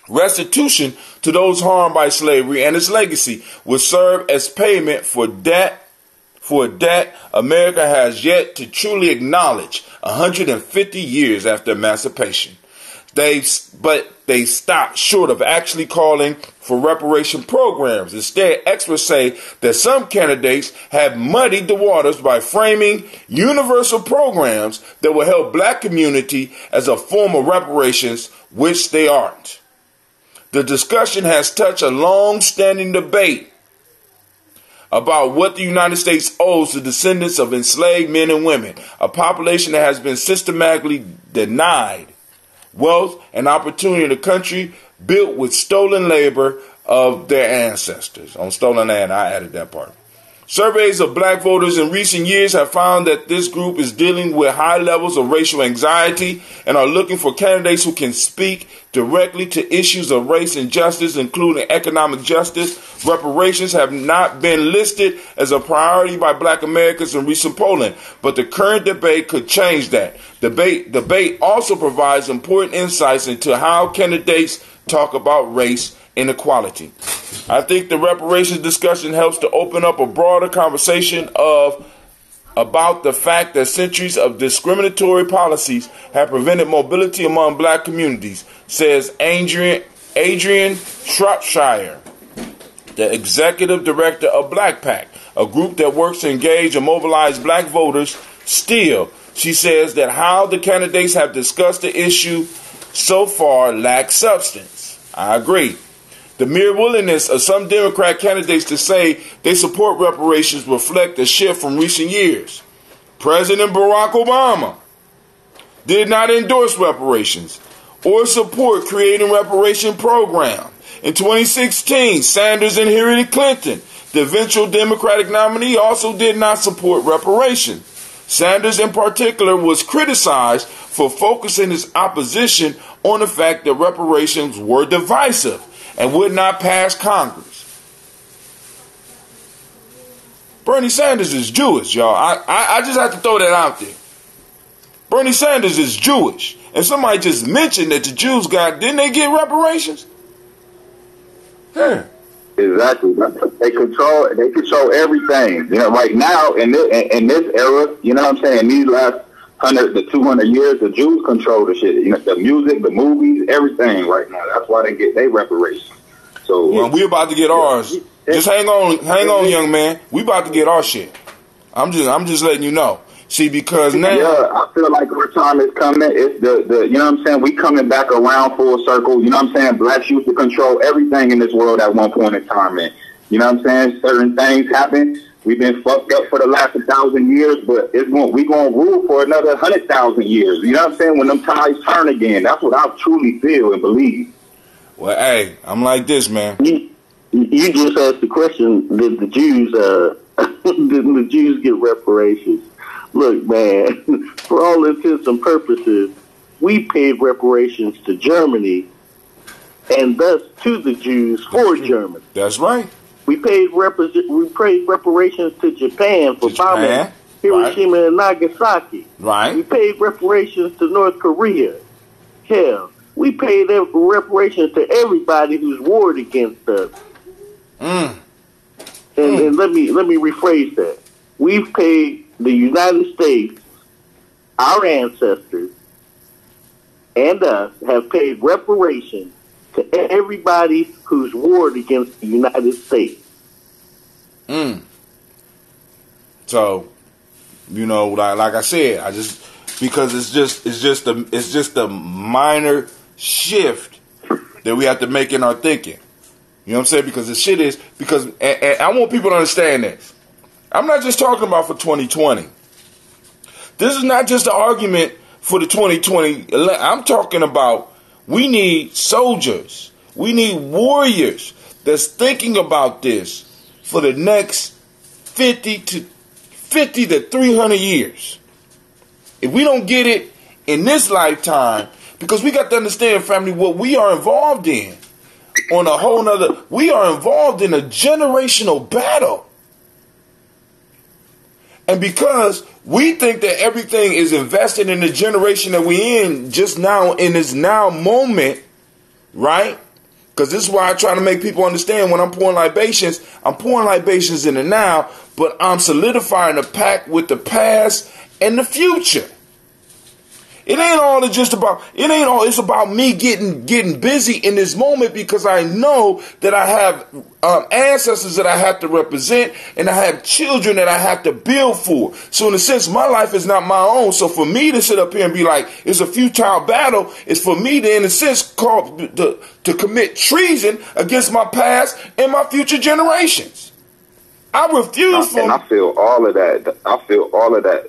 restitution to those harmed by slavery and its legacy, will serve as payment for a debt America has yet to truly acknowledge 150 years after emancipation. They stopped short of actually calling for reparation programs. Instead, experts say that some candidates have muddied the waters by framing universal programs that will help black community as a form of reparations, which they aren't. The discussion has touched a long-standing debate about what the United States owes to descendants of enslaved men and women, a population that has been systematically denied wealth and opportunity in a country built with stolen labor of their ancestors. On stolen land, I added that part. Surveys of black voters in recent years have found that this group is dealing with high levels of racial anxiety and are looking for candidates who can speak directly to issues of race and justice, including economic justice. Reparations have not been listed as a priority by black Americans in recent polling, but the current debate could change that. Debate also provides important insights into how candidates talk about race inequality. I think the reparations discussion helps to open up a broader conversation about the fact that centuries of discriminatory policies have prevented mobility among black communities, says Adrian Shropshire, the executive director of Black PAC, a group that works to engage and mobilize black voters. Still, she says that how the candidates have discussed the issue so far lacks substance. I agree. The mere willingness of some Democrat candidates to say they support reparations reflect a shift from recent years. President Barack Obama did not endorse reparations or support creating reparation program. In 2016, Sanders and Hillary Clinton, the eventual Democratic nominee, also did not support reparations. Sanders in particular was criticized for focusing his opposition on the fact that reparations were divisive and would not pass Congress. Bernie Sanders is Jewish, y'all. I just have to throw that out there. Bernie Sanders is Jewish. And somebody just mentioned that the Jews didn't they get reparations? Yeah. Exactly. They control everything. You know, right now in this era, you know what I'm saying, these last 100 to 200 years, the Jews control the shit. You know, the music, the movies, everything right now. That's why they get their reparations. So So Well, we about to get ours. Just hang on, young man. We about to get our shit. I'm just letting you know. See, because now, I feel like our time is coming. It's the you know what I'm saying. We coming back around full circle. You know what I'm saying. Blacks used to control everything in this world at one point in time, and you know what I'm saying. Certain things happen. We've been fucked up for the last 1,000 years, but we gonna rule for another 100,000 years. You know what I'm saying. When them tides turn again, that's what I truly feel and believe. well, hey, I'm like this, man. You just asked the question: did the Jews did the Jews get reparations? Look, man, for all intents and purposes, we paid reparations to Germany, and thus to the Jews for Germany. That's right. We paid reparations to Japan for bombing Hiroshima and Nagasaki. Right. We paid reparations to North Korea. Hell, we paid reparations to everybody who's warred against us. And let me rephrase that. We've paid the United States, our ancestors, and us have paid reparations to everybody who's warred against the United States. So, you know, like I said, because it's just a minor shift that we have to make in our thinking. You know what I'm saying? Because the shit is and I want people to understand this. I'm not just talking about for 2020. This is not just an argument for the 2020. I'm talking about we need soldiers. We need warriors that's thinking about this for the next 50 to 300 years. If we don't get it in this lifetime, because we got to understand, family, what we are involved in on a whole nother, we are involved in a generational battle. And because we think that everything is invested in the generation that we're in just now, in this now moment, right? Because this is why I try to make people understand when I'm pouring libations in the now, but I'm solidifying a pact with the past and the future. It ain't all just about, it's about me getting busy in this moment, because I know that I have ancestors that I have to represent, and I have children that I have to build for. So in a sense, my life is not my own. So for me to sit up here and be like, it's a futile battle, is for me to, in a sense, to commit treason against my past and my future generations. I refuse and I feel all of that.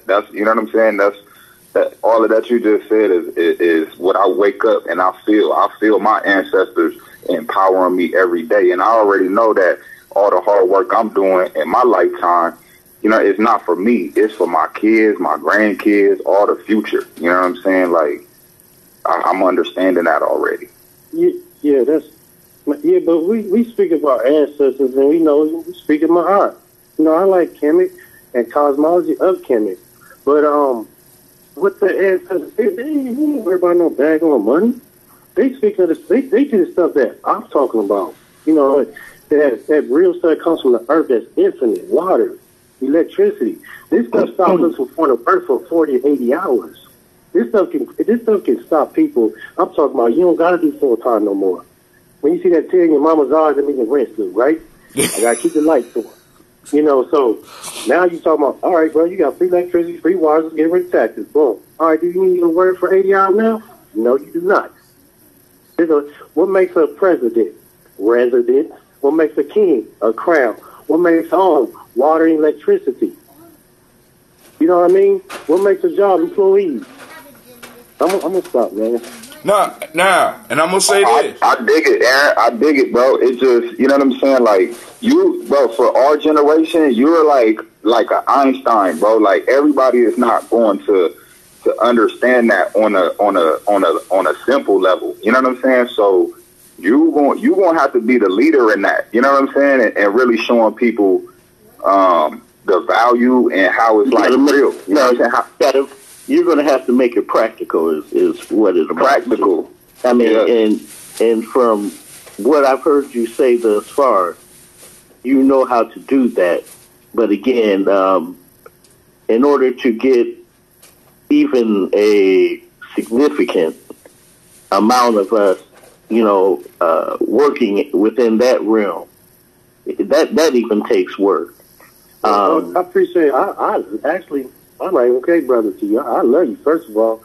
That's, you know what I'm saying? That all of that you just said is what I wake up and I feel my ancestors empowering me every day. And I already know that all the hard work I'm doing in my lifetime, you know, it's not for me. It's for my kids, my grandkids, all the future. You know what I'm saying? Like, I'm understanding that already. But we speak of our ancestors, and we speak of my art. You know, I like Kemet and cosmology of Kemet. But with the ancestors, they ain't worry about no daggone money. They speak of this. They do the stuff that I'm talking about. You know, that real stuff comes from the earth that's infinite, water, electricity. This stuff stops us from the earth for 40 or 80 hours. This stuff can stop people. I'm talking about, you don't got to do full time no more. When you see that tear in your mama's eyes, that means the rent's due, right? I got to keep the lights on. You know, so now you talking about, all right, bro, you got free electricity, free water, get rid of taxes. Boom. All right, do you need to work for 80 hours now? No, you do not. What makes a president? Residence. What makes a king? A crown. What makes a home? Water and electricity. You know what I mean? What makes a job? Employees. I'm going to stop, man. Nah, and I'm gonna say this. I dig it, Aaron. I dig it, bro. It just, you know what I'm saying? Like, you, bro, for our generation, you're like an Einstein, bro. Like, everybody is not going to understand that on a simple level. You know what I'm saying? So you gonna have to be the leader in that. You know what I'm saying? And really showing people the value and how it's like real. You know what I'm saying? You're going to have to make it practical is what it's about. Practical. I mean, and from what I've heard you say thus far, you know how to do that. But again, in order to get even a significant amount of us working within that realm. That even takes work. I appreciate it. I'm like, okay, brother, to you. I love you, first of all.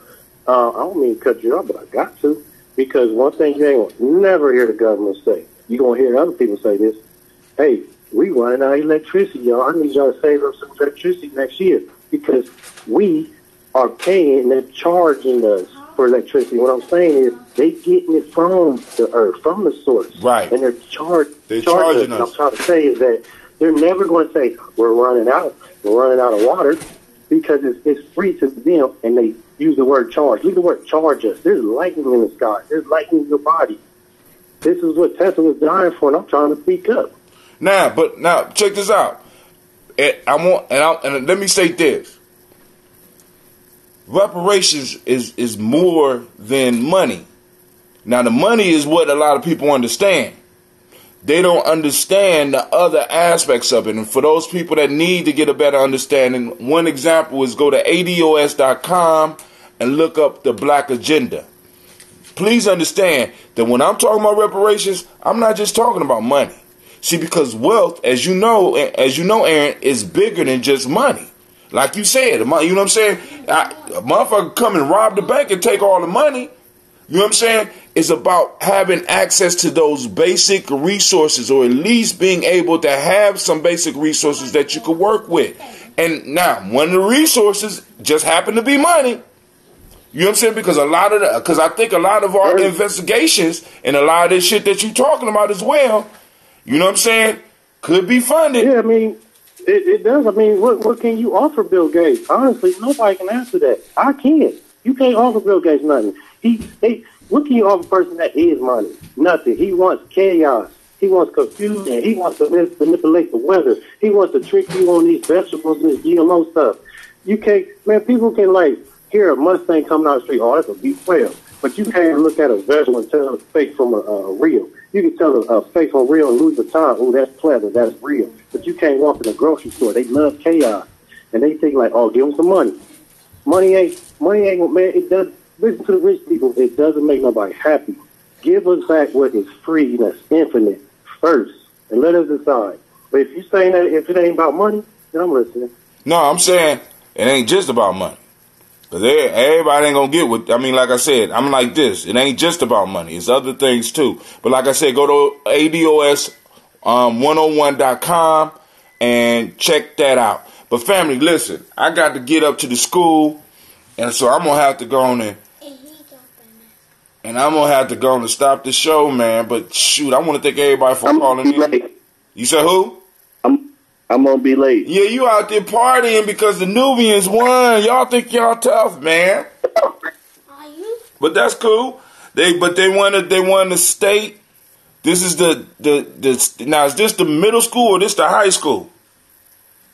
I don't mean to cut you off, but I got to. Because one thing you ain't gonna never hear the government say, you're going to hear other people say this, hey, we running out of electricity, y'all. I need y'all to save up some electricity next year. Because we are paying and they're charging us for electricity. What I'm saying is they getting it from the earth, from the source. Right. And they're charging us. us. What I'm trying to say is that they're never going to say, we're running out of water, because it's free to them, and they use the word charge. Use the word charge us. There's lightning in the sky. There's lightning in your body. This is what Tesla was dying for, and I'm trying to speak up. Now check this out. And let me say this. Reparations is more than money. Now, the money is what a lot of people understand. They don't understand the other aspects of it. And for those people that need to get a better understanding, one example is go to ADOS.com and look up the Black Agenda. Please understand that when I'm talking about reparations, I'm not just talking about money. See, because wealth, as you know, Aaron, is bigger than just money. Like you said, you know what I'm saying? A motherfucker come and rob the bank and take all the money. You know what I'm saying? It's about having access to those basic resources, or at least being able to have some basic resources that you can work with. And now, one of the resources just happen to be money. You know what I'm saying? Because I think a lot of our investigations and a lot of this shit that you're talking about as well, you know what I'm saying, could be funded. Yeah, I mean, it does. I mean, what can you offer Bill Gates? Honestly, nobody can answer that. I can't. You can't offer Bill Gates nothing. What can you offer a person that is money? Nothing. He wants chaos. He wants confusion. He wants to manipulate the weather. He wants to trick you on these vegetables and this GMO stuff. You can't, man, people can hear a Mustang coming out the street, oh, that's a B12. But you can't look at a vegetable and tell it's fake from a real. You can tell a fake from real and Louis Vuitton, oh, that's clever, that's real. But you can't walk in a grocery store. They love chaos. And they think oh, give them some money. Money ain't, man, it does. Listen to the rich people. It doesn't make nobody happy. Give us back what is free and that's infinite first, and let us decide. But if you're saying that if it ain't about money, then I'm listening. No, I'm saying it ain't just about money. Because everybody ain't going to get what, like I said, I'm like this. It ain't just about money. It's other things too. But like I said, go to ADOS101.com and check that out. But family, listen, I got to get up to the school, and so I'm going to have to go on and stop the show, man. But shoot, I want to thank everybody for calling in. Late. You said who? I'm gonna be late. Yeah, you out there partying because the Nubians won. Y'all think y'all tough, man. Are you? But that's cool. They won the state. This is the now, is this the middle school or this the high school?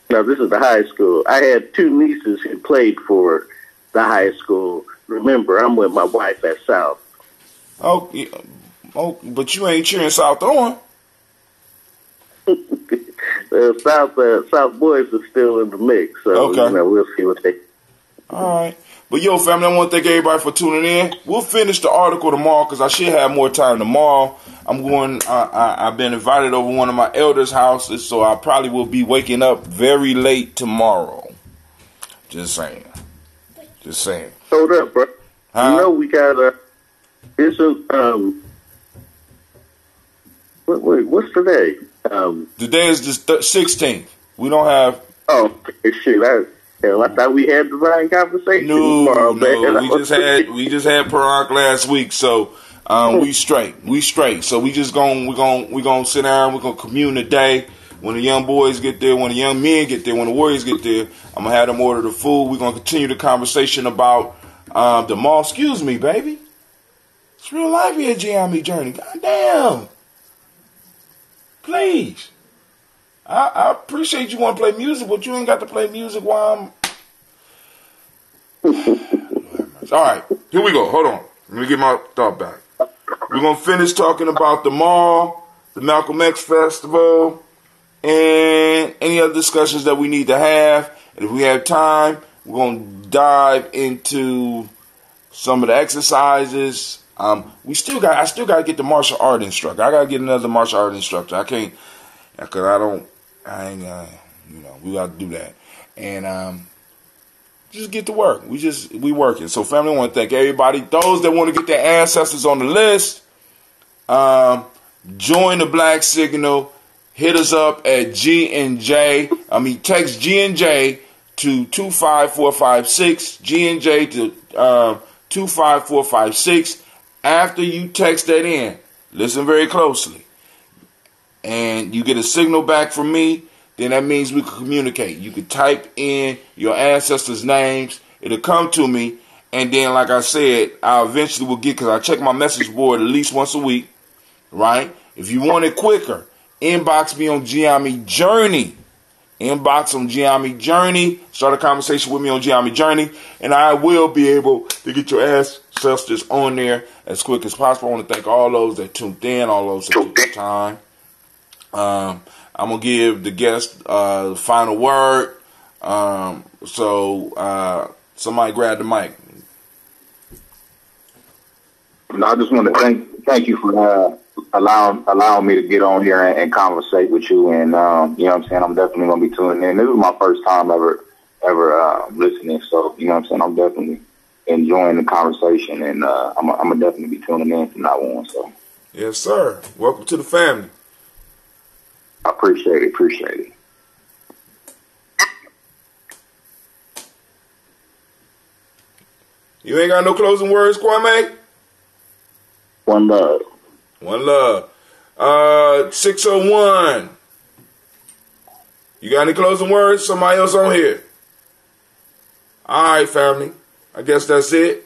No, this is the high school. I had two nieces who played for the high school. Remember, I'm with my wife at South. Oh, but you ain't cheering South on. South boys are still in the mix, so okay. We'll see what they. All right, but yo, family, I want to thank everybody for tuning in. We'll finish the article tomorrow because I should have more time tomorrow. I've been invited over one of my elders' houses, so I probably will be waking up very late tomorrow. Just saying. Hold up, bro. Huh? You know we got it's a what's today? Today is the 16th. We don't have. Oh shit! I thought we had the right conversation. No. We just had Parak last week, so we straight. So we gonna sit down. We're gonna commune today. When the young boys get there, when the young men get there, when the warriors get there, I'm gonna have them order the food. We're gonna continue the conversation about the mall. Excuse me, baby. It's real life here, Gye-Nyame Journey. Goddamn. Please. I appreciate you want to play music, but you ain't got to play music while I'm... All right, here we go. Hold on. Let me get my thought back. We're going to finish talking about the mall, the Malcolm X Festival, and any other discussions that we need to have. And if we have time, we're going to dive into some of the exercises I still got to get the martial art instructor. I got to get another martial art instructor. I can't, because we got to do that. And just get to work. We working. So family, I want to thank everybody. Those that want to get their ancestors on the list, join the Black Signal. Hit us up at G&J. Text G&J to 25456. G&J to 25456. After you text that in, listen very closely, and you get a signal back from me, then that means we can communicate. You can type in your ancestors' names. It'll come to me, and then, like I said, I eventually will get, because I check my message board at least once a week, right? If you want it quicker, inbox me on Gye-Nyame Journey. Inbox on Gye-Nyame Journey. Start a conversation with me on Gye-Nyame Journey, and I will be able to get your ancestors on there as quick as possible. I want to thank all those that tuned in, all those that took the time. I'm going to give the guest the final word. Somebody grab the mic. No, I just want to thank you for allowing me to get on here and conversate with you. And, you know what I'm saying? I'm definitely going to be tuning in. This is my first time ever listening. So, you know what I'm saying? I'm definitely enjoying the conversation, and I'm going to definitely be tuning in from now on. So, yes, sir. Welcome to the family. I appreciate it. You ain't got no closing words, Kwame? One love. 601. You got any closing words? Somebody else on here? All right, family. I guess that's it.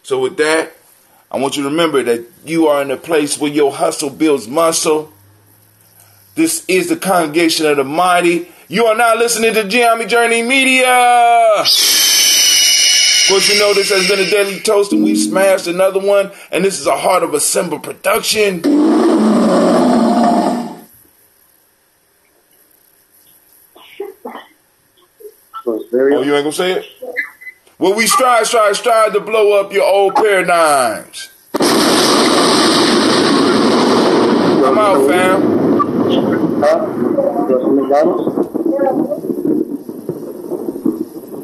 So with that, I want you to remember that you are in a place where your hustle builds muscle. This is the Congregation of the Mighty. You are now listening to Gye-Nyame Journey Media. Of course, you know this has been a Daily Toast, and we smashed another one. And this is a Heart of a Simba production. Oh, you ain't gonna say it? Well, we strive to blow up your old paradigms. I'm out, fam. McDonald's?